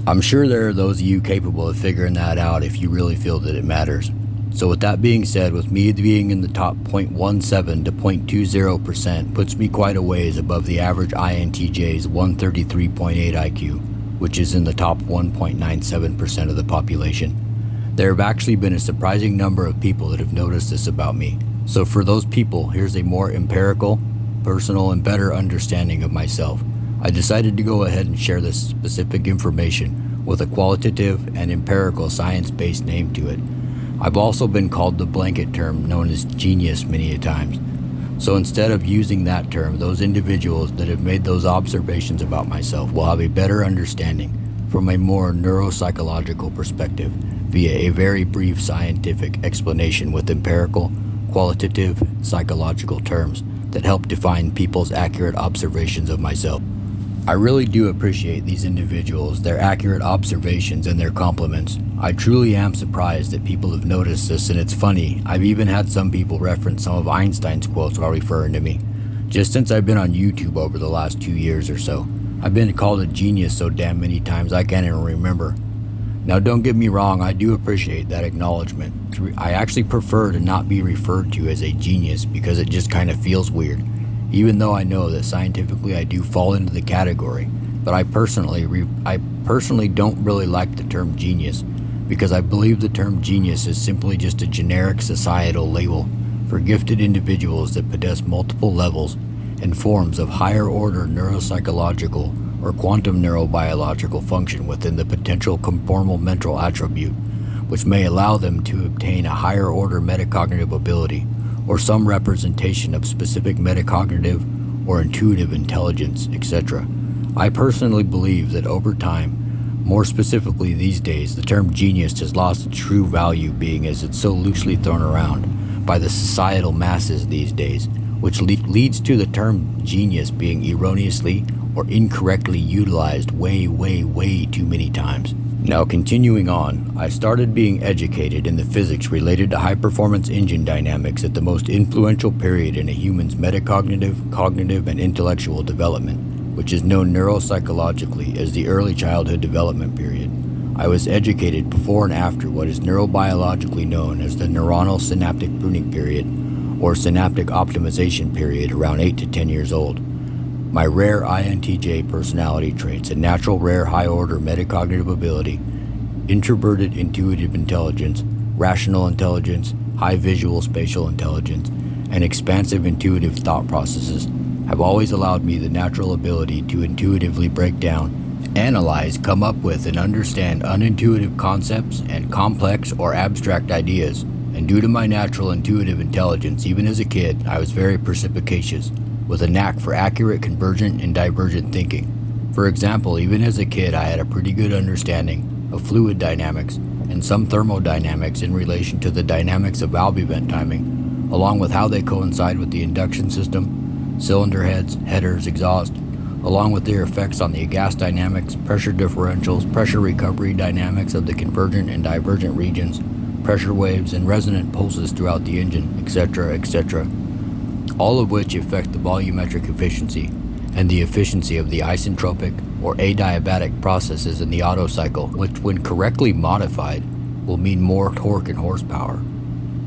Speaker 1: I'm sure there are those of you capable of figuring that out if you really feel that it matters. So with that being said, with me being in the top 0.17 to 0.20% puts me quite a ways above the average INTJ's 133.8 IQ, which is in the top 1.97% of the population. There have actually been a surprising number of people that have noticed this about me. So for those people, here's a more empirical, personal, and better understanding of myself. I decided to go ahead and share this specific information with a qualitative and empirical science-based name to it. I've also been called the blanket term known as genius many a times. So instead of using that term, those individuals that have made those observations about myself will have a better understanding from a more neuropsychological perspective via a very brief scientific explanation with empirical, qualitative, psychological terms that help define people's accurate observations of myself. I really do appreciate these individuals, their accurate observations, and their compliments. I truly am surprised that people have noticed this, and it's funny, I've even had some people reference some of Einstein's quotes while referring to me. Just since I've been on YouTube over the last 2 years or so, I've been called a genius so damn many times I can't even remember. Now don't get me wrong, I do appreciate that acknowledgement. I actually prefer to not be referred to as a genius because it just kind of feels weird. Even though I know that scientifically I do fall into the category, but I personally don't really like the term genius because I believe the term genius is simply just a generic societal label for gifted individuals that possess multiple levels and forms of higher order neuropsychological or quantum neurobiological function within the potential conformal mental attribute, which may allow them to obtain a higher order metacognitive ability or some representation of specific metacognitive or intuitive intelligence, etc. I personally believe that over time, more specifically these days, the term genius has lost its true value being as it's so loosely thrown around by the societal masses these days, which leads to the term genius being erroneously or incorrectly utilized way too many times. Now continuing on, I started being educated in the physics related to high-performance engine dynamics at the most influential period in a human's metacognitive, cognitive, and intellectual development, which is known neuropsychologically as the early childhood development period. I was educated before and after what is neurobiologically known as the neuronal synaptic pruning period, or synaptic optimization period around 8 to 10 years old. My rare INTJ personality traits and natural rare high-order metacognitive ability, introverted intuitive intelligence, rational intelligence, high visual spatial intelligence, and expansive intuitive thought processes have always allowed me the natural ability to intuitively break down, analyze, come up with, and understand unintuitive concepts and complex or abstract ideas. And due to my natural intuitive intelligence, even as a kid, I was very perspicacious, with a knack for accurate convergent and divergent thinking. For example, even as a kid, I had a pretty good understanding of fluid dynamics and some thermodynamics in relation to the dynamics of valve event timing, along with how they coincide with the induction system, cylinder heads, headers, exhaust, along with their effects on the gas dynamics, pressure differentials, pressure recovery dynamics of the convergent and divergent regions, pressure waves, and resonant pulses throughout the engine, etc., all of which affect the volumetric efficiency and the efficiency of the isentropic or adiabatic processes in the Otto cycle, which when correctly modified will mean more torque and horsepower.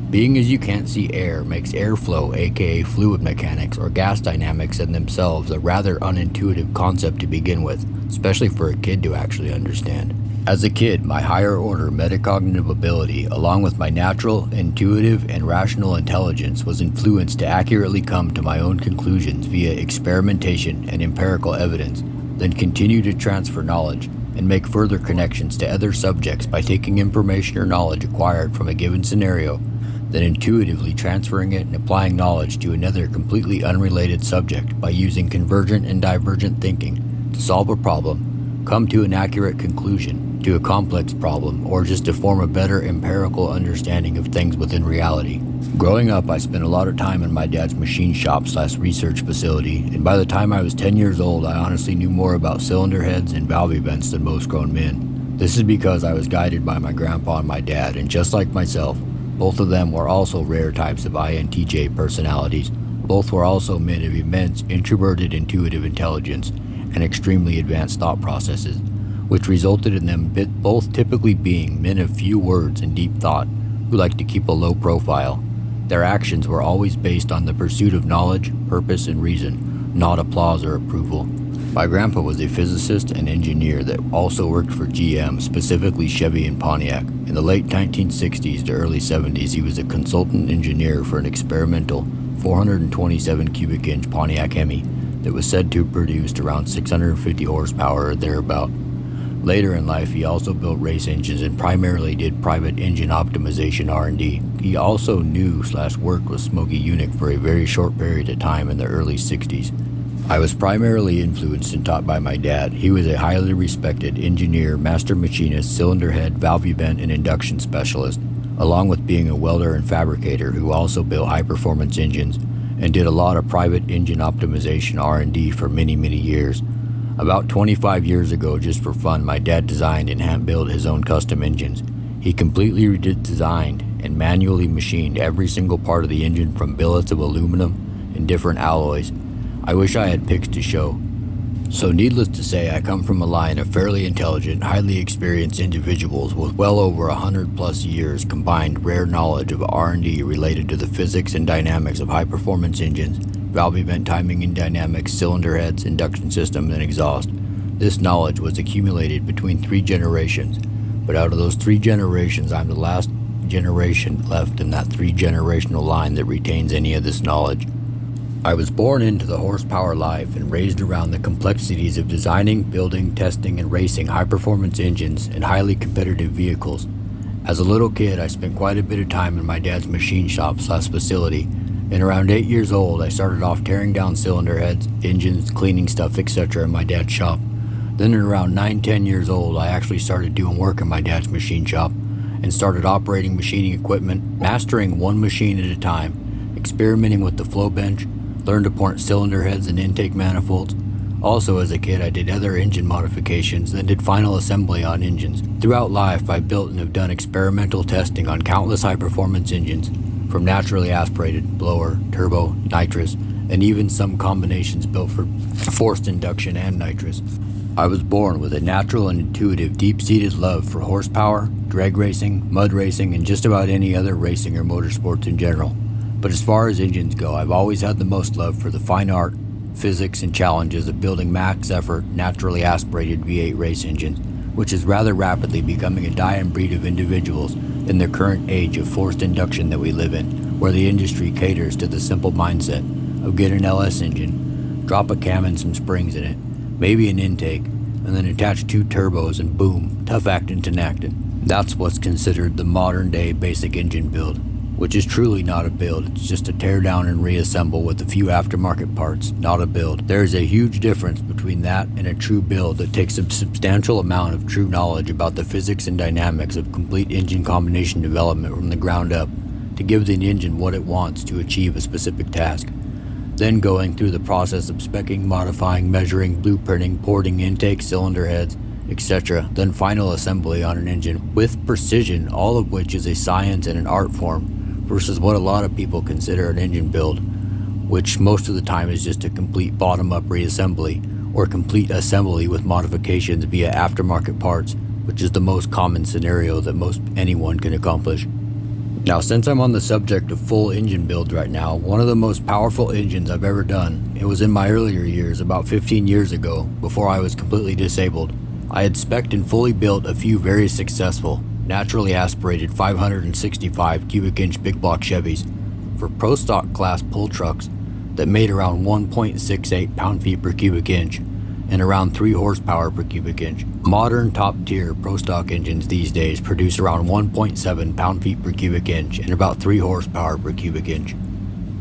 Speaker 1: Being as you can't see air makes airflow, aka fluid mechanics or gas dynamics in themselves, a rather unintuitive concept to begin with, especially for a kid to actually understand. As a kid, my higher order metacognitive ability, along with my natural, intuitive, and rational intelligence, was influenced to accurately come to my own conclusions via experimentation and empirical evidence, then continue to transfer knowledge and make further connections to other subjects by taking information or knowledge acquired from a given scenario, then intuitively transferring it and applying knowledge to another completely unrelated subject by using convergent and divergent thinking to solve a problem, come to an accurate conclusion to a complex problem, or just to form a better empirical understanding of things within reality. Growing up, I spent a lot of time in my dad's machine shop / research facility, and by the time I was 10 years old, I honestly knew more about cylinder heads and valve events than most grown men. This is because I was guided by my grandpa and my dad, and just like myself, both of them were also rare types of INTJ personalities. Both were also men of immense introverted intuitive intelligence and extremely advanced thought processes, which resulted in them both typically being men of few words and deep thought, who like to keep a low profile. Their actions were always based on the pursuit of knowledge, purpose, and reason, not applause or approval. My grandpa was a physicist and engineer that also worked for GM, specifically Chevy and Pontiac. In the late 1960s to early 70s, he was a consultant engineer for an experimental 427 cubic inch Pontiac Hemi that was said to have produced around 650 horsepower or thereabout. Later in life, he also built race engines and primarily did private engine optimization R&D. He also knew/worked with Smokey Yunick for a very short period of time in the early 60s. I was primarily influenced and taught by my dad. He was a highly respected engineer, master machinist, cylinder head, valve event, and induction specialist, along with being a welder and fabricator who also built high-performance engines and did a lot of private engine optimization R&D for many, many years. About 25 years ago, just for fun, my dad designed and hand-built his own custom engines. He completely redesigned and manually machined every single part of the engine from billets of aluminum and different alloys. I wish I had pics to show. So needless to say, I come from a line of fairly intelligent, highly experienced individuals with well over 100 plus years combined rare knowledge of R&D related to the physics and dynamics of high-performance engines, valve event timing and dynamics, cylinder heads, induction system, and exhaust. This knowledge was accumulated between 3 generations, but out of those 3 generations, I'm the last generation left in that 3-generational line that retains any of this knowledge. I was born into the horsepower life and raised around the complexities of designing, building, testing, and racing high-performance engines and highly competitive vehicles. As a little kid, I spent quite a bit of time in my dad's machine shop / facility, and around 8 years old, I started off tearing down cylinder heads, engines, cleaning stuff, etc. in my dad's shop. Then at around 9-10 years old, I actually started doing work in my dad's machine shop and started operating machining equipment, mastering one machine at a time, experimenting with the flow bench, learned to point cylinder heads and intake manifolds. Also, as a kid, I did other engine modifications, then did final assembly on engines. Throughout life, I built and have done experimental testing on countless high-performance engines, from naturally aspirated, blower, turbo, nitrous, and even some combinations built for forced induction and nitrous. I was born with a natural and intuitive deep-seated love for horsepower, drag racing, mud racing, and just about any other racing or motorsports in general. But as far as engines go, I've always had the most love for the fine art, physics, and challenges of building max effort, naturally aspirated V8 race engines, which is rather rapidly becoming a dying breed of individuals in the current age of forced induction that we live in, where the industry caters to the simple mindset of get an LS engine, drop a cam and some springs in it, maybe an intake, and then attach 2 turbos and boom, tough actin' to Nactin. That's what's considered the modern day basic engine build, which is truly not a build. It's just a tear down and reassemble with a few aftermarket parts, not a build. There is a huge difference between that and a true build that takes a substantial amount of true knowledge about the physics and dynamics of complete engine combination development from the ground up to give the engine what it wants to achieve a specific task. Then going through the process of speccing, modifying, measuring, blueprinting, porting intake, cylinder heads, etc. Then final assembly on an engine with precision, all of which is a science and an art form, versus what a lot of people consider an engine build, which most of the time is just a complete bottom-up reassembly or complete assembly with modifications via aftermarket parts, which is the most common scenario that most anyone can accomplish. Now, since I'm on the subject of full engine builds right now, one of the most powerful engines I've ever done, it was in my earlier years, about 15 years ago, before I was completely disabled, I had spec'd and fully built a few very successful, naturally aspirated 565 cubic inch big block Chevys for pro stock class pull trucks that made around 1.68 pound-feet per cubic inch and around 3 horsepower per cubic inch. Modern top-tier pro stock engines these days produce around 1.7 pound-feet per cubic inch and about 3 horsepower per cubic inch.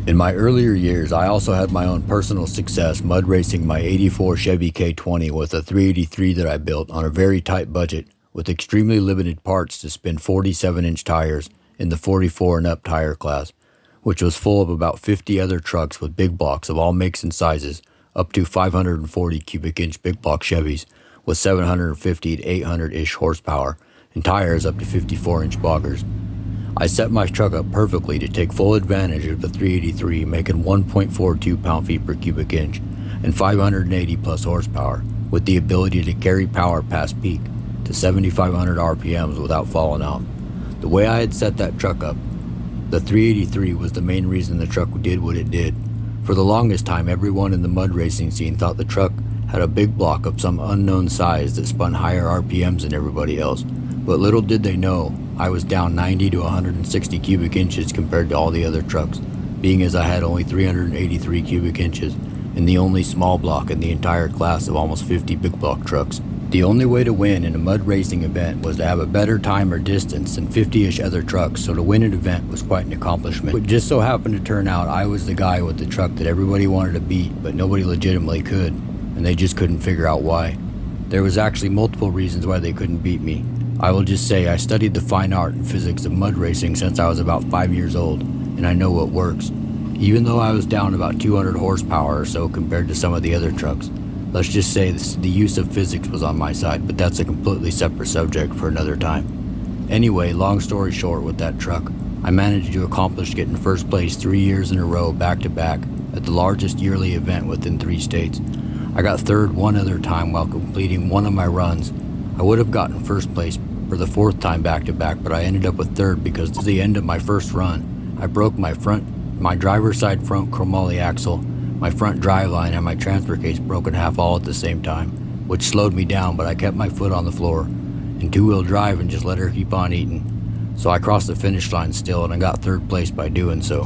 Speaker 1: In my earlier years, I also had my own personal success mud racing my 84 Chevy K20 with a 383 that I built on a very tight budget with extremely limited parts to spin 47-inch tires in the 44 and up tire class, which was full of about 50 other trucks with big blocks of all makes and sizes, up to 540 cubic inch big block Chevys with 750 to 800-ish horsepower and tires up to 54-inch boggers. I set my truck up perfectly to take full advantage of the 383, making 1.42 pound-feet per cubic inch and 580 plus horsepower, with the ability to carry power past peak to 7,500 RPMs without falling out. The way I had set that truck up, the 383 was the main reason the truck did what it did. For the longest time, everyone in the mud racing scene thought the truck had a big block of some unknown size that spun higher RPMs than everybody else. But little did they know, I was down 90 to 160 cubic inches compared to all the other trucks, being as I had only 383 cubic inches and the only small block in the entire class of almost 50 big block trucks. The only way to win in a mud racing event was to have a better time or distance than 50-ish other trucks, so to win an event was quite an accomplishment. It just so happened to turn out I was the guy with the truck that everybody wanted to beat, but nobody legitimately could, and they just couldn't figure out why. There was actually multiple reasons why they couldn't beat me. I will just say I studied the fine art and physics of mud racing since I was about 5 years old, and I know what works. Even though I was down about 200 horsepower or so compared to some of the other trucks. Let's just say the use of physics was on my side, but that's a completely separate subject for another time. Anyway, long story short with that truck, I managed to accomplish getting first place 3 years in a row back to back at the largest yearly event within 3 states. I got third one other time while completing one of my runs. I would have gotten first place for the 4th time back to back, but I ended up with third because at the end of my first run, I broke my driver's side front chromoly axle, my front drive line, and my transfer case broke in half all at the same time, which slowed me down, but I kept my foot on the floor and 2-wheel drive and just let her keep on eating. So I crossed the finish line still, and I got third place by doing so.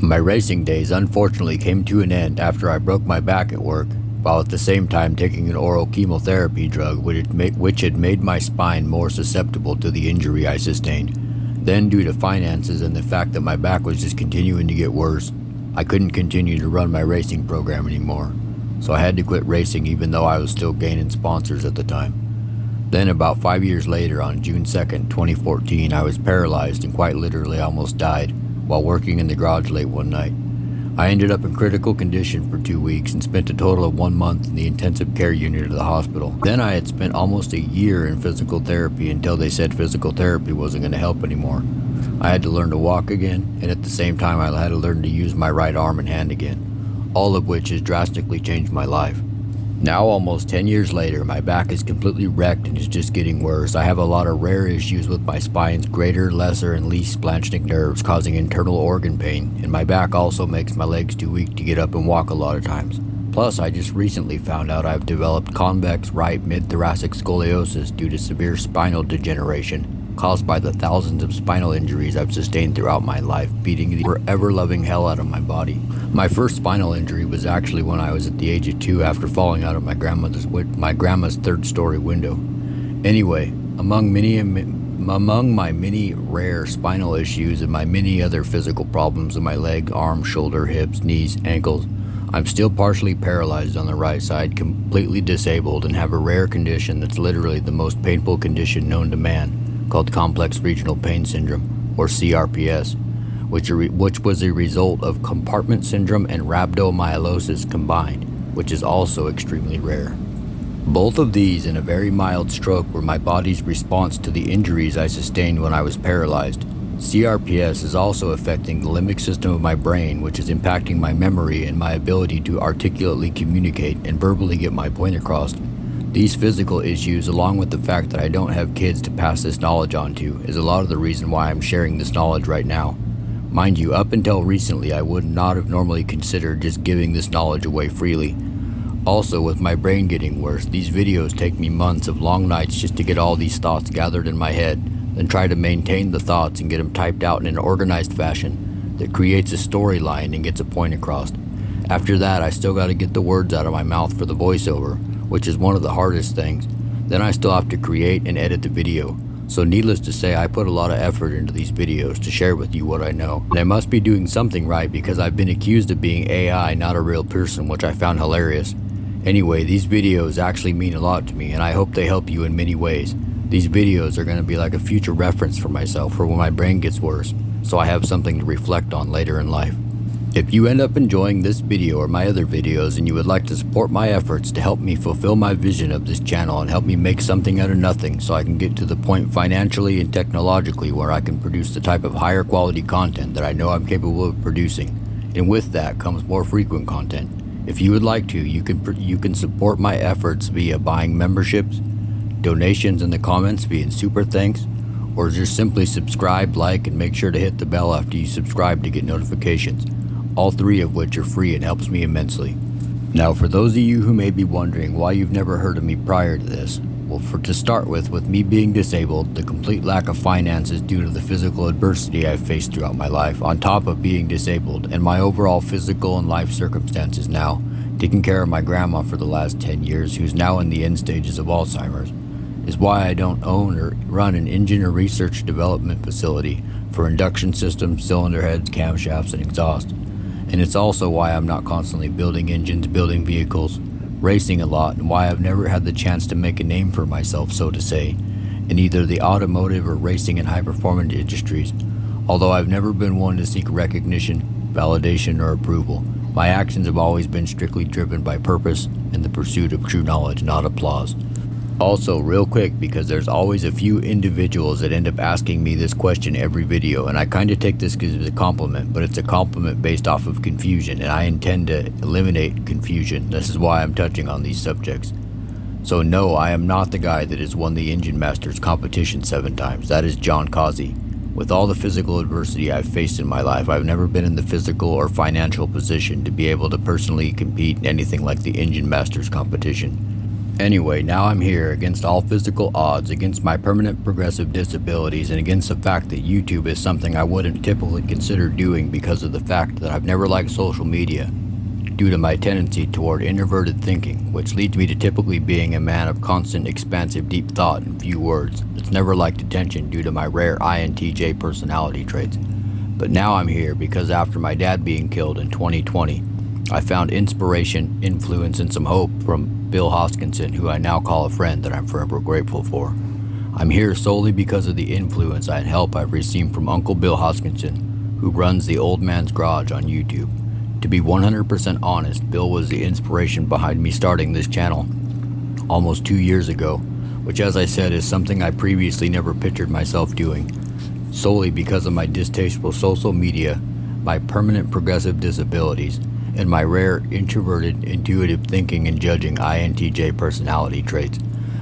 Speaker 1: My racing days unfortunately came to an end after I broke my back at work, while at the same time taking an oral chemotherapy drug which had made my spine more susceptible to the injury I sustained. Then, due to finances and the fact that my back was just continuing to get worse, I couldn't continue to run my racing program anymore, so I had to quit racing even though I was still gaining sponsors at the time. Then about 5 years later, on June 2nd, 2014, I was paralyzed and quite literally almost died while working in the garage late one night. I ended up in critical condition for 2 weeks and spent a total of 1 month in the intensive care unit of the hospital. Then I had spent almost a year in physical therapy until they said physical therapy wasn't going to help anymore. I had to learn to walk again, and at the same time I had to learn to use my right arm and hand again, all of which has drastically changed my life. Now, almost 10 years later, my back is completely wrecked and is just getting worse. I have a lot of rare issues with my spine's greater, lesser, and least splanchnic nerves causing internal organ pain, and my back also makes my legs too weak to get up and walk a lot of times. Plus, I just recently found out I've developed convex right mid-thoracic scoliosis due to severe spinal degeneration caused by the thousands of spinal injuries I've sustained throughout my life, beating the forever-loving hell out of my body. My first spinal injury was actually when I was at the age of 2 after falling out of my grandma's third-story window. Anyway, among my many rare spinal issues and my many other physical problems in my leg, arm, shoulder, hips, knees, ankles, I'm still partially paralyzed on the right side, completely disabled, and have a rare condition that's literally the most painful condition known to man, called Complex Regional Pain Syndrome, or CRPS, which was a result of compartment syndrome and rhabdomyolysis combined, which is also extremely rare. Both of these in a very mild stroke were my body's response to the injuries I sustained when I was paralyzed. CRPS is also affecting the limbic system of my brain, which is impacting my memory and my ability to articulately communicate and verbally get my point across. These physical issues, along with the fact that I don't have kids to pass this knowledge on to, is a lot of the reason why I'm sharing this knowledge right now. Mind you, up until recently, I would not have normally considered just giving this knowledge away freely. Also, with my brain getting worse, these videos take me months of long nights just to get all these thoughts gathered in my head, then try to maintain the thoughts and get them typed out in an organized fashion that creates a storyline and gets a point across. After that, I still got to get the words out of my mouth for the voiceover, which is one of the hardest things. Then I still have to create and edit the video. So needless to say, I put a lot of effort into these videos to share with you what I know. And I must be doing something right because I've been accused of being AI, not a real person, which I found hilarious. Anyway, these videos actually mean a lot to me, and I hope they help you in many ways. These videos are going to be like a future reference for myself for when my brain gets worse, so I have something to reflect on later in life. If you end up enjoying this video or my other videos and you would like to support my efforts to help me fulfill my vision of this channel and help me make something out of nothing so I can get to the point financially and technologically where I can produce the type of higher quality content that I know I'm capable of producing, and with that comes more frequent content. If you would like to, you can support my efforts via buying memberships, donations in the comments via super thanks, or just simply subscribe, like, and make sure to hit the bell after you subscribe to get notifications. All three of which are free and helps me immensely. Now, for those of you who may be wondering why you've never heard of me prior to this, well, to start with me being disabled, the complete lack of finances due to the physical adversity I've faced throughout my life, on top of being disabled, and my overall physical and life circumstances now, taking care of my grandma for the last 10 years, who's now in the end stages of Alzheimer's, is why I don't own or run an engine or research development facility for induction systems, cylinder heads, camshafts, and exhaust. And it's also why I'm not constantly building engines, building vehicles, racing a lot, and why I've never had the chance to make a name for myself, so to say, in either the automotive or racing and high-performance industries. Although I've never been one to seek recognition, validation, or approval, my actions have always been strictly driven by purpose and the pursuit of true knowledge, not applause. Also, real quick, because there's always a few individuals that end up asking me this question every video, and I kind of take this as a compliment, but it's a compliment based off of confusion, and I intend to eliminate confusion. This is why I'm touching on these subjects. So no, I am not the guy that has won the Engine Masters competition 7 times. That is John Causey. With all the physical adversity I've faced in my life, I've never been in the physical or financial position to be able to personally compete in anything like the Engine Masters competition. Anyway, now I'm here against all physical odds, against my permanent progressive disabilities, and against the fact that YouTube is something I wouldn't typically consider doing because of the fact that I've never liked social media, due to my tendency toward introverted thinking, which leads me to typically being a man of constant, expansive, deep thought and few words. It's never liked attention due to my rare INTJ personality traits. But now I'm here because after my dad being killed in 2020, I found inspiration, influence, and some hope from Bill Hoskinson, who I now call a friend that I'm forever grateful for. I'm here solely because of the influence and help I've received from Uncle Bill Hoskinson, who runs the Old Man's Garage on YouTube. To be 100% honest, Bill was the inspiration behind me starting this channel almost 2 years ago, which, as I said, is something I previously never pictured myself doing, solely because of my distasteful social media, my permanent progressive disabilities, and my rare introverted, intuitive thinking and judging INTJ personality traits.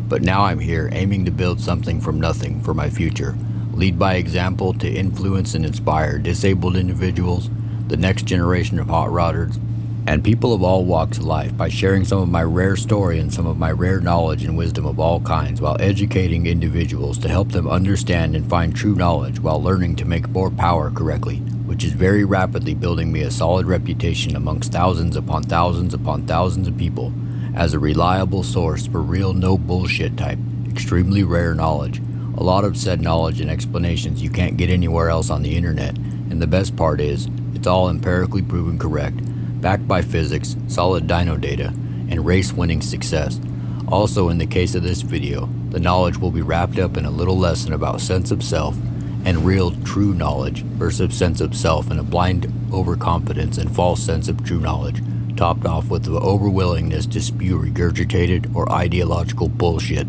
Speaker 1: But now I'm here aiming to build something from nothing for my future, lead by example to influence and inspire disabled individuals, the next generation of hot rodders, and people of all walks of life by sharing some of my rare story and some of my rare knowledge and wisdom of all kinds, while educating individuals to help them understand and find true knowledge while learning to make more power correctly, which is very rapidly building me a solid reputation amongst thousands upon thousands upon thousands of people as a reliable source for real no bullshit type, extremely rare knowledge. A lot of said knowledge and explanations you can't get anywhere else on the internet, and the best part is, it's all empirically proven correct, backed by physics, solid dyno data, and race-winning success. Also, in the case of this video, the knowledge will be wrapped up in a little lesson about sense of self and real true knowledge versus sense of self and a blind overconfidence and false sense of true knowledge, topped off with the overwillingness to spew regurgitated or ideological bullshit.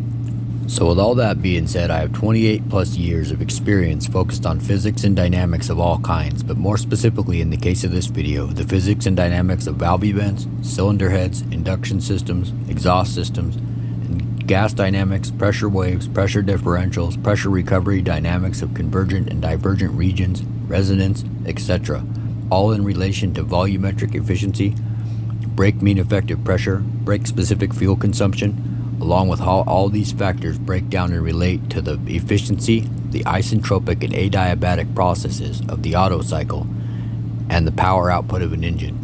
Speaker 1: So with all that being said, I have 28 plus years of experience focused on physics and dynamics of all kinds, but more specifically in the case of this video, the physics and dynamics of valve events, cylinder heads, induction systems, exhaust systems, and gas dynamics, pressure waves, pressure differentials, pressure recovery, dynamics of convergent and divergent regions, resonance, etc., all in relation to volumetric efficiency, brake mean effective pressure, brake specific fuel consumption, along with how all these factors break down and relate to the efficiency, the isentropic and adiabatic processes of the Otto cycle, and the power output of an engine.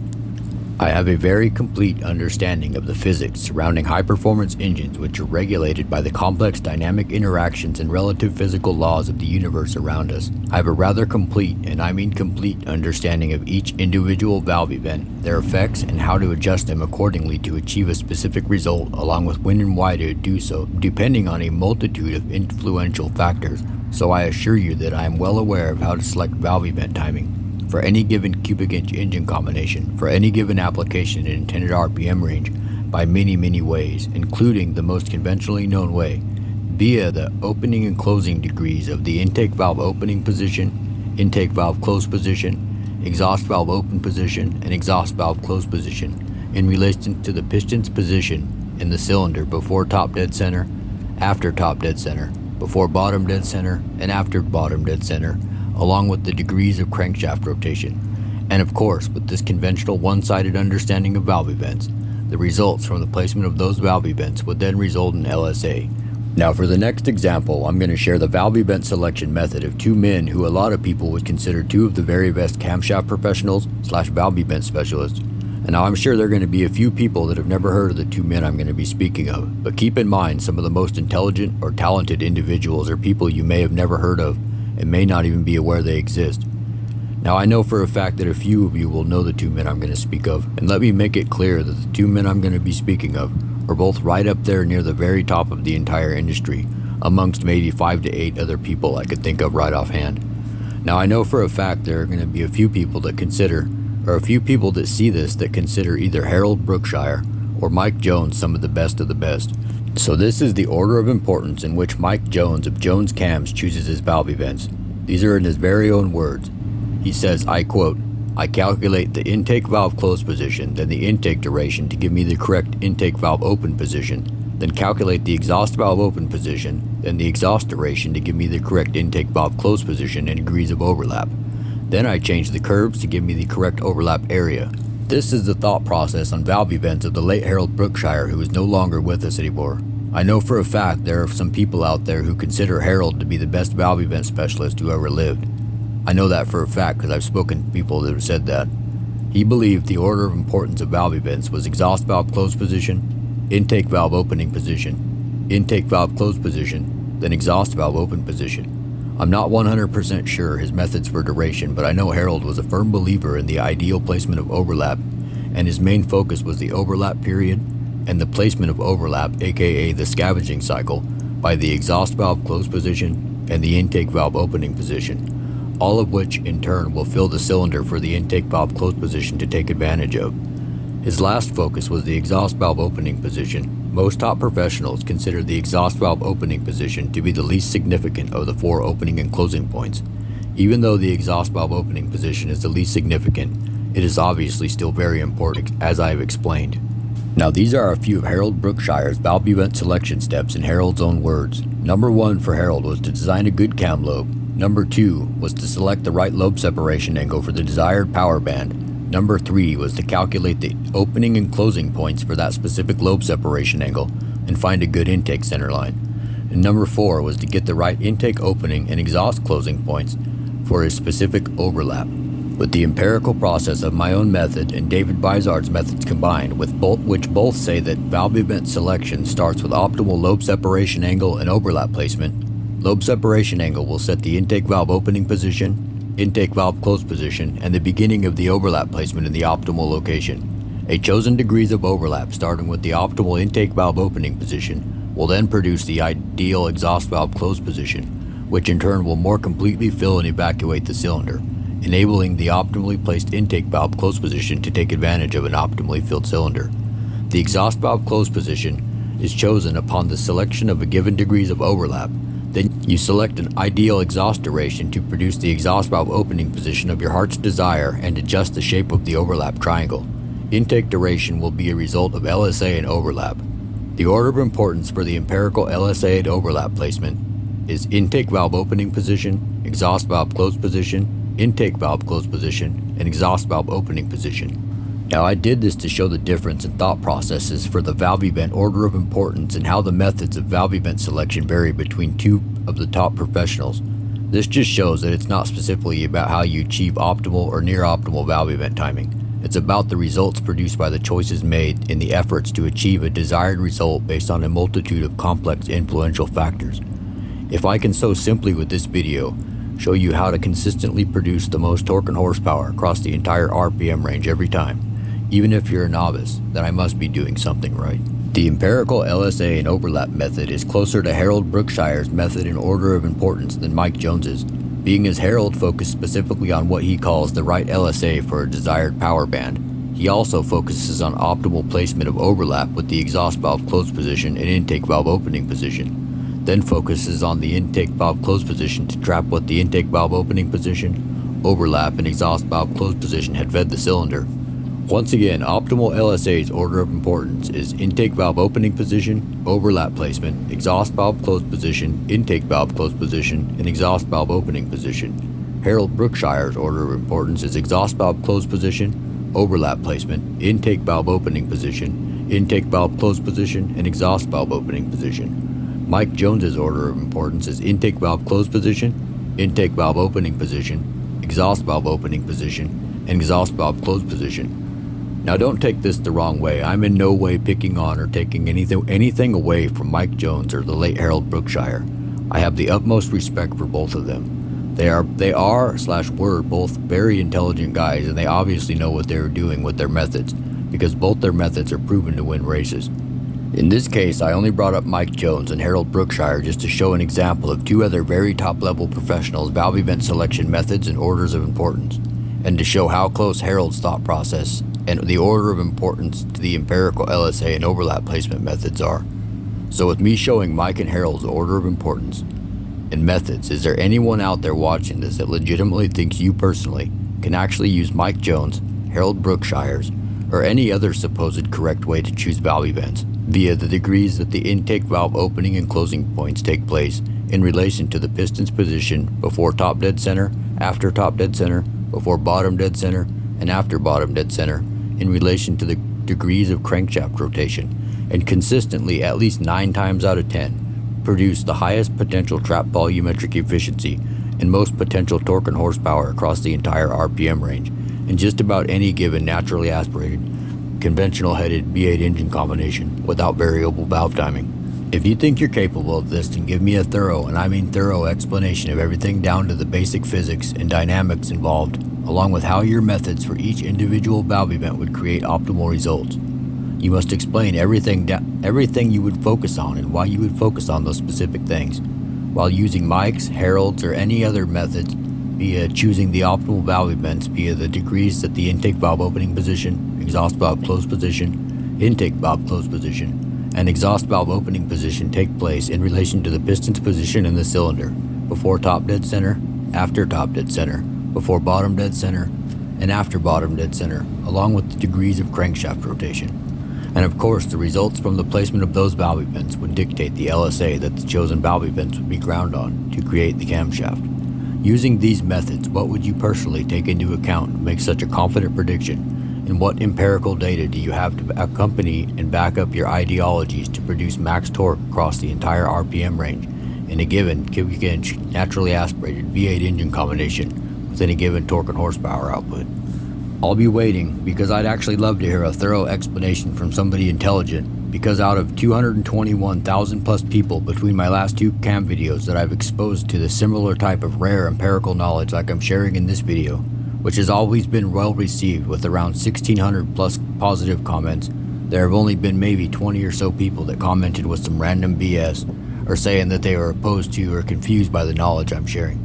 Speaker 1: I have a very complete understanding of the physics surrounding high-performance engines, which are regulated by the complex dynamic interactions and relative physical laws of the universe around us. I have a rather complete, and I mean complete, understanding of each individual valve event, their effects, and how to adjust them accordingly to achieve a specific result, along with when and why to do so, depending on a multitude of influential factors. So I assure you that I am well aware of how to select valve event timing for any given cubic inch engine combination, for any given application in intended RPM range, by many ways, including the most conventionally known way, via the opening and closing degrees of the intake valve opening position, intake valve close position, exhaust valve open position, and exhaust valve close position, in relation to the piston's position in the cylinder before top dead center, after top dead center, before bottom dead center, and after bottom dead center, along with the degrees of crankshaft rotation. And of course, with this conventional one-sided understanding of valve events, the results from the placement of those valve events would then result in LSA. Now for the next example, I'm going to share the valve event selection method of two men who a lot of people would consider two of the very best camshaft professionals / valve event specialists. And now I'm sure there are going to be a few people that have never heard of the two men I'm going to be speaking of, but keep in mind some of the most intelligent or talented individuals are people you may have never heard of and may not even be aware they exist. Now I know for a fact that a few of you will know the two men I'm going to speak of, and let me make it clear that the two men I'm going to be speaking of are both right up there near the very top of the entire industry, amongst maybe 5 to 8 other people I could think of right offhand. Now I know for a fact there are going to be a few people that consider, or a few people that see this that consider either Harold Brookshire or Mike Jones some of the best of the best. So this is the order of importance in which Mike Jones of Jones Cams chooses his valve events. These are in his very own words. He says, I quote, I calculate the intake valve close position, then the intake duration to give me the correct intake valve open position, then calculate the exhaust valve open position, then the exhaust duration to give me the correct intake valve close position and degrees of overlap. Then I change the curves to give me the correct overlap area. This is the thought process on valve events of the late Harold Brookshire, who is no longer with us anymore. I know for a fact there are some people out there who consider Harold to be the best valve event specialist who ever lived. I know that for a fact because I've spoken to people that have said that. He believed the order of importance of valve events was exhaust valve close position, intake valve opening position, intake valve close position, then exhaust valve open position. I'm not 100% sure his methods for duration, but I know Harold was a firm believer in the ideal placement of overlap, and his main focus was the overlap period and the placement of overlap, aka the scavenging cycle, by the exhaust valve close position and the intake valve opening position, all of which in turn will fill the cylinder for the intake valve close position to take advantage of. His last focus was the exhaust valve opening position. Most top professionals consider the exhaust valve opening position to be the least significant of the 4 opening and closing points. Even though the exhaust valve opening position is the least significant, it is obviously still very important, as I have explained. Now these are a few of Harold Brookshire's valve event selection steps in Harold's own words. Number 1 for Harold was to design a good cam lobe. Number 2 was to select the right lobe separation angle for the desired power band. Number 3 was to calculate the opening and closing points for that specific lobe separation angle and find a good intake center line. And number 4 was to get the right intake opening and exhaust closing points for a specific overlap. With the empirical process of my own method and David Vizard's methods combined, which both say that valve event selection starts with optimal lobe separation angle and overlap placement. Lobe separation angle will set the intake valve opening position, intake valve close position, and the beginning of the overlap placement in the optimal location. A chosen degrees of overlap starting with the optimal intake valve opening position will then produce the ideal exhaust valve close position, which in turn will more completely fill and evacuate the cylinder, enabling the optimally placed intake valve close position to take advantage of an optimally filled cylinder. The exhaust valve close position is chosen upon the selection of a given degrees of overlap. Then you select an ideal exhaust duration to produce the exhaust valve opening position of your heart's desire and adjust the shape of the overlap triangle. Intake duration will be a result of LSA and overlap. The order of importance for the empirical LSA and overlap placement is intake valve opening position, exhaust valve close position, intake valve close position, and exhaust valve opening position. Now, I did this to show the difference in thought processes for the valve event order of importance and how the methods of valve event selection vary between two of the top professionals. This just shows that it's not specifically about how you achieve optimal or near optimal valve event timing. It's about the results produced by the choices made in the efforts to achieve a desired result based on a multitude of complex influential factors. If I can so simply with this video show you how to consistently produce the most torque and horsepower across the entire RPM range every time, even if you're a novice, then I must be doing something right. The empirical LSA and overlap method is closer to Harold Brookshire's method in order of importance than Mike Jones's, being as Harold focused specifically on what he calls the right LSA for a desired power band. He also focuses on optimal placement of overlap with the exhaust valve closed position and intake valve opening position, then focuses on the intake valve closed position to trap what the intake valve opening position, overlap, and exhaust valve closed position had fed the cylinder. Once again, optimal LSA's order of importance is intake valve opening position, overlap placement, exhaust valve closed position, intake valve closed position, and exhaust valve opening position. Harold Brookshire's order of importance is exhaust valve closed position, overlap placement, intake valve opening position, intake valve closed position, and exhaust valve opening position. Mike Jones's order of importance is intake valve closed position, intake valve opening position, exhaust valve opening position, and exhaust valve closed position. Now, don't take this the wrong way. I'm in no way picking on or taking anything away from Mike Jones or the late Harold Brookshire. I have the utmost respect for both of them. They were both very intelligent guys, and they obviously know what they're doing with their methods, because both their methods are proven to win races. In this case, I only brought up Mike Jones and Harold Brookshire just to show an example of two other very top-level professionals' valve event selection methods and orders of importance, and to show how close Harold's thought process and the order of importance to the empirical LSA and overlap placement methods are. So with me showing Mike and Harold's order of importance and methods, is there anyone out there watching this that legitimately thinks you personally can actually use Mike Jones, Harold Brookshire's, or any other supposed correct way to choose valve events via the degrees that the intake valve opening and closing points take place in relation to the piston's position before top dead center, after top dead center, before bottom dead center, and after bottom dead center, in relation to the degrees of crankshaft rotation, and consistently at least 9 times out of 10 produce the highest potential trap volumetric efficiency and most potential torque and horsepower across the entire RPM range in just about any given naturally aspirated, conventional headed V8 engine combination without variable valve timing. If you think you're capable of this, then give me a thorough, and I mean thorough, explanation of everything down to the basic physics and dynamics involved, along with how your methods for each individual valve event would create optimal results. You must explain everything you would focus on and why you would focus on those specific things, while using Mike's, Harold's, or any other methods via choosing the optimal valve events via the degrees that the intake valve opening position, exhaust valve closed position, intake valve closed position, and exhaust valve opening position take place in relation to the piston's position in the cylinder, before top dead center, after top dead center, before bottom dead center, and after bottom dead center, along with the degrees of crankshaft rotation. And of course, the results from the placement of those valve events would dictate the LSA that the chosen valve events would be ground on to create the camshaft. Using these methods, what would you personally take into account to make such a confident prediction? And what empirical data do you have to accompany and back up your ideologies to produce max torque across the entire RPM range in a given cubic inch naturally aspirated V8 engine combination within a given torque and horsepower output? I'll be waiting, because I'd actually love to hear a thorough explanation from somebody intelligent, because out of 221,000 plus people between my last 2 cam videos that I've exposed to the similar type of rare empirical knowledge like I'm sharing in this video, which has always been well received with around 1,600 plus positive comments, there have only been maybe 20 or so people that commented with some random BS or saying that they were opposed to or confused by the knowledge I'm sharing.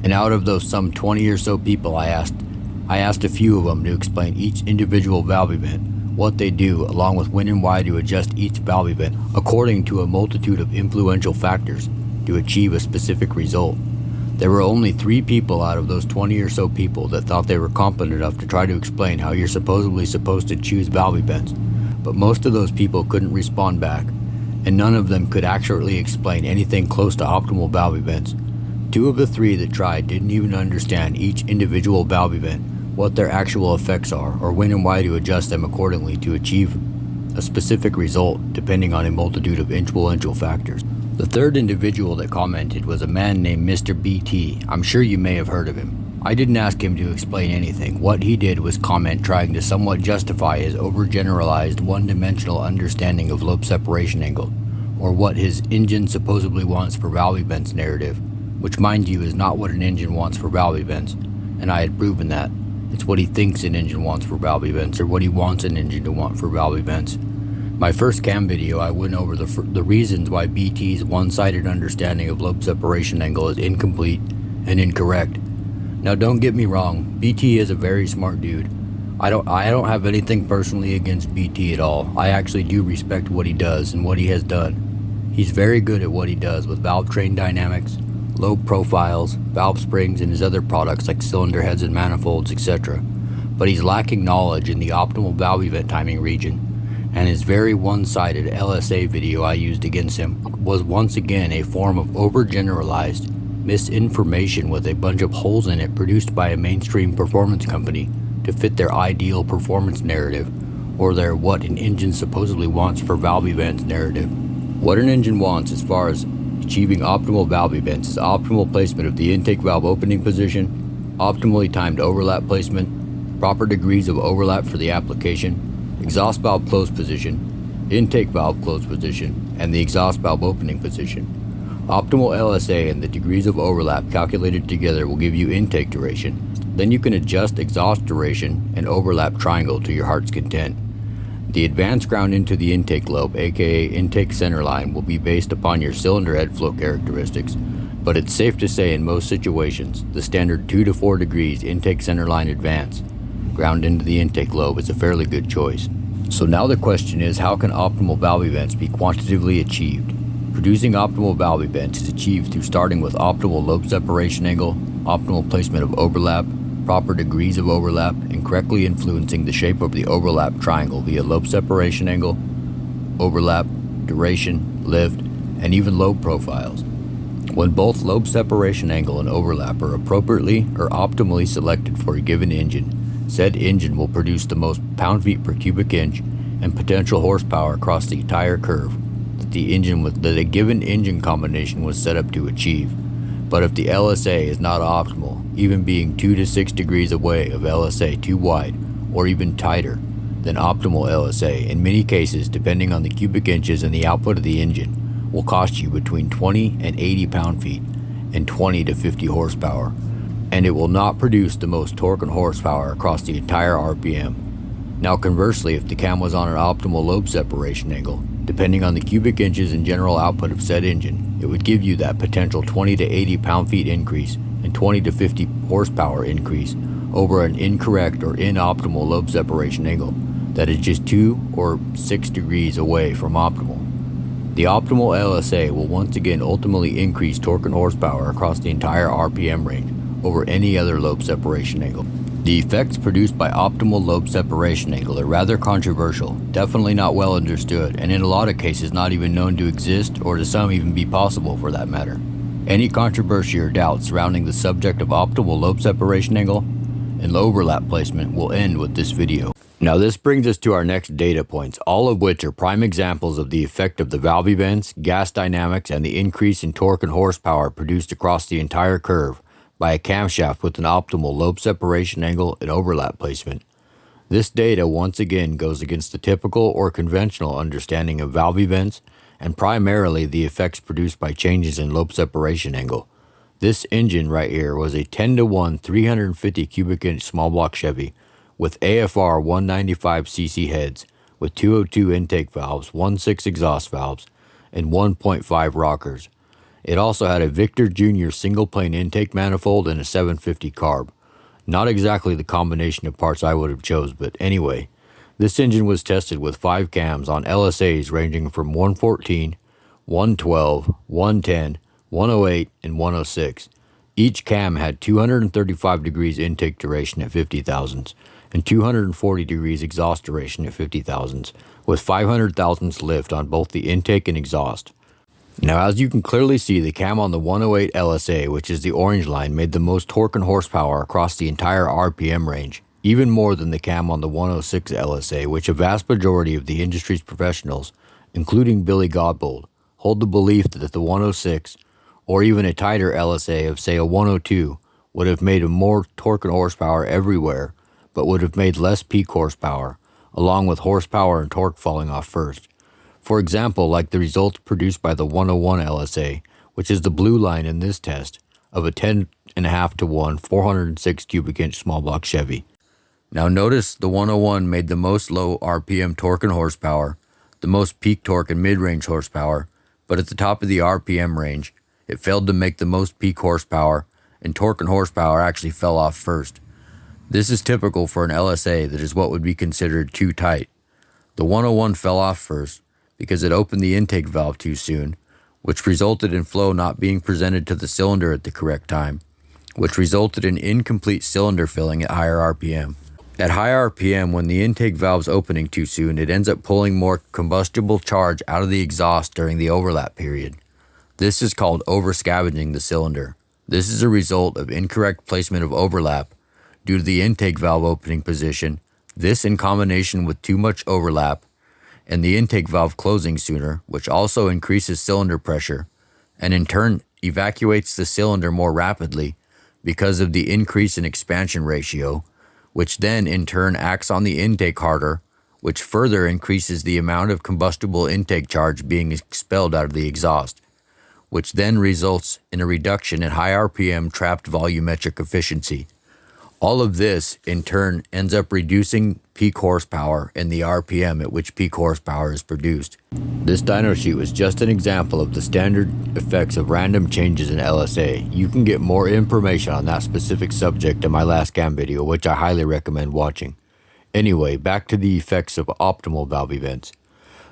Speaker 1: And out of those some 20 or so people I asked a few of them to explain each individual valve event, what they do, along with when and why to adjust each valve event according to a multitude of influential factors to achieve a specific result. There were only 3 people out of those 20 or so people that thought they were competent enough to try to explain how you're supposedly supposed to choose valve events, but most of those people couldn't respond back, and none of them could accurately explain anything close to optimal valve events. 2 of the 3 that tried didn't even understand each individual valve event, what their actual effects are, or when and why to adjust them accordingly to achieve a specific result depending on a multitude of influential factors. The third individual that commented was a man named Mr. BT. I'm sure you may have heard of him. I didn't ask him to explain anything. What he did was comment trying to somewhat justify his overgeneralized one-dimensional understanding of lobe separation angle, or what his engine supposedly wants for valve events narrative, which mind you is not what an engine wants for valve events, and I had proven that. It's what he thinks an engine wants for valve events, or what he wants an engine to want for valve events. My first cam video, I went over the reasons why BT's one-sided understanding of lobe separation angle is incomplete and incorrect. Now don't get me wrong, BT is a very smart dude. I don't have anything personally against BT at all. I actually do respect what he does and what he has done. He's very good at what he does with valve train dynamics, lobe profiles, valve springs, and his other products like cylinder heads and manifolds, etc. But he's lacking knowledge in the optimal valve event timing region, and his very one-sided LSA video I used against him was once again a form of overgeneralized misinformation with a bunch of holes in it produced by a mainstream performance company to fit their ideal performance narrative, or their what an engine supposedly wants for valve events narrative. What an engine wants as far as achieving optimal valve events is optimal placement of the intake valve opening position, optimally timed overlap placement, proper degrees of overlap for the application, exhaust valve close position, intake valve close position, and the exhaust valve opening position. Optimal LSA and the degrees of overlap calculated together will give you intake duration. Then you can adjust exhaust duration and overlap triangle to your heart's content. The advanced ground into the intake lobe, aka intake center line, will be based upon your cylinder head flow characteristics, but it's safe to say in most situations, the standard 2 to 4 degrees intake center line advance ground into the intake lobe is a fairly good choice. So now the question is, how can optimal valve events be quantitatively achieved? Producing optimal valve events is achieved through starting with optimal lobe separation angle, optimal placement of overlap, proper degrees of overlap, and correctly influencing the shape of the overlap triangle via lobe separation angle, overlap, duration, lift, and even lobe profiles. When both lobe separation angle and overlap are appropriately or optimally selected for a given engine, said engine will produce the most pound-feet per cubic inch and potential horsepower across the entire curve that a given engine combination was set up to achieve. But if the LSA is not optimal, even being 2 to 6 degrees away of LSA too wide or even tighter than optimal LSA, in many cases, depending on the cubic inches and the output of the engine, will cost you between 20 and 80 pound-feet and 20 to 50 horsepower, and it will not produce the most torque and horsepower across the entire RPM. Now conversely, if the cam was on an optimal lobe separation angle, depending on the cubic inches and general output of said engine, it would give you that potential 20 to 80 pound-feet increase and 20 to 50 horsepower increase over an incorrect or inoptimal lobe separation angle that is just 2 or 6 degrees away from optimal. The optimal LSA will once again ultimately increase torque and horsepower across the entire RPM range over any other lobe separation angle. The effects produced by optimal lobe separation angle are rather controversial, definitely not well understood, and in a lot of cases not even known to exist, or to some even be possible for that matter. Any controversy or doubt surrounding the subject of optimal lobe separation angle and overlap placement will end with this video. Now this brings us to our next data points, all of which are prime examples of the effect of the valve events, gas dynamics, and the increase in torque and horsepower produced across the entire curve by a camshaft with an optimal lobe separation angle and overlap placement. This data once again goes against the typical or conventional understanding of valve events and primarily the effects produced by changes in lobe separation angle. This engine right here was a 10-to-1 350 cubic inch small block Chevy with AFR 195cc heads with 202 intake valves, 1.6 exhaust valves, and 1.5 rockers. It also had a Victor Jr. single plane intake manifold and a 750 carb. Not exactly the combination of parts I would have chose, but anyway. This engine was tested with 5 cams on LSAs ranging from 114, 112, 110, 108, and 106. Each cam had 235 degrees intake duration at 50 thousandths and 240 degrees exhaust duration at 50 thousandths, with 500 thousandths lift on both the intake and exhaust. Now, as you can clearly see, the cam on the 108 LSA, which is the orange line, made the most torque and horsepower across the entire RPM range, even more than the cam on the 106 LSA, which a vast majority of the industry's professionals, including Billy Godbold, hold the belief that the 106, or even a tighter LSA of say a 102, would have made a more torque and horsepower everywhere, but would have made less peak horsepower, along with horsepower and torque falling off first. For example, like the results produced by the 101 LSA, which is the blue line in this test, of a 10.5 to 1 406 cubic inch small block Chevy. Now notice the 101 made the most low RPM torque and horsepower, the most peak torque and mid-range horsepower, but at the top of the RPM range, it failed to make the most peak horsepower, and torque and horsepower actually fell off first. This is typical for an LSA that is what would be considered too tight. The 101 fell off first because it opened the intake valve too soon, which resulted in flow not being presented to the cylinder at the correct time, which resulted in incomplete cylinder filling at higher RPM. At high RPM, when the intake valve's opening too soon, it ends up pulling more combustible charge out of the exhaust during the overlap period. This is called over-scavenging the cylinder. This is a result of incorrect placement of overlap due to the intake valve opening position. This in combination with too much overlap and the intake valve closing sooner, which also increases cylinder pressure and in turn evacuates the cylinder more rapidly because of the increase in expansion ratio, which then in turn acts on the intake harder, which further increases the amount of combustible intake charge being expelled out of the exhaust, which then results in a reduction in high RPM trapped volumetric efficiency. All of this, in turn, ends up reducing peak horsepower and the RPM at which peak horsepower is produced. This dyno sheet was just an example of the standard effects of random changes in LSA. You can get more information on that specific subject in my last cam video, which I highly recommend watching. Anyway, back to the effects of optimal valve events.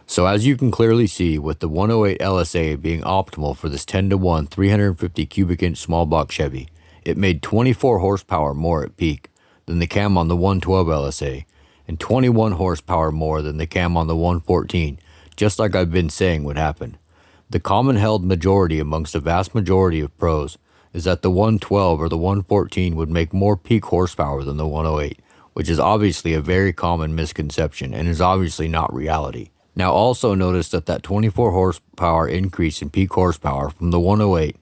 Speaker 1: So as you can clearly see, with the 108 LSA being optimal for this 10 to 1 350 cubic inch small block Chevy, it made 24 horsepower more at peak than the cam on the 112 LSA, and 21 horsepower more than the cam on the 114, just like I've been saying would happen. The common held majority amongst the vast majority of pros is that the 112 or the 114 would make more peak horsepower than the 108, which is obviously a very common misconception and is obviously not reality. Now also notice that 24 horsepower increase in peak horsepower from the 108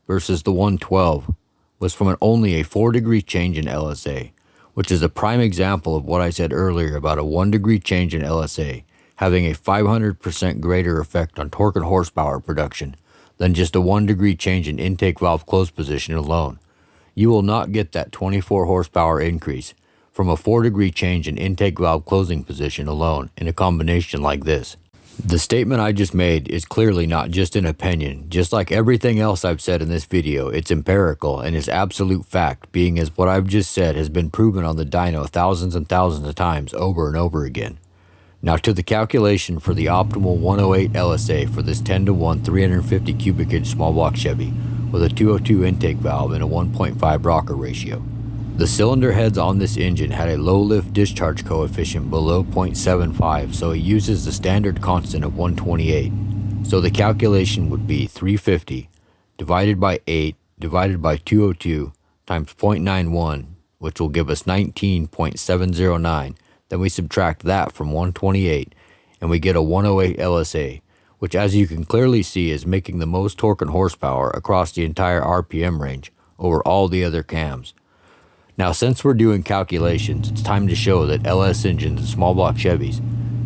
Speaker 1: versus the 112 was from only a 4-degree change in LSA, which is a prime example of what I said earlier about a 1-degree change in LSA having a 500% greater effect on torque and horsepower production than just a 1-degree change in intake valve close position alone. You will not get that 24 horsepower increase from a 4-degree change in intake valve closing position alone in a combination like this. The statement I just made is clearly not just an opinion. Just like everything else I've said in this video, it's empirical and is absolute fact, being as what I've just said has been proven on the dyno thousands and thousands of times over and over again. Now to the calculation for the optimal 108 LSA for this 10 to 1 350 cubic inch small block Chevy with a 202 intake valve and a 1.5 rocker ratio. The cylinder heads on this engine had a low lift discharge coefficient below 0.75, so it uses the standard constant of 128. So the calculation would be 350 divided by 8 divided by 202 times 0.91, which will give us 19.709. Then we subtract that from 128 and we get a 108 LSA, which as you can clearly see is making the most torque and horsepower across the entire RPM range over all the other cams. Now since we're doing calculations, it's time to show that LS engines and small block Chevys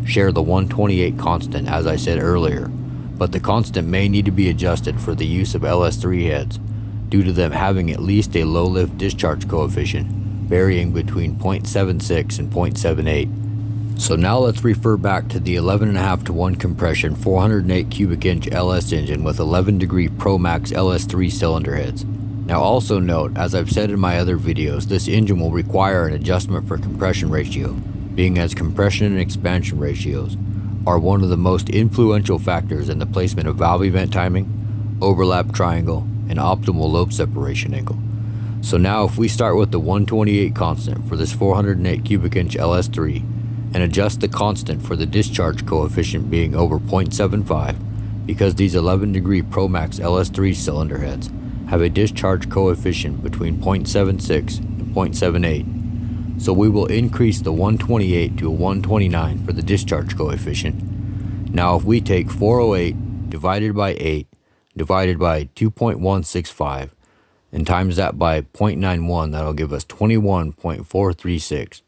Speaker 1: share the 128 constant as I said earlier, but the constant may need to be adjusted for the use of LS3 heads due to them having at least a low lift discharge coefficient varying between 0.76 and 0.78. So now let's refer back to the 11.5 to 1 compression 408 cubic inch LS engine with 11 degree Pro Max LS3 cylinder heads. Now also note, as I've said in my other videos, this engine will require an adjustment for compression ratio, being as compression and expansion ratios are one of the most influential factors in the placement of valve event timing, overlap triangle, and optimal lobe separation angle. So now if we start with the 128 constant for this 408 cubic inch LS3 and adjust the constant for the discharge coefficient being over 0.75, because these 11 degree Pro Max LS3 cylinder heads have a discharge coefficient between 0.76 and 0.78. So we will increase the 128 to a 129 for the discharge coefficient. Now if we take 408 divided by 8 divided by 2.165 and times that by 0.91, that'll give us 21.436.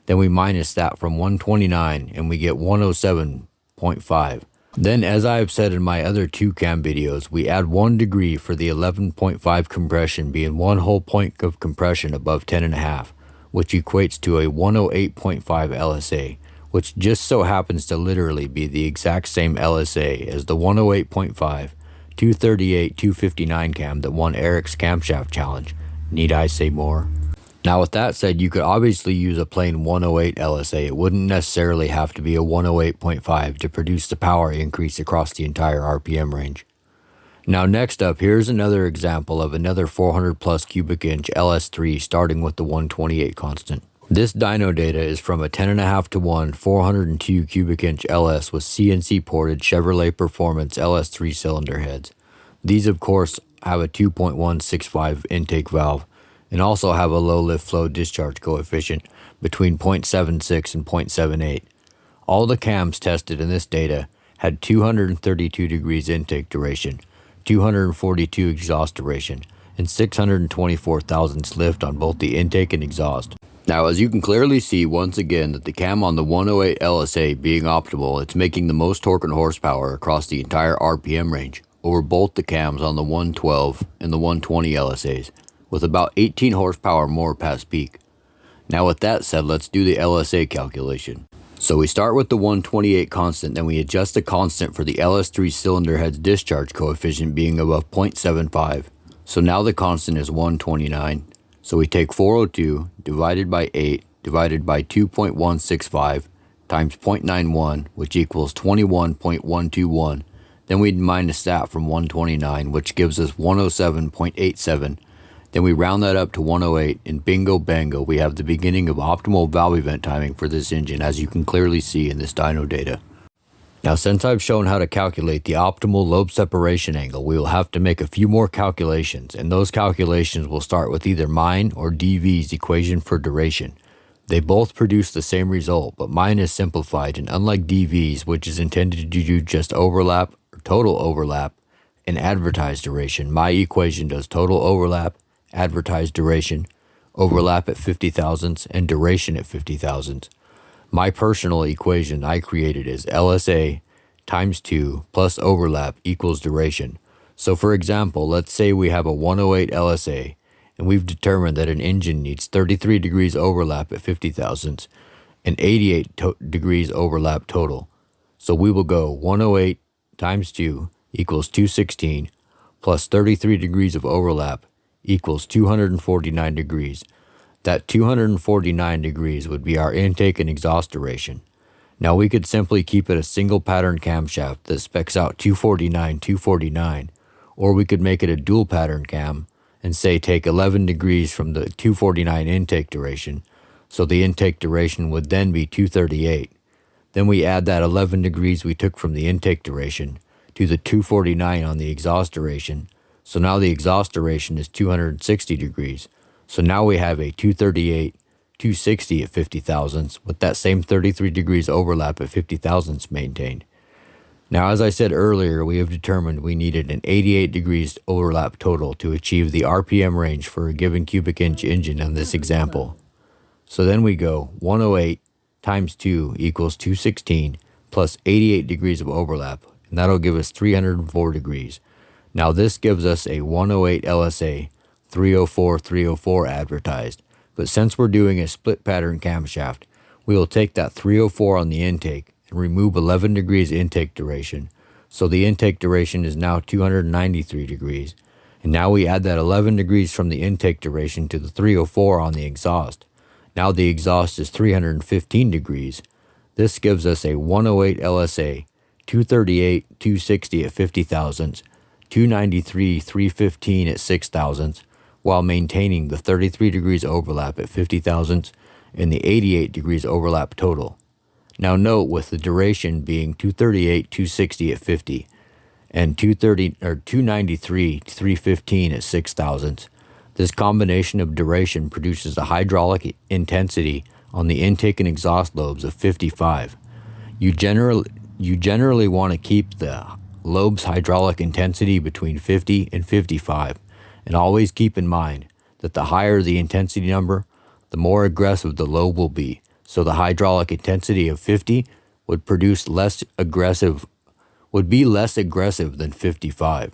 Speaker 1: Then we minus that from 129 and we get 107.5. Then, as I have said in my other 2 cam videos, we add 1 degree for the 11.5 compression, being 1 whole point of compression above 10.5, which equates to a 108.5 LSA, which just so happens to literally be the exact same LSA as the 108.5 238 259 cam that won Eric's Camshaft challenge. Need I say more? Now with that said, you could obviously use a plain 108 LSA. It wouldn't necessarily have to be a 108.5 to produce the power increase across the entire RPM range. Now next up, here's another example of another 400 plus cubic inch LS3 starting with the 128 constant. This dyno data is from a 10.5 to 1 402 cubic inch LS with CNC ported Chevrolet Performance LS3 cylinder heads. These of course have a 2.165 intake valve and also have a low lift flow discharge coefficient between 0.76 and 0.78. All the cams tested in this data had 232 degrees intake duration, 242 exhaust duration, and 624 thousandths lift on both the intake and exhaust. Now as you can clearly see once again that the cam on the 108 LSA being optimal, it's making the most torque and horsepower across the entire RPM range over both the cams on the 112 and the 120 LSAs, with about 18 horsepower more past peak. Now with that said, let's do the LSA calculation. So we start with the 128 constant, then we adjust the constant for the LS3 cylinder head's discharge coefficient being above 0.75. So now the constant is 129. So we take 402 divided by 8 divided by 2.165 times 0.91, which equals 21.121. Then we minus that from 129, which gives us 107.87. Then we round that up to 108, and bingo bango, we have the beginning of optimal valve event timing for this engine, as you can clearly see in this dyno data. Now since I've shown how to calculate the optimal lobe separation angle, we will have to make a few more calculations, and those calculations will start with either mine or DV's equation for duration. They both produce the same result, but mine is simplified, and unlike DV's, which is intended to do just overlap or total overlap and advertised duration, my equation does total overlap, advertised duration, overlap at 50 thousandths, and duration at 50 thousandths. My personal equation I created is LSA times 2 plus overlap equals duration. So for example, let's say we have a 108 LSA and we've determined that an engine needs 33 degrees overlap at 50 thousandths and 88 degrees overlap total. So we will go 108 times 2 equals 216 plus 33 degrees of overlap equals 249 degrees. That 249 degrees would be our intake and exhaust duration. Now we could simply keep it a single pattern camshaft that specs out 249, 249, or we could make it a dual pattern cam and say take 11 degrees from the 249 intake duration, so the intake duration would then be 238. Then we add that 11 degrees we took from the intake duration to the 249 on the exhaust duration, so now the exhaust duration is 260 degrees. So now we have a 238, 260 at 50 thousandths with that same 33 degrees overlap at 50 thousandths maintained. Now as I said earlier, we have determined we needed an 88 degrees overlap total to achieve the RPM range for a given cubic inch engine in this example. So then we go 108 times 2 equals 216 plus 88 degrees of overlap, and that'll give us 304 degrees. Now this gives us a 108 LSA 304 304 advertised, but since we're doing a split pattern camshaft, we will take that 304 on the intake and remove 11 degrees intake duration, so the intake duration is now 293 degrees, and now we add that 11 degrees from the intake duration to the 304 on the exhaust. Now the exhaust is 315 degrees. This gives us a 108 LSA 238 260 at 50 thousandths, 293 315 at 6 thousandths, while maintaining the 33 degrees overlap at 50 thousandths and the 88 degrees overlap total. Now note, with the duration being 238 260 at 50, and 230 or 293 to 315 at 6 thousandths. This combination of duration produces a hydraulic intensity on the intake and exhaust lobes of 55. You generally want to keep the lobe's hydraulic intensity between 50 and 55, and always keep in mind that the higher the intensity number, the more aggressive the lobe will be. So the hydraulic intensity of 50 would be less aggressive than 55.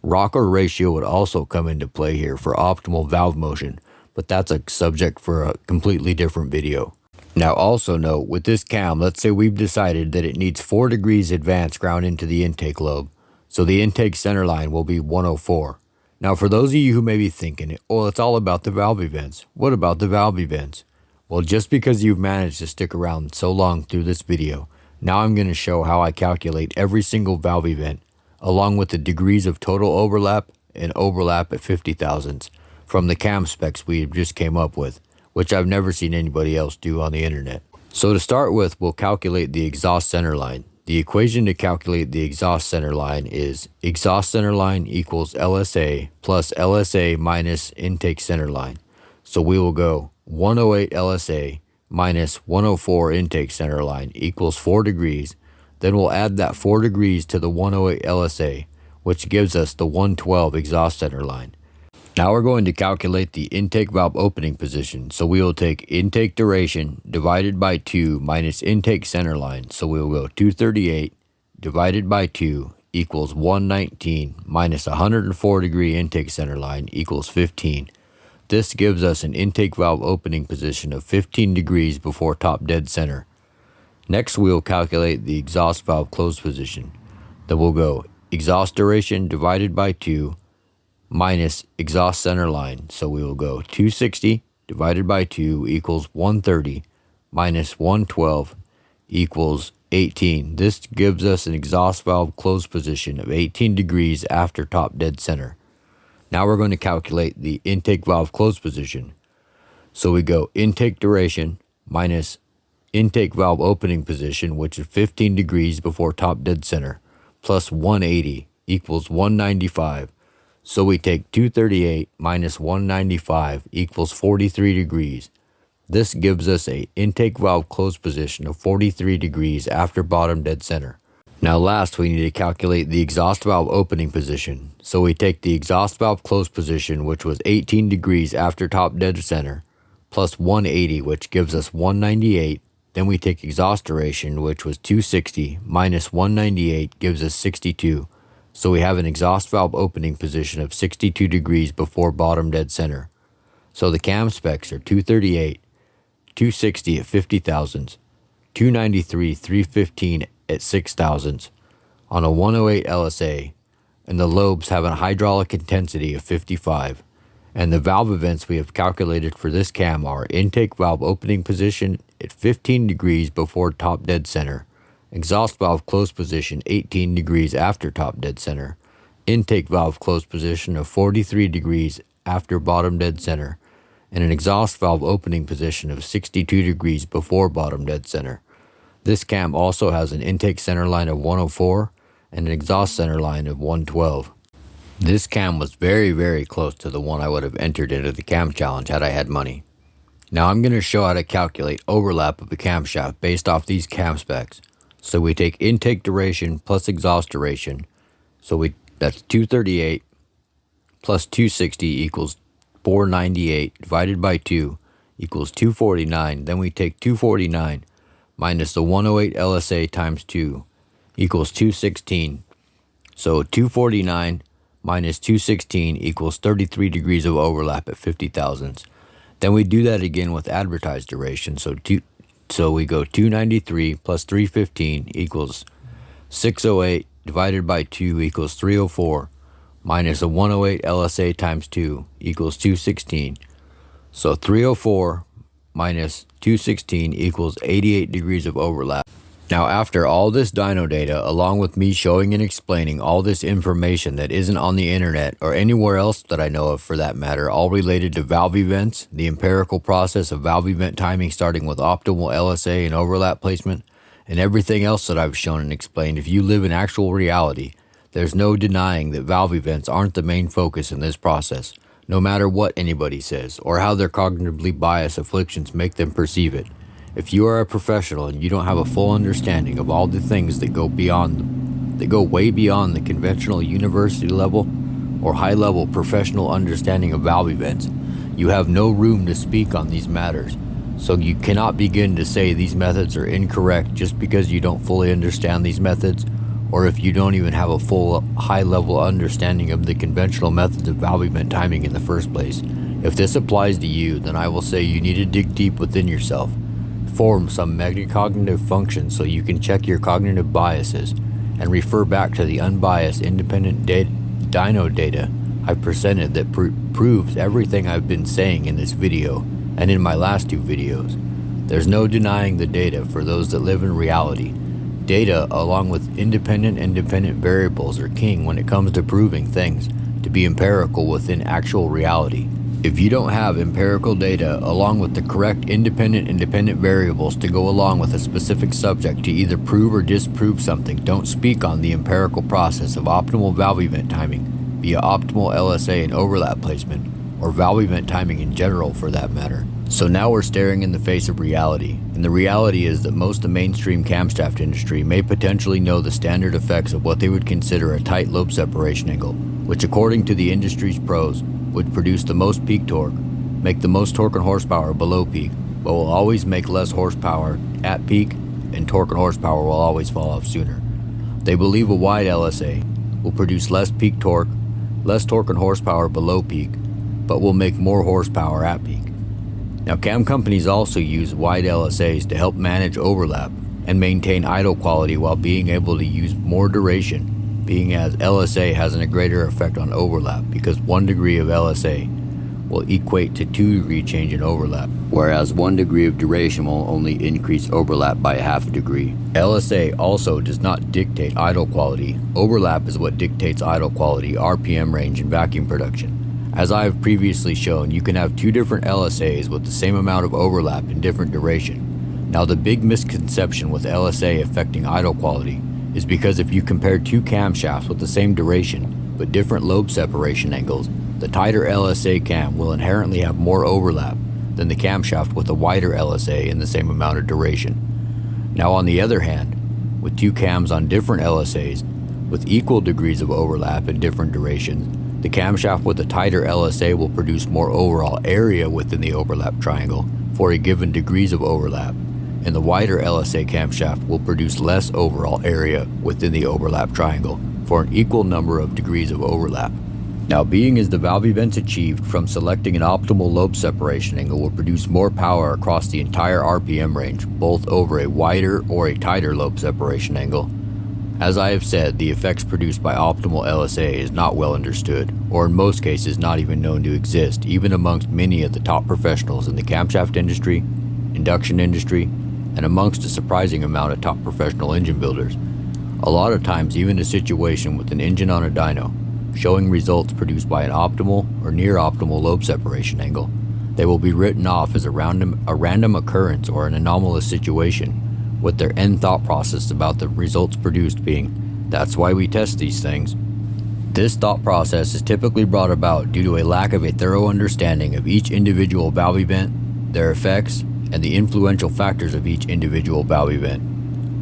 Speaker 1: Rocker ratio would also come into play here for optimal valve motion, but that's a subject for a completely different video. Now also note, with this cam, let's say we've decided that it needs 4 degrees advance ground into the intake lobe, so the intake center line will be 104. Now for those of you who may be thinking, well, it's all about the valve events. What about the valve events? Well, just because you've managed to stick around so long through this video, now I'm going to show how I calculate every single valve event, along with the degrees of total overlap and overlap at 50 thousandths from the cam specs we just came up with, which I've never seen anybody else do on the internet. So to start with, we'll calculate the exhaust center line. The equation to calculate the exhaust center line is exhaust center line equals LSA plus LSA minus intake center line. So we will go 108 LSA minus 104 intake center line equals 4 degrees. Then we'll add that 4 degrees to the 108 LSA, which gives us the 112 exhaust center line. Now we're going to calculate the intake valve opening position. So we will take intake duration divided by 2 minus intake center line. So we will go 238 divided by 2 equals 119 minus 104 degree intake center line equals 15. This gives us an intake valve opening position of 15 degrees before top dead center. Next, we will calculate the exhaust valve closed position. Then we'll go exhaust duration divided by 2 minus exhaust center line. So we will go 260 divided by 2 equals 130 minus 112 equals 18. This gives us an exhaust valve closed position of 18 degrees after top dead center. Now we're going to calculate the intake valve closed position. So we go intake duration minus intake valve opening position, which is 15 degrees before top dead center, plus 180 equals 195. So we take 238 minus 195 equals 43 degrees. This gives us a intake valve closed position of 43 degrees after bottom dead center. Now last, we need to calculate the exhaust valve opening position. So we take the exhaust valve closed position, which was 18 degrees after top dead center, plus 180, which gives us 198. Then we take exhaust duration, which was 260, minus 198 gives us 62. So we have an exhaust valve opening position of 62 degrees before bottom dead center. So the cam specs are 238, 260 at 50 thousandths, 293, 315 at 6 thousandths on a 108 LSA, and the lobes have a hydraulic intensity of 55. And the valve events we have calculated for this cam are intake valve opening position at 15 degrees before top dead center, exhaust valve closed position 18 degrees after top dead center, intake valve closed position of 43 degrees after bottom dead center, and an exhaust valve opening position of 62 degrees before bottom dead center. This cam also has an intake center line of 104 and an exhaust center line of 112. This cam was very, very close to the one I would have entered into the cam challenge had I had money. Now I'm going to show how to calculate overlap of the camshaft based off these cam specs. So we take intake duration plus exhaust duration. That's 238 plus 260 equals 498 divided by 2 equals 249. Then we take 249 minus the 108 LSA times 2 equals 216. So 249 minus 216 equals 33 degrees of overlap at 50 thousandths. Then we do that again with advertised duration. So we go 293 plus 315 equals 608 divided by 2 equals 304 minus a 108 LSA times 2 equals 216. So 304 minus 216 equals 88 degrees of overlap. Now after all this dyno data, along with me showing and explaining all this information that isn't on the internet or anywhere else that I know of for that matter, all related to valve events, the empirical process of valve event timing starting with optimal LSA and overlap placement, and everything else that I've shown and explained, if you live in actual reality, There's no denying that valve events aren't the main focus in this process, no matter what anybody says, or how their cognitively biased afflictions make them perceive it. If you are a professional and you don't have a full understanding of all the things that go way beyond the conventional university level or high-level professional understanding of valve events, you have no room to speak on these matters. So you cannot begin to say these methods are incorrect just because you don't fully understand these methods, or if you don't even have a full high-level understanding of the conventional methods of valve event timing in the first place. If this applies to you, then I will say you need to dig deep within yourself, form some metacognitive function so you can check your cognitive biases, and refer back to the unbiased independent Dyno data I've presented that proves everything I've been saying in this video and in my last two videos. There's no denying the data for those that live in reality. Data, along with independent variables, are king when it comes to proving things to be empirical within actual reality. If you don't have empirical data along with the correct independent variables to go along with a specific subject to either prove or disprove something, don't speak on the empirical process of optimal valve event timing via optimal LSA and overlap placement, or valve event timing in general for that matter. So now we're staring in the face of reality, and the reality is that most of the mainstream camshaft industry may potentially know the standard effects of what they would consider a tight lobe separation angle, which according to the industry's pros would produce the most peak torque, make the most torque and horsepower below peak, but will always make less horsepower at peak, and torque and horsepower will always fall off sooner. They believe a wide LSA will produce less peak torque, less torque and horsepower below peak, but will make more horsepower at peak. Now, cam companies also use wide LSAs to help manage overlap and maintain idle quality while being able to use more duration, being as LSA has a greater effect on overlap because 1 degree of LSA will equate to 2 degree change in overlap, whereas 1 degree of duration will only increase overlap by 1/2 degree. LSA also does not dictate idle quality. Overlap is what dictates idle quality, RPM range, and vacuum production. As I have previously shown, you can have 2 different LSAs with the same amount of overlap in different duration. Now, the big misconception with LSA affecting idle quality is because if you compare 2 camshafts with the same duration but different lobe separation angles, the tighter LSA cam will inherently have more overlap than the camshaft with a wider LSA in the same amount of duration. Now, on the other hand, with 2 cams on different LSAs with equal degrees of overlap and different durations, the camshaft with a tighter LSA will produce more overall area within the overlap triangle for a given degrees of overlap, and the wider LSA camshaft will produce less overall area within the overlap triangle for an equal number of degrees of overlap. Now, being as the valve events achieved from selecting an optimal lobe separation angle will produce more power across the entire RPM range, both over a wider or a tighter lobe separation angle. As I have said, the effects produced by optimal LSA is not well understood, or in most cases not even known to exist, even amongst many of the top professionals in the camshaft industry, induction industry, and amongst a surprising amount of top professional engine builders. A lot of times, even a situation with an engine on a dyno, showing results produced by an optimal or near optimal lobe separation angle, they will be written off as a random occurrence or an anomalous situation, with their end thought process about the results produced being, "That's why we test these things." This thought process is typically brought about due to a lack of a thorough understanding of each individual valve event, their effects, and the influential factors of each individual valve event,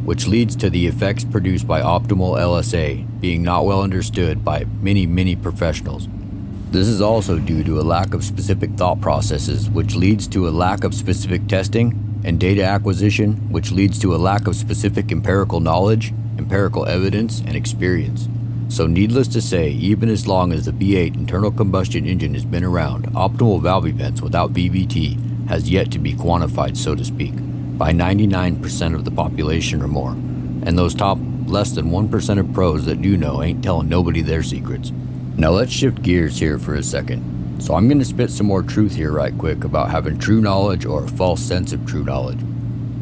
Speaker 1: which leads to the effects produced by optimal LSA being not well understood by many professionals. This is also due to a lack of specific thought processes, which leads to a lack of specific testing and data acquisition, which leads to a lack of specific empirical knowledge, empirical evidence, and experience. So needless to say, even as long as the V8 internal combustion engine has been around, optimal valve events without VVT has yet to be quantified, so to speak, by 99% of the population or more. And those top less than 1% of pros that do know ain't telling nobody their secrets. Now let's shift gears here for a second. So I'm going to spit some more truth here right quick about having true knowledge or a false sense of true knowledge.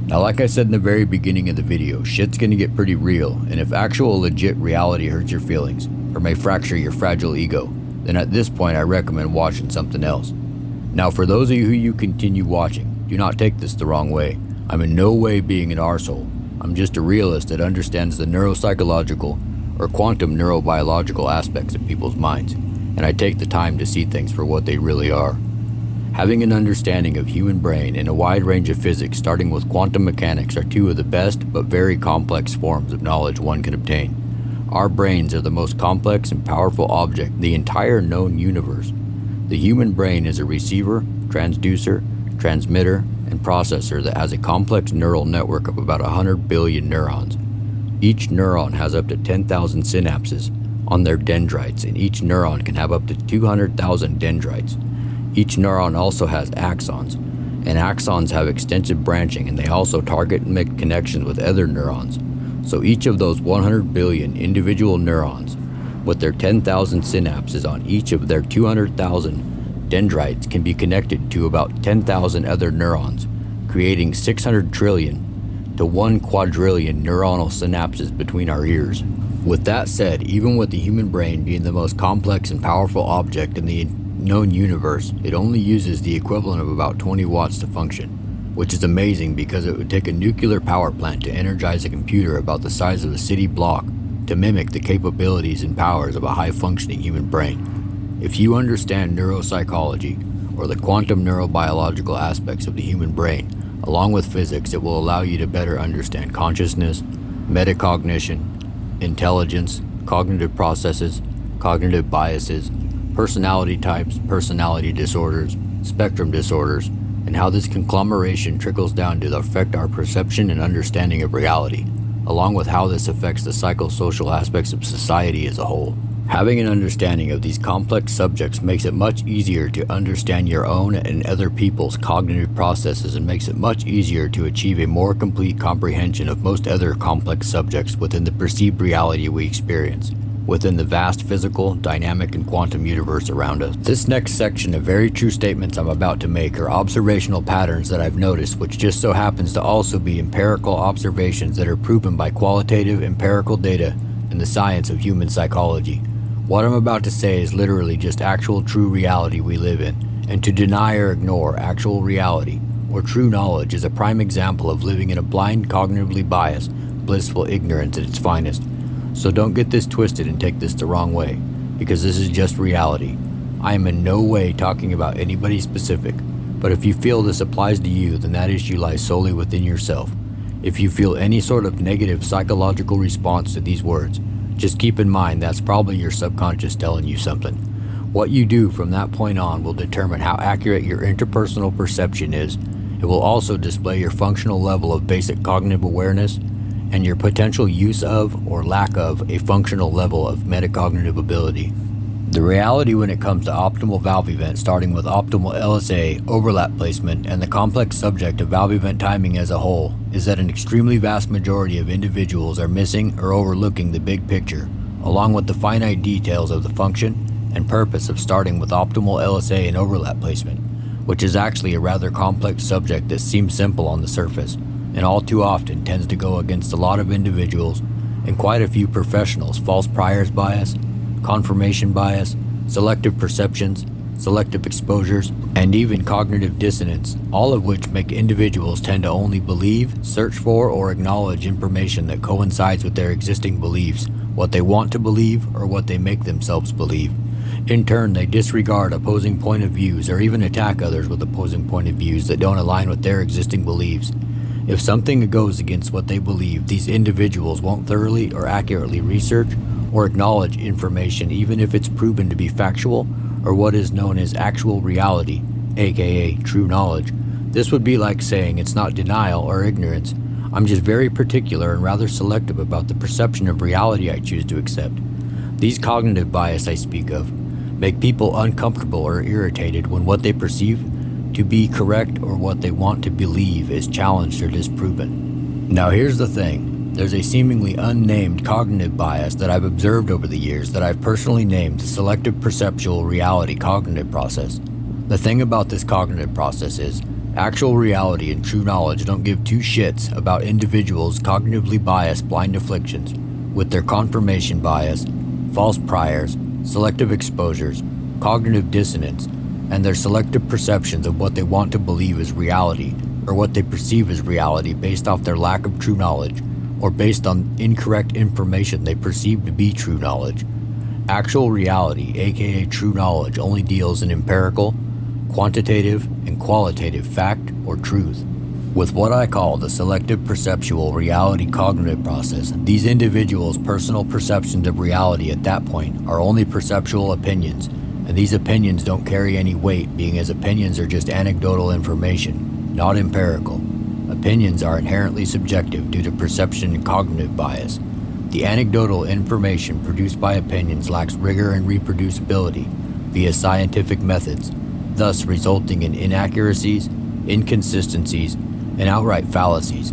Speaker 1: Now, like I said in the very beginning of the video, shit's going to get pretty real, and if actual legit reality hurts your feelings or may fracture your fragile ego, then at this point I recommend watching something else. Now, for those of you who continue watching, do not take this the wrong way. I'm in no way being an arsehole. I'm just a realist that understands the neuropsychological or quantum neurobiological aspects of people's minds, and I take the time to see things for what they really are. Having an understanding of human brain and a wide range of physics starting with quantum mechanics are two of the best but very complex forms of knowledge one can obtain. Our brains are the most complex and powerful object in the entire known universe. The human brain is a receiver, transducer, transmitter, and processor that has a complex neural network of about 100 billion neurons. Each neuron has up to 10,000 synapses on their dendrites, and each neuron can have up to 200,000 dendrites. Each neuron also has axons, and axons have extensive branching, and they also target and make connections with other neurons. So each of those 100 billion individual neurons, with their 10,000 synapses on each of their 200,000 dendrites, can be connected to about 10,000 other neurons, creating 600 trillion to 1 quadrillion neuronal synapses between our ears. With that said, even with the human brain being the most complex and powerful object in the known universe, it only uses the equivalent of about 20 watts to function, which is amazing because it would take a nuclear power plant to energize a computer about the size of a city block to mimic the capabilities and powers of a high-functioning human brain. If you understand neuropsychology, or the quantum neurobiological aspects of the human brain, along with physics, it will allow you to better understand consciousness, metacognition, intelligence, cognitive processes, cognitive biases, personality types, personality disorders, spectrum disorders, and how this conglomeration trickles down to affect our perception and understanding of reality, along with how this affects the psychosocial aspects of society as a whole. Having an understanding of these complex subjects makes it much easier to understand your own and other people's cognitive processes, and makes it much easier to achieve a more complete comprehension of most other complex subjects within the perceived reality we experience, within the vast physical, dynamic, and quantum universe around us. This next section of very true statements I'm about to make are observational patterns that I've noticed, which just so happens to also be empirical observations that are proven by qualitative empirical data in the science of human psychology. What I'm about to say is literally just actual true reality we live in, and to deny or ignore actual reality or true knowledge is a prime example of living in a blind, cognitively biased, blissful ignorance at its finest. So don't get this twisted and take this the wrong way, because this is just reality. I am in no way talking about anybody specific, but if you feel this applies to you, then that issue lies solely within yourself. If you feel any sort of negative psychological response to these words, just keep in mind that's probably your subconscious telling you something. What you do from that point on will determine how accurate your interpersonal perception is. It will also display your functional level of basic cognitive awareness and your potential use of or lack of a functional level of metacognitive ability. The reality when it comes to optimal valve event, starting with optimal LSA, overlap placement, and the complex subject of valve event timing as a whole, is that an extremely vast majority of individuals are missing or overlooking the big picture, along with the finite details of the function and purpose of starting with optimal LSA and overlap placement, which is actually a rather complex subject that seems simple on the surface, and all too often tends to go against a lot of individuals and quite a few professionals' false priors bias, confirmation bias, selective perceptions, selective exposures, and even cognitive dissonance, all of which make individuals tend to only believe, search for, or acknowledge information that coincides with their existing beliefs, what they want to believe, or what they make themselves believe. In turn, they disregard opposing point of views or even attack others with opposing point of views that don't align with their existing beliefs. If something goes against what they believe, these individuals won't thoroughly or accurately research or acknowledge information, even if it's proven to be factual or what is known as actual reality, aka true knowledge. This would be like saying it's not denial or ignorance. I'm just very particular and rather selective about the perception of reality I choose to accept. These cognitive bias I speak of make people uncomfortable or irritated when what they perceive to be correct or what they want to believe is challenged or disproven. Now here's the thing, there's a seemingly unnamed cognitive bias that I've observed over the years that I've personally named the selective perceptual reality cognitive process. The thing about this cognitive process is, actual reality and true knowledge don't give two shits about individuals' cognitively biased blind afflictions with their confirmation bias, false priors, selective exposures, cognitive dissonance, and their selective perceptions of what they want to believe is reality, or what they perceive as reality based off their lack of true knowledge, or based on incorrect information they perceive to be true knowledge. Actual reality, aka true knowledge, only deals in empirical, quantitative, and qualitative fact or truth. With what I call the selective perceptual reality cognitive process, these individuals' personal perceptions of reality at that point are only perceptual opinions, and these opinions don't carry any weight, being as opinions are just anecdotal information, not empirical. Opinions are inherently subjective due to perception and cognitive bias. The anecdotal information produced by opinions lacks rigor and reproducibility via scientific methods, thus resulting in inaccuracies, inconsistencies, and outright fallacies.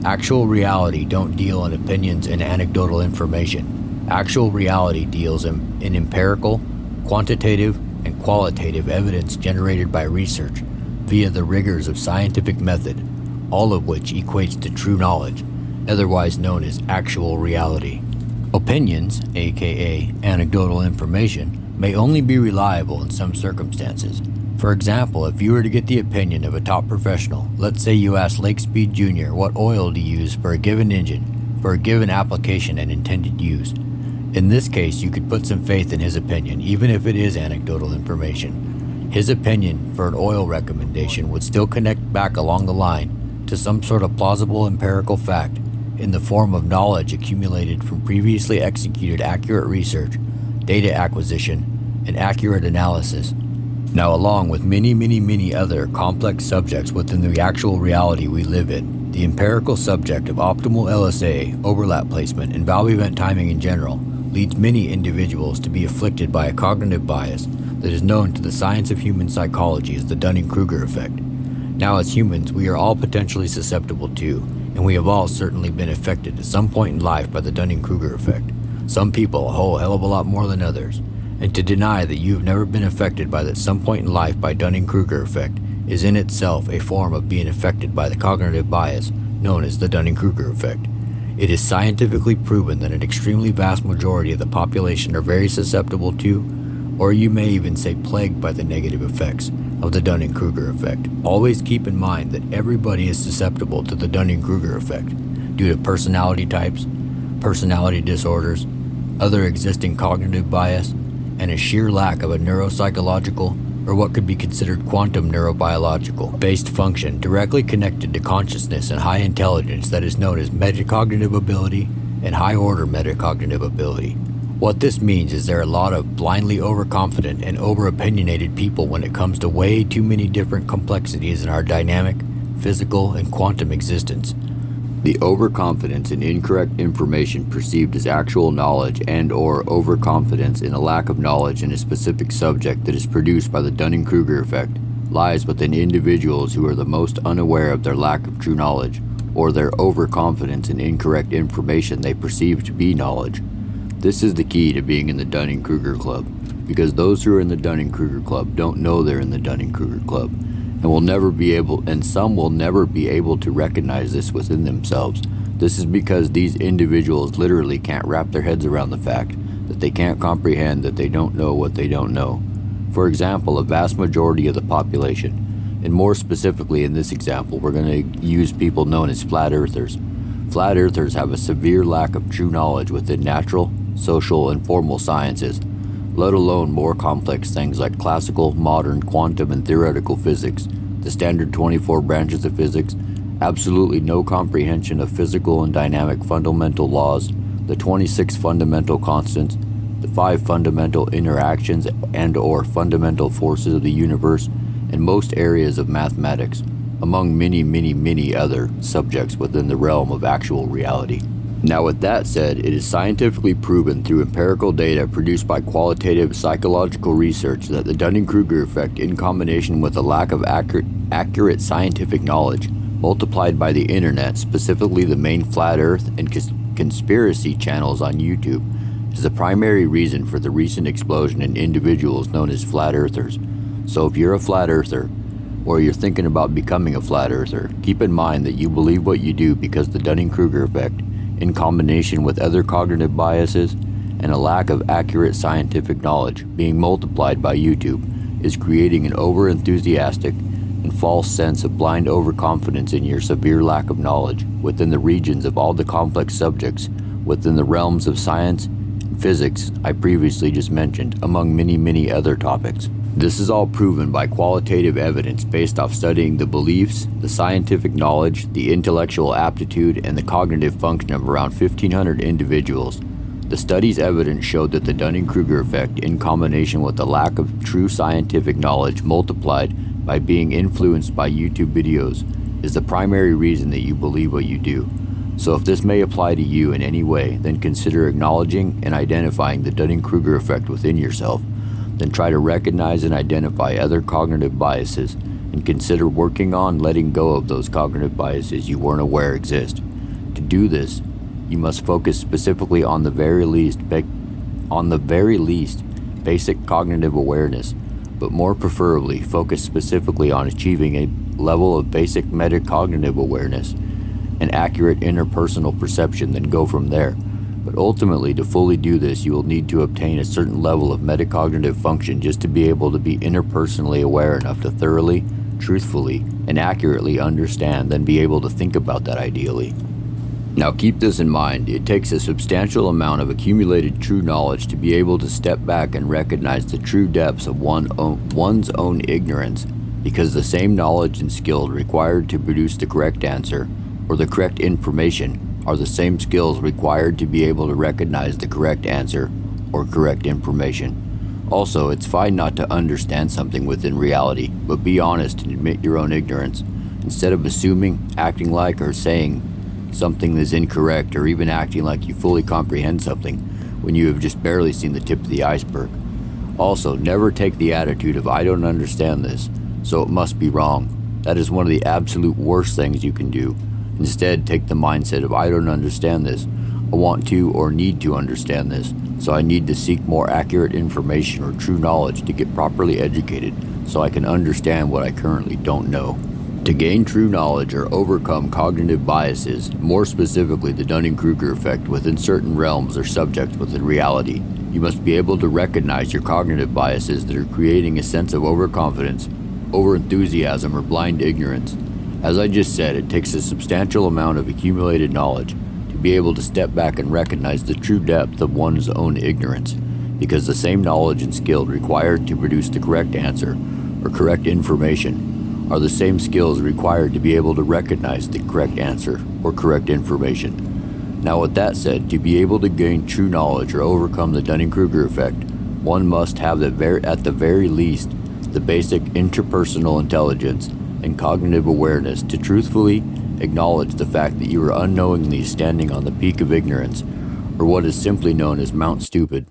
Speaker 1: Actual reality don't deal in opinions and anecdotal information. Actual reality deals in empirical, quantitative, and qualitative evidence generated by research via the rigors of scientific method, all of which equates to true knowledge, otherwise known as actual reality. Opinions, aka anecdotal information, may only be reliable in some circumstances. For example, if you were to get the opinion of a top professional, let's say you asked Lake Speed Jr. what oil to use for a given engine, for a given application and intended use. In this case, you could put some faith in his opinion, even if it is anecdotal information. His opinion for an oil recommendation would still connect back along the line to some sort of plausible empirical fact in the form of knowledge accumulated from previously executed accurate research, data acquisition, and accurate analysis. Now, along with many other complex subjects within the actual reality we live in, the empirical subject of optimal LSA, overlap placement, and value event timing in general leads many individuals to be afflicted by a cognitive bias that is known to the science of human psychology as the Dunning-Kruger effect. Now, as humans, we are all potentially susceptible to, and we have all certainly been affected at some point in life by the Dunning-Kruger effect. Some people a whole hell of a lot more than others. And to deny that you've never been affected by that some point in life by Dunning-Kruger effect is in itself a form of being affected by the cognitive bias known as the Dunning-Kruger effect. It is scientifically proven that an extremely vast majority of the population are very susceptible to, or you may even say plagued by the negative effects of the Dunning-Kruger effect. Always keep in mind that everybody is susceptible to the Dunning-Kruger effect due to personality types, personality disorders, other existing cognitive bias, and a sheer lack of a neuropsychological or what could be considered quantum neurobiological based function directly connected to consciousness and high intelligence that is known as metacognitive ability and high order metacognitive ability. What this means is there are a lot of blindly overconfident and over-opinionated people when it comes to way too many different complexities in our dynamic, physical, and quantum existence. The overconfidence in incorrect information perceived as actual knowledge and or overconfidence in a lack of knowledge in a specific subject that is produced by the Dunning-Kruger effect lies within individuals who are the most unaware of their lack of true knowledge or their overconfidence in incorrect information they perceive to be knowledge. This is the key to being in the Dunning-Kruger Club, because those who are in the Dunning-Kruger Club don't know they're in the Dunning-Kruger Club. And some will never be able to recognize this within themselves. This is because these individuals literally can't wrap their heads around the fact that they can't comprehend that they don't know what they don't know. For example, a vast majority of the population, and more specifically in this example, we're going to use people known as flat earthers. Flat earthers have a severe lack of true knowledge within natural, social, and formal sciences, let alone more complex things like classical, modern, quantum, and theoretical physics, the standard 24 branches of physics, absolutely no comprehension of physical and dynamic fundamental laws, the 26 fundamental constants, the 5 fundamental interactions and or fundamental forces of the universe, and most areas of mathematics, among many other subjects within the realm of actual reality. Now, with that said, it is scientifically proven through empirical data produced by qualitative psychological research that the Dunning-Kruger effect, in combination with a lack of accurate scientific knowledge, multiplied by the internet, specifically the main flat earth and conspiracy channels on YouTube, is the primary reason for the recent explosion in individuals known as flat earthers. So if you're a flat earther, or you're thinking about becoming a flat earther, keep in mind that you believe what you do because the Dunning-Kruger effect, in combination with other cognitive biases and a lack of accurate scientific knowledge being multiplied by YouTube, is creating an over-enthusiastic, and false sense of blind overconfidence in your severe lack of knowledge within the regions of all the complex subjects within the realms of science and physics I previously just mentioned, among many other topics. This is all proven by qualitative evidence based off studying the beliefs, the scientific knowledge, the intellectual aptitude, and the cognitive function of around 1,500 individuals. The study's evidence showed that the Dunning-Kruger effect, in combination with the lack of true scientific knowledge multiplied by being influenced by YouTube videos, is the primary reason that you believe what you do. So if this may apply to you in any way, then consider acknowledging and identifying the Dunning-Kruger effect within yourself. Then try to recognize and identify other cognitive biases, and consider working on letting go of those cognitive biases you weren't aware exist. To do this, you must focus specifically on the very least basic cognitive awareness, but more preferably focus specifically on achieving a level of basic metacognitive awareness and accurate interpersonal perception, then go from there. But ultimately, to fully do this, you will need to obtain a certain level of metacognitive function just to be able to be interpersonally aware enough to thoroughly, truthfully, and accurately understand, then be able to think about that ideally. Now keep this in mind, it takes a substantial amount of accumulated true knowledge to be able to step back and recognize the true depths of one's own ignorance, because the same knowledge and skill required to produce the correct answer, or the correct information, are the same skills required to be able to recognize the correct answer or correct information. Also, it's fine not to understand something within reality, but be honest and admit your own ignorance, instead of assuming, acting like, or saying something is incorrect, or even acting like you fully comprehend something when you have just barely seen the tip of the iceberg. Also, never take the attitude of "I don't understand this, so it must be wrong." That is one of the absolute worst things you can do. Instead, take the mindset of "I don't understand this, I want to or need to understand this, so I need to seek more accurate information or true knowledge to get properly educated so I can understand what I currently don't know." To gain true knowledge or overcome cognitive biases, more specifically the Dunning-Kruger effect within certain realms or subjects within reality, you must be able to recognize your cognitive biases that are creating a sense of overconfidence, overenthusiasm, or blind ignorance. As I just said, it takes a substantial amount of accumulated knowledge to be able to step back and recognize the true depth of one's own ignorance, because the same knowledge and skill required to produce the correct answer or correct information are the same skills required to be able to recognize the correct answer or correct information. Now with that said, to be able to gain true knowledge or overcome the Dunning-Kruger effect, one must have at the very least the basic interpersonal intelligence and cognitive awareness to truthfully acknowledge the fact that you are unknowingly standing on the peak of ignorance, or what is simply known as Mount Stupid.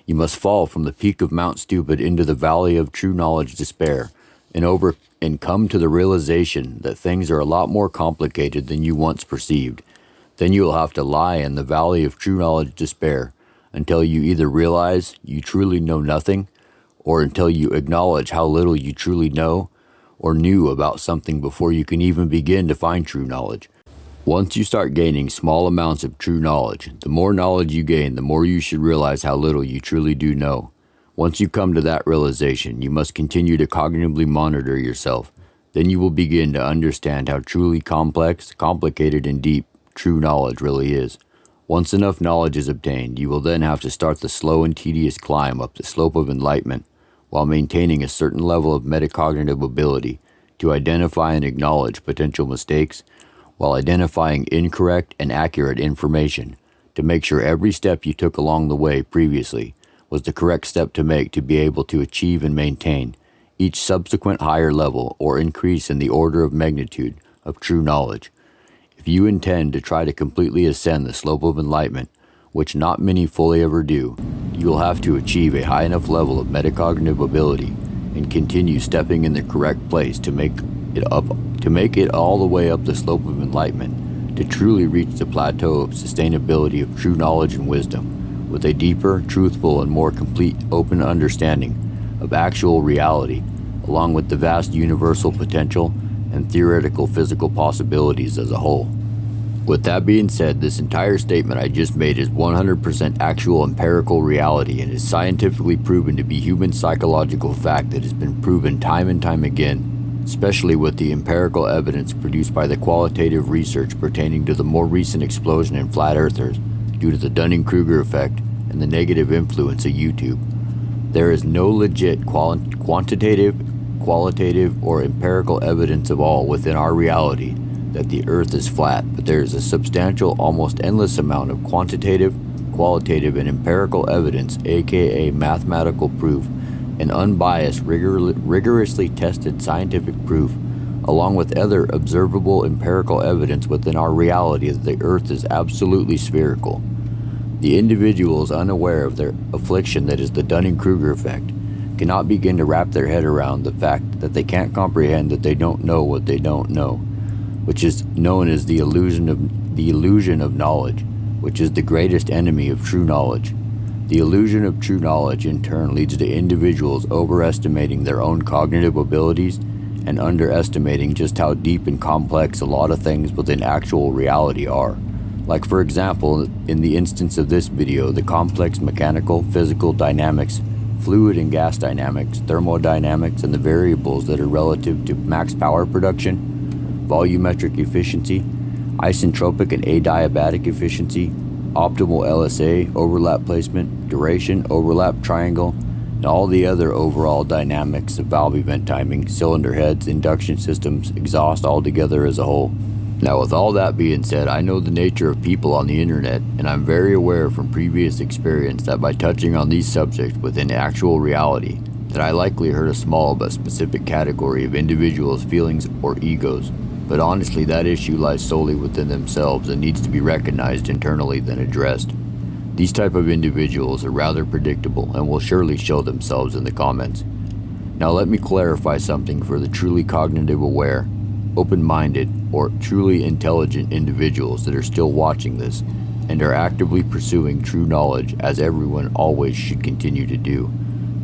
Speaker 1: You must fall from the peak of Mount Stupid into the valley of true knowledge despair, and come to the realization that things are a lot more complicated than you once perceived. Then you will have to lie in the valley of true knowledge despair until you either realize you truly know nothing, or until you acknowledge how little you truly know or knew about something before you can even begin to find true knowledge. Once you start gaining small amounts of true knowledge, the more knowledge you gain, the more you should realize how little you truly do know. Once you come to that realization, you must continue to cognitively monitor yourself. Then you will begin to understand how truly complex, complicated, and deep true knowledge really is. Once enough knowledge is obtained, you will then have to start the slow and tedious climb up the slope of enlightenment, while maintaining a certain level of metacognitive ability to identify and acknowledge potential mistakes, while identifying incorrect and accurate information, to make sure every step you took along the way previously was the correct step to make to be able to achieve and maintain each subsequent higher level or increase in the order of magnitude of true knowledge. If you intend to try to completely ascend the slope of enlightenment, which not many fully ever do, you will have to achieve a high enough level of metacognitive ability and continue stepping in the correct place to make it all the way up the slope of enlightenment, to truly reach the plateau of sustainability of true knowledge and wisdom, with a deeper, truthful, and more complete open understanding of actual reality, along with the vast universal potential and theoretical physical possibilities as a whole. With that being said, this entire statement I just made is 100% actual empirical reality and is scientifically proven to be human psychological fact that has been proven time and time again especially with the empirical evidence produced by the qualitative research pertaining to the more recent explosion in flat earthers due to the Dunning-Kruger effect and the negative influence of YouTube. There is no legit quantitative, qualitative, or empirical evidence of all within our reality that the Earth is flat, but there is a substantial, almost endless amount of quantitative, qualitative, and empirical evidence, aka mathematical proof, and unbiased, rigorously tested scientific proof, along with other observable empirical evidence within our reality that the Earth is absolutely spherical. The individuals unaware of their affliction that is the Dunning-Kruger effect cannot begin to wrap their head around the fact that they can't comprehend that they don't know what they don't know, which is known as the illusion of knowledge, which is the greatest enemy of true knowledge. The illusion of true knowledge in turn leads to individuals overestimating their own cognitive abilities and underestimating just how deep and complex a lot of things within actual reality are. Like for example, in the instance of this video, the complex mechanical, physical dynamics, fluid and gas dynamics, thermodynamics, and the variables that are relative to max power production, volumetric efficiency, isentropic and adiabatic efficiency, optimal LSA, overlap placement, duration, overlap triangle, and all the other overall dynamics of valve event timing, cylinder heads, induction systems, exhaust all together as a whole. Now with all that being said, I know the nature of people on the internet, and I'm very aware from previous experience that by touching on these subjects within actual reality, that I likely hurt a small but specific category of individuals' feelings or egos. But honestly, that issue lies solely within themselves and needs to be recognized internally than addressed. These type of individuals are rather predictable and will surely show themselves in the comments. Now let me clarify something for the truly cognitive aware, open-minded, or truly intelligent individuals that are still watching this and are actively pursuing true knowledge, as everyone always should continue to do.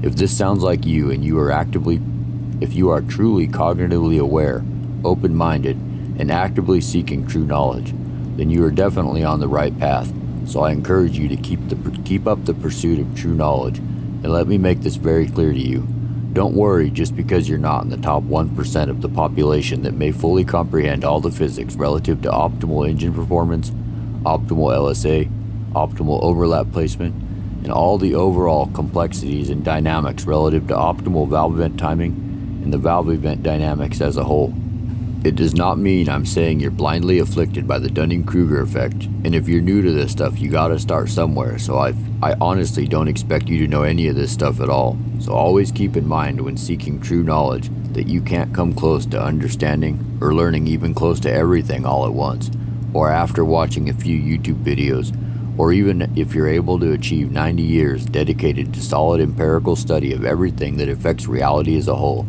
Speaker 1: If this sounds like you and if you are truly cognitively aware, open-minded, and actively seeking true knowledge, then you are definitely on the right path. So I encourage you to keep up the pursuit of true knowledge. And let me make this very clear to you. Don't worry just because you're not in the top 1% of the population that may fully comprehend all the physics relative to optimal engine performance, optimal LSA, optimal overlap placement, and all the overall complexities and dynamics relative to optimal valve event timing and the valve event dynamics as a whole. It does not mean I'm saying you're blindly afflicted by the Dunning-Kruger effect, and if you're new to this stuff, you gotta start somewhere, so I honestly don't expect you to know any of this stuff at all. So always keep in mind when seeking true knowledge that you can't come close to understanding or learning even close to everything all at once, or after watching a few YouTube videos, or even if you're able to achieve 90 years dedicated to solid empirical study of everything that affects reality as a whole,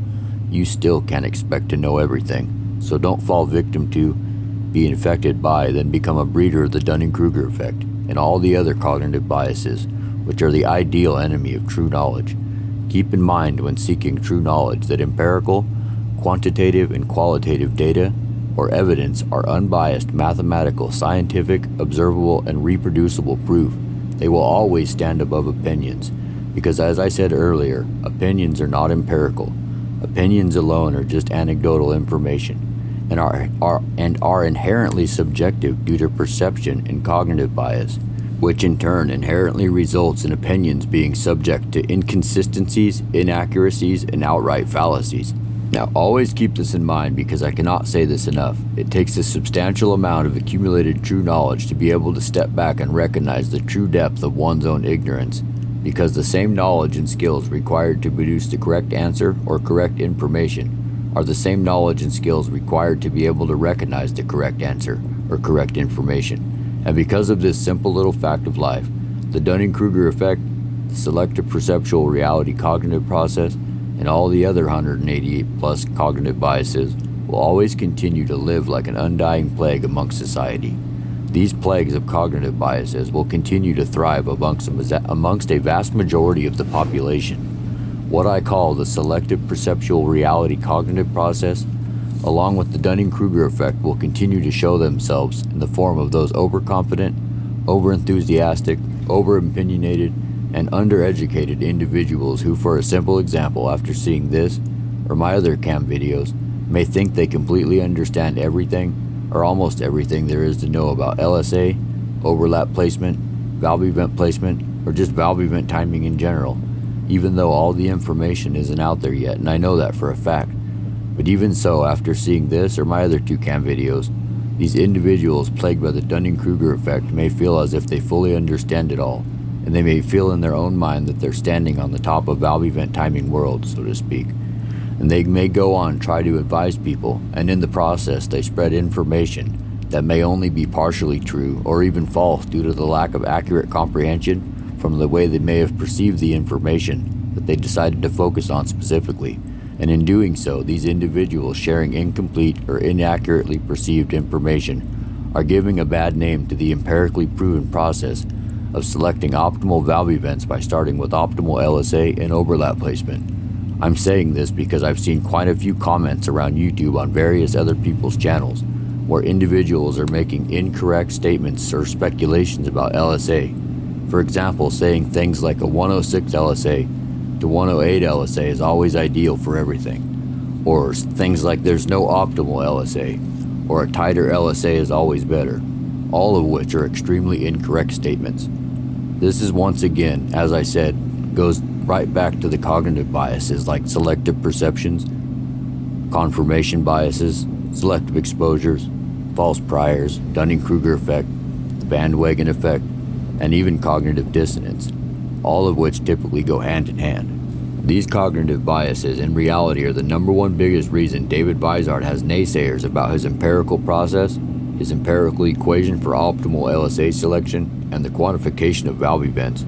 Speaker 1: you still can't expect to know everything. So don't fall victim to, be infected by, then become a breeder of the Dunning-Kruger effect and all the other cognitive biases, which are the ideal enemy of true knowledge. Keep in mind when seeking true knowledge that empirical, quantitative, and qualitative data or evidence are unbiased, mathematical, scientific, observable, and reproducible proof. They will always stand above opinions, because as I said earlier, opinions are not empirical. Opinions alone are just anecdotal information and are inherently subjective due to perception and cognitive bias, which in turn inherently results in opinions being subject to inconsistencies, inaccuracies, and outright fallacies. Now always keep this in mind, because I cannot say this enough. It takes a substantial amount of accumulated true knowledge to be able to step back and recognize the true depth of one's own ignorance, because the same knowledge and skills required to produce the correct answer or correct information are the same knowledge and skills required to be able to recognize the correct answer or correct information. And because of this simple little fact of life, the Dunning-Kruger effect, the selective perceptual reality cognitive process, and all the other 188 plus cognitive biases will always continue to live like an undying plague amongst society. These plagues of cognitive biases will continue to thrive amongst a vast majority of the population. What I call the selective perceptual reality cognitive process, along with the Dunning-Kruger effect, will continue to show themselves in the form of those overconfident, overenthusiastic, overopinionated, and undereducated individuals who, for a simple example, after seeing this or my other cam videos, may think they completely understand everything or almost everything there is to know about LSA, overlap placement, valve event placement, or just valve event timing in general, even though all the information isn't out there yet, and I know that for a fact. But even so, after seeing this or my other 2 cam videos, these individuals plagued by the Dunning-Kruger effect may feel as if they fully understand it all, and they may feel in their own mind that they're standing on the top of valve event timing world, so to speak. And they may go on try to advise people, and in the process they spread information that may only be partially true or even false due to the lack of accurate comprehension from the way they may have perceived the information that they decided to focus on specifically. And in doing so, these individuals sharing incomplete or inaccurately perceived information are giving a bad name to the empirically proven process of selecting optimal valve events by starting with optimal LSA and overlap placement. I'm saying this because I've seen quite a few comments around YouTube on various other people's channels where individuals are making incorrect statements or speculations about LSA. For example, saying things like a 106 LSA to 108 LSA is always ideal for everything, or things like there's no optimal LSA, or a tighter LSA is always better, all of which are extremely incorrect statements. This is once again, as I said, goes right back to the cognitive biases like selective perceptions, confirmation biases, selective exposures, false priors, Dunning-Kruger effect, the bandwagon effect, and even cognitive dissonance, all of which typically go hand in hand. These cognitive biases in reality are the #1 biggest reason David Vizard has naysayers about his empirical process, his empirical equation for optimal LSA selection, and the quantification of valve events.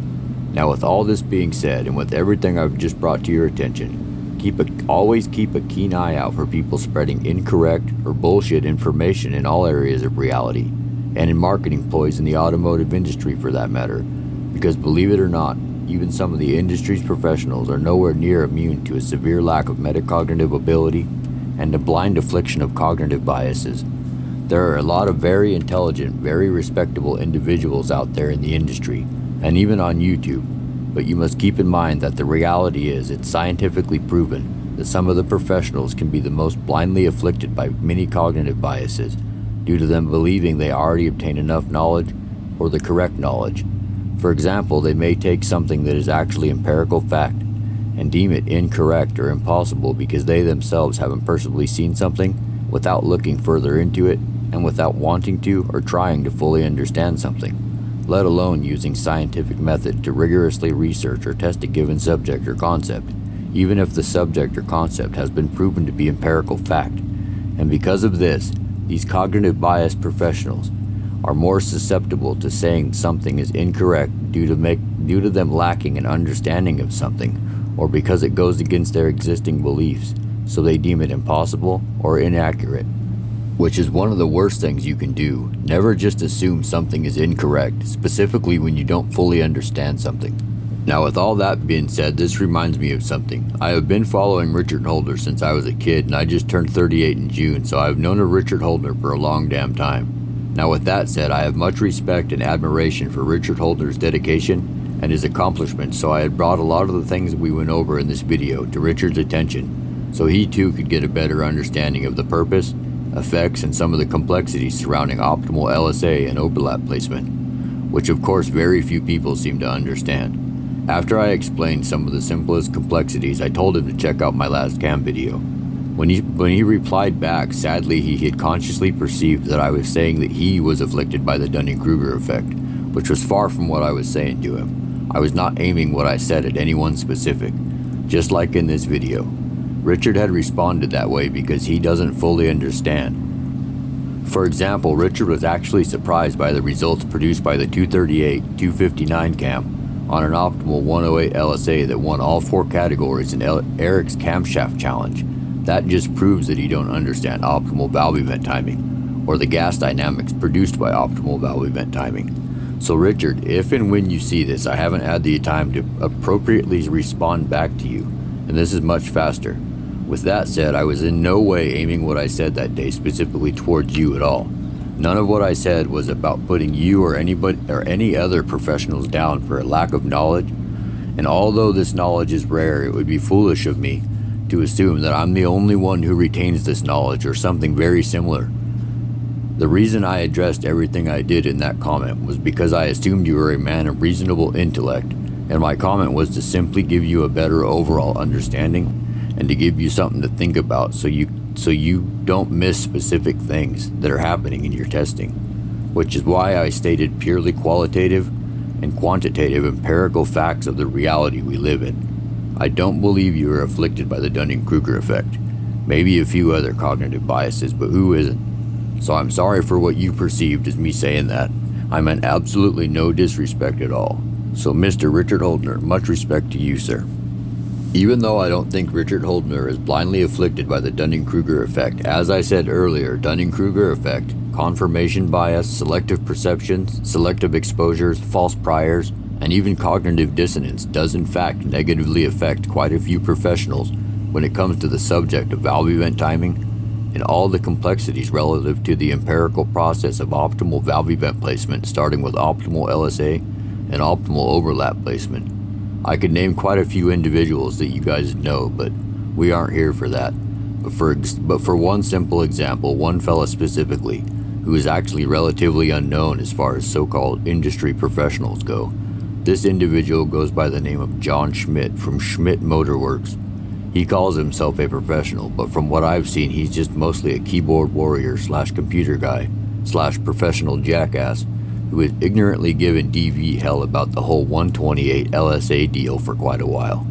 Speaker 1: Now, with all this being said, and with everything I've just brought to your attention, always keep a keen eye out for people spreading incorrect or bullshit information in all areas of reality, and in marketing ploys in the automotive industry for that matter, because believe it or not, even some of the industry's professionals are nowhere near immune to a severe lack of metacognitive ability and a blind affliction of cognitive biases. There are a lot of very intelligent, very respectable individuals out there in the industry, and even on YouTube, but you must keep in mind that the reality is it's scientifically proven that some of the professionals can be the most blindly afflicted by many cognitive biases due to them believing they already obtain enough knowledge or the correct knowledge. For example, they may take something that is actually empirical fact and deem it incorrect or impossible because they themselves haven't personally seen something without looking further into it and without wanting to or trying to fully understand something, let alone using scientific method to rigorously research or test a given subject or concept, even if the subject or concept has been proven to be empirical fact. And because of this, these cognitive bias professionals are more susceptible to saying something is incorrect due to them lacking an understanding of something, or because it goes against their existing beliefs, so they deem it impossible or inaccurate. Which is one of the worst things you can do. Never just assume something is incorrect, specifically when you don't fully understand something. Now, with all that being said, this reminds me of something. I have been following Richard Holder since I was a kid, and I just turned 38 in June, so I've known of Richard Holder for a long damn time. Now, with that said, I have much respect and admiration for Richard Holder's dedication and his accomplishments, so I had brought a lot of the things we went over in this video to Richard's attention, so he too could get a better understanding of the purpose, effects, and some of the complexities surrounding optimal LSA and overlap placement, which of course very few people seem to understand. After I explained some of the simplest complexities, I told him to check out my last cam video. When he replied back, sadly he had consciously perceived that I was saying that he was afflicted by the Dunning-Kruger effect, which was far from what I was saying to him. I was not aiming what I said at anyone specific, just like in this video. Richard had responded that way because he doesn't fully understand. For example, Richard was actually surprised by the results produced by the 238-259 cam on an optimal 108 LSA that won all 4 categories in Eric's Camshaft challenge. That just proves that you don't understand optimal valve event timing, or the gas dynamics produced by optimal valve event timing. So Richard, if and when you see this, I haven't had the time to appropriately respond back to you, and this is much faster. With that said, I was in no way aiming what I said that day specifically towards you at all. None of what I said was about putting you or anybody or any other professionals down for a lack of knowledge, and although this knowledge is rare, it would be foolish of me to assume that I'm the only one who retains this knowledge or something very similar. The reason I addressed everything I did in that comment was because I assumed you were a man of reasonable intellect, and my comment was to simply give you a better overall understanding and to give you something to think about so you don't miss specific things that are happening in your testing, which is why I stated purely qualitative and quantitative empirical facts of the reality we live in. I don't believe you are afflicted by the Dunning-Kruger effect. Maybe a few other cognitive biases, but who isn't? So I'm sorry for what you perceived as me saying that. I meant absolutely no disrespect at all. So Mr. Richard Holdner, much respect to you, sir. Even though I don't think Richard Holdner is blindly afflicted by the Dunning-Kruger effect, as I said earlier, Dunning-Kruger effect, confirmation bias, selective perceptions, selective exposures, false priors, and even cognitive dissonance does in fact negatively affect quite a few professionals when it comes to the subject of valve event timing and all the complexities relative to the empirical process of optimal valve event placement, starting with optimal LSA and optimal overlap placement. I could name quite a few individuals that you guys know, but we aren't here for that. But for one simple example, one fella specifically, who is actually relatively unknown as far as so-called industry professionals go. This individual goes by the name of John Schmidt from Schmidt Motorworks. He calls himself a professional, but from what I've seen, he's just mostly a keyboard warrior / computer guy / professional jackass who is ignorantly given DV hell about the whole 128 LSA deal for quite a while.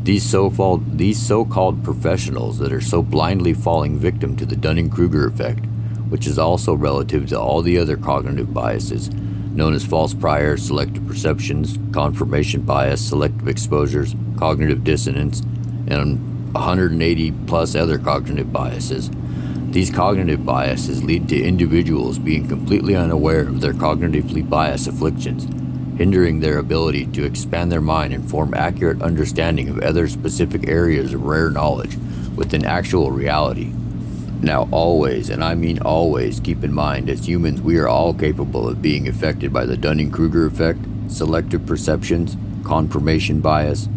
Speaker 1: These so-called professionals that are so blindly falling victim to the Dunning-Kruger effect, which is also relative to all the other cognitive biases, known as false priors, selective perceptions, confirmation bias, selective exposures, cognitive dissonance, and 180 plus other cognitive biases. These cognitive biases lead to individuals being completely unaware of their cognitively biased afflictions, hindering their ability to expand their mind and form accurate understanding of other specific areas of rare knowledge within actual reality. Now always, and I mean always, keep in mind, as humans we are all capable of being affected by the Dunning-Kruger effect, selective perceptions, confirmation bias,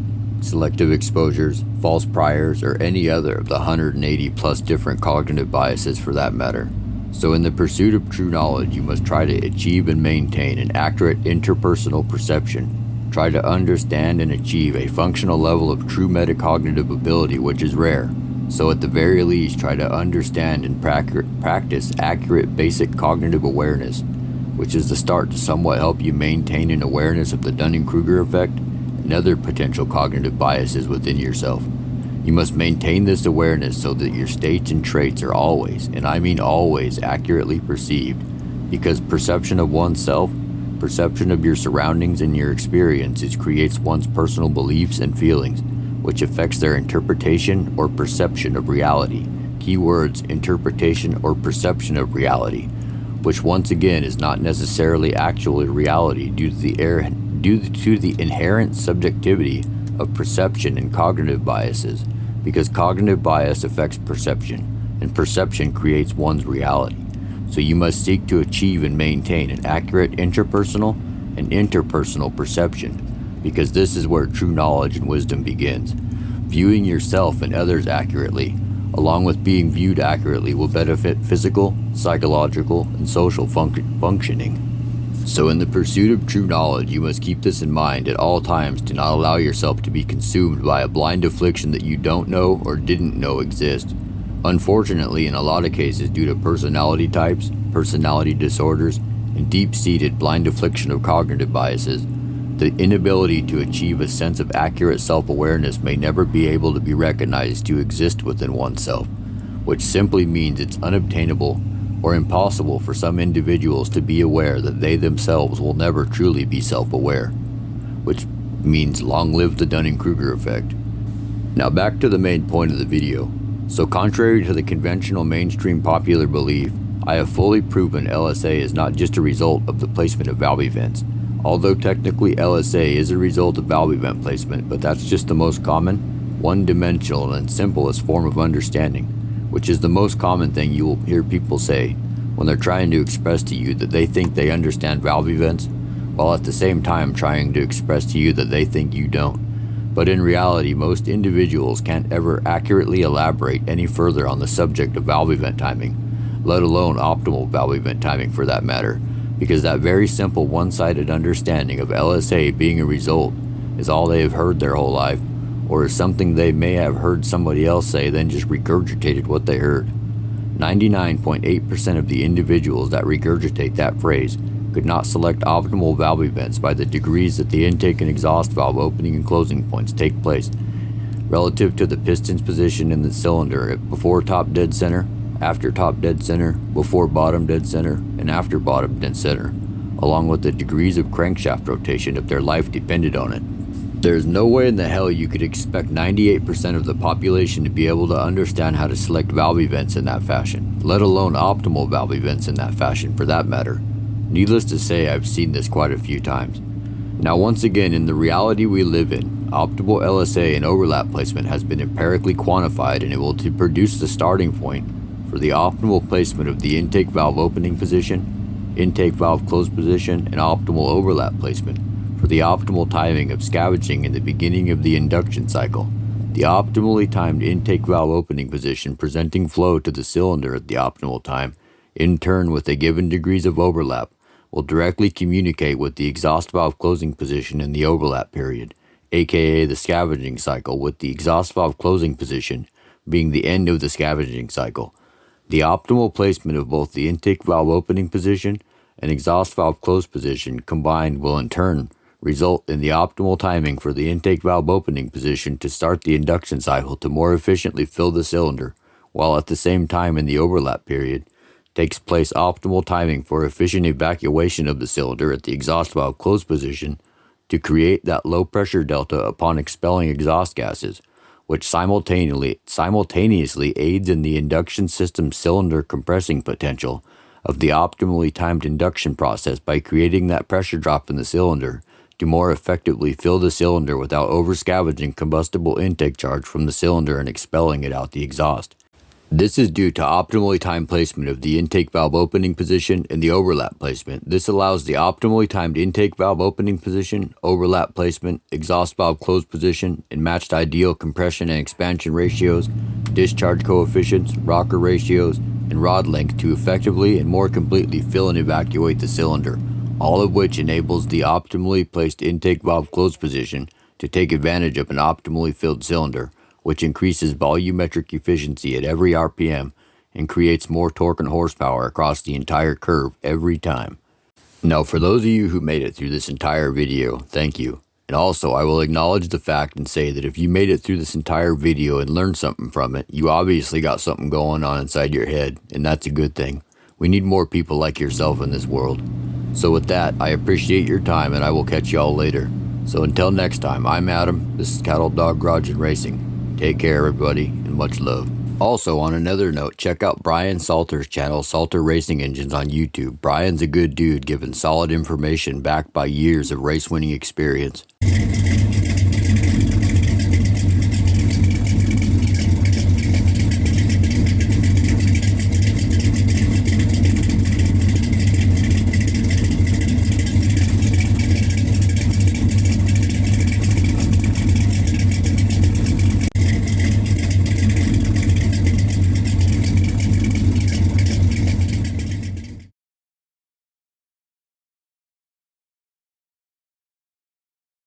Speaker 1: selective exposures, false priors, or any other of the 180 plus different cognitive biases for that matter. So in the pursuit of true knowledge, you must try to achieve and maintain an accurate interpersonal perception. Try to understand and achieve a functional level of true metacognitive ability, which is rare. So at the very least, try to understand and practice accurate basic cognitive awareness, which is the start to somewhat help you maintain an awareness of the Dunning-Kruger effect and other potential cognitive biases within yourself. You must maintain this awareness so that your states and traits are always, and I mean always, accurately perceived, because perception of oneself, perception of your surroundings and your experiences creates one's personal beliefs and feelings, which affects their interpretation or perception of reality. Keywords: interpretation or perception of reality, which once again is not necessarily actual reality due to the inherent subjectivity of perception and cognitive biases, because cognitive bias affects perception, and perception creates one's reality. So you must seek to achieve and maintain an accurate interpersonal and interpersonal perception, because this is where true knowledge and wisdom begins. Viewing yourself and others accurately, along with being viewed accurately, will benefit physical, psychological, and social functioning. So in the pursuit of true knowledge, you must keep this in mind at all times to not allow yourself to be consumed by a blind affliction that you don't know or didn't know exist. Unfortunately, in a lot of cases, due to personality types, personality disorders, and deep-seated blind affliction of cognitive biases, the inability to achieve a sense of accurate self-awareness may never be able to be recognized to exist within oneself, which simply means it's unobtainable or impossible for some individuals to be aware that they themselves will never truly be self-aware, which means long live the Dunning-Kruger effect. Now back to the main point of the video. So contrary to the conventional mainstream popular belief, I have fully proven LSA is not just a result of the placement of valve events. Although technically LSA is a result of valve event placement, but that's just the most common, one-dimensional and simplest form of understanding, which is the most common thing you will hear people say when they're trying to express to you that they think they understand valve events, while at the same time trying to express to you that they think you don't. But in reality, most individuals can't ever accurately elaborate any further on the subject of valve event timing, let alone optimal valve event timing for that matter, because that very simple one-sided understanding of LSA being a result is all they have heard their whole life, or is something they may have heard somebody else say then just regurgitated what they heard. 99.8% of the individuals that regurgitate that phrase could not select optimal valve events by the degrees that the intake and exhaust valve opening and closing points take place relative to the piston's position in the cylinder before top dead center, after top dead center, before bottom dead center, and after bottom dead center, along with the degrees of crankshaft rotation if their life depended on it. There's no way in the hell you could expect 98% of the population to be able to understand how to select valve events in that fashion, let alone optimal valve events in that fashion for that matter. Needless to say, I've seen this quite a few times. Now once again, in the reality we live in, optimal LSA and overlap placement has been empirically quantified and able to produce the starting point for the optimal placement of the intake valve opening position, intake valve close position, and optimal overlap placement for the optimal timing of scavenging in the beginning of the induction cycle. The optimally timed intake valve opening position presenting flow to the cylinder at the optimal time, in turn with a given degrees of overlap, will directly communicate with the exhaust valve closing position in the overlap period, aka the scavenging cycle, with the exhaust valve closing position being the end of the scavenging cycle. The optimal placement of both the intake valve opening position and exhaust valve close position combined will in turn result in the optimal timing for the intake valve opening position to start the induction cycle to more efficiently fill the cylinder, while at the same time in the overlap period takes place optimal timing for efficient evacuation of the cylinder at the exhaust valve close position to create that low pressure delta upon expelling exhaust gases, which simultaneously aids in the induction system cylinder compressing potential of the optimally timed induction process by creating that pressure drop in the cylinder to more effectively fill the cylinder without over-scavenging combustible intake charge from the cylinder and expelling it out the exhaust. This is due to optimally timed placement of the intake valve opening position and the overlap placement. This allows the optimally timed intake valve opening position, overlap placement, exhaust valve close position, and matched ideal compression and expansion ratios, discharge coefficients, rocker ratios, and rod length to effectively and more completely fill and evacuate the cylinder, all of which enables the optimally placed intake valve close position to take advantage of an optimally filled cylinder, which increases volumetric efficiency at every RPM and creates more torque and horsepower across the entire curve every time. Now, for those of you who made it through this entire video, thank you. And also, I will acknowledge the fact and say that if you made it through this entire video and learned something from it, you obviously got something going on inside your head, and that's a good thing. We need more people like yourself in this world. So with that, I appreciate your time, and I will catch y'all later. So until next time, I'm Adam. This is Cattle Dog Garage and Racing. Take care, everybody, and much love. Also, on another note, check out Brian Salter's channel, Salter Racing Engines, on YouTube. Brian's a good dude giving solid information backed by years of race winning experience.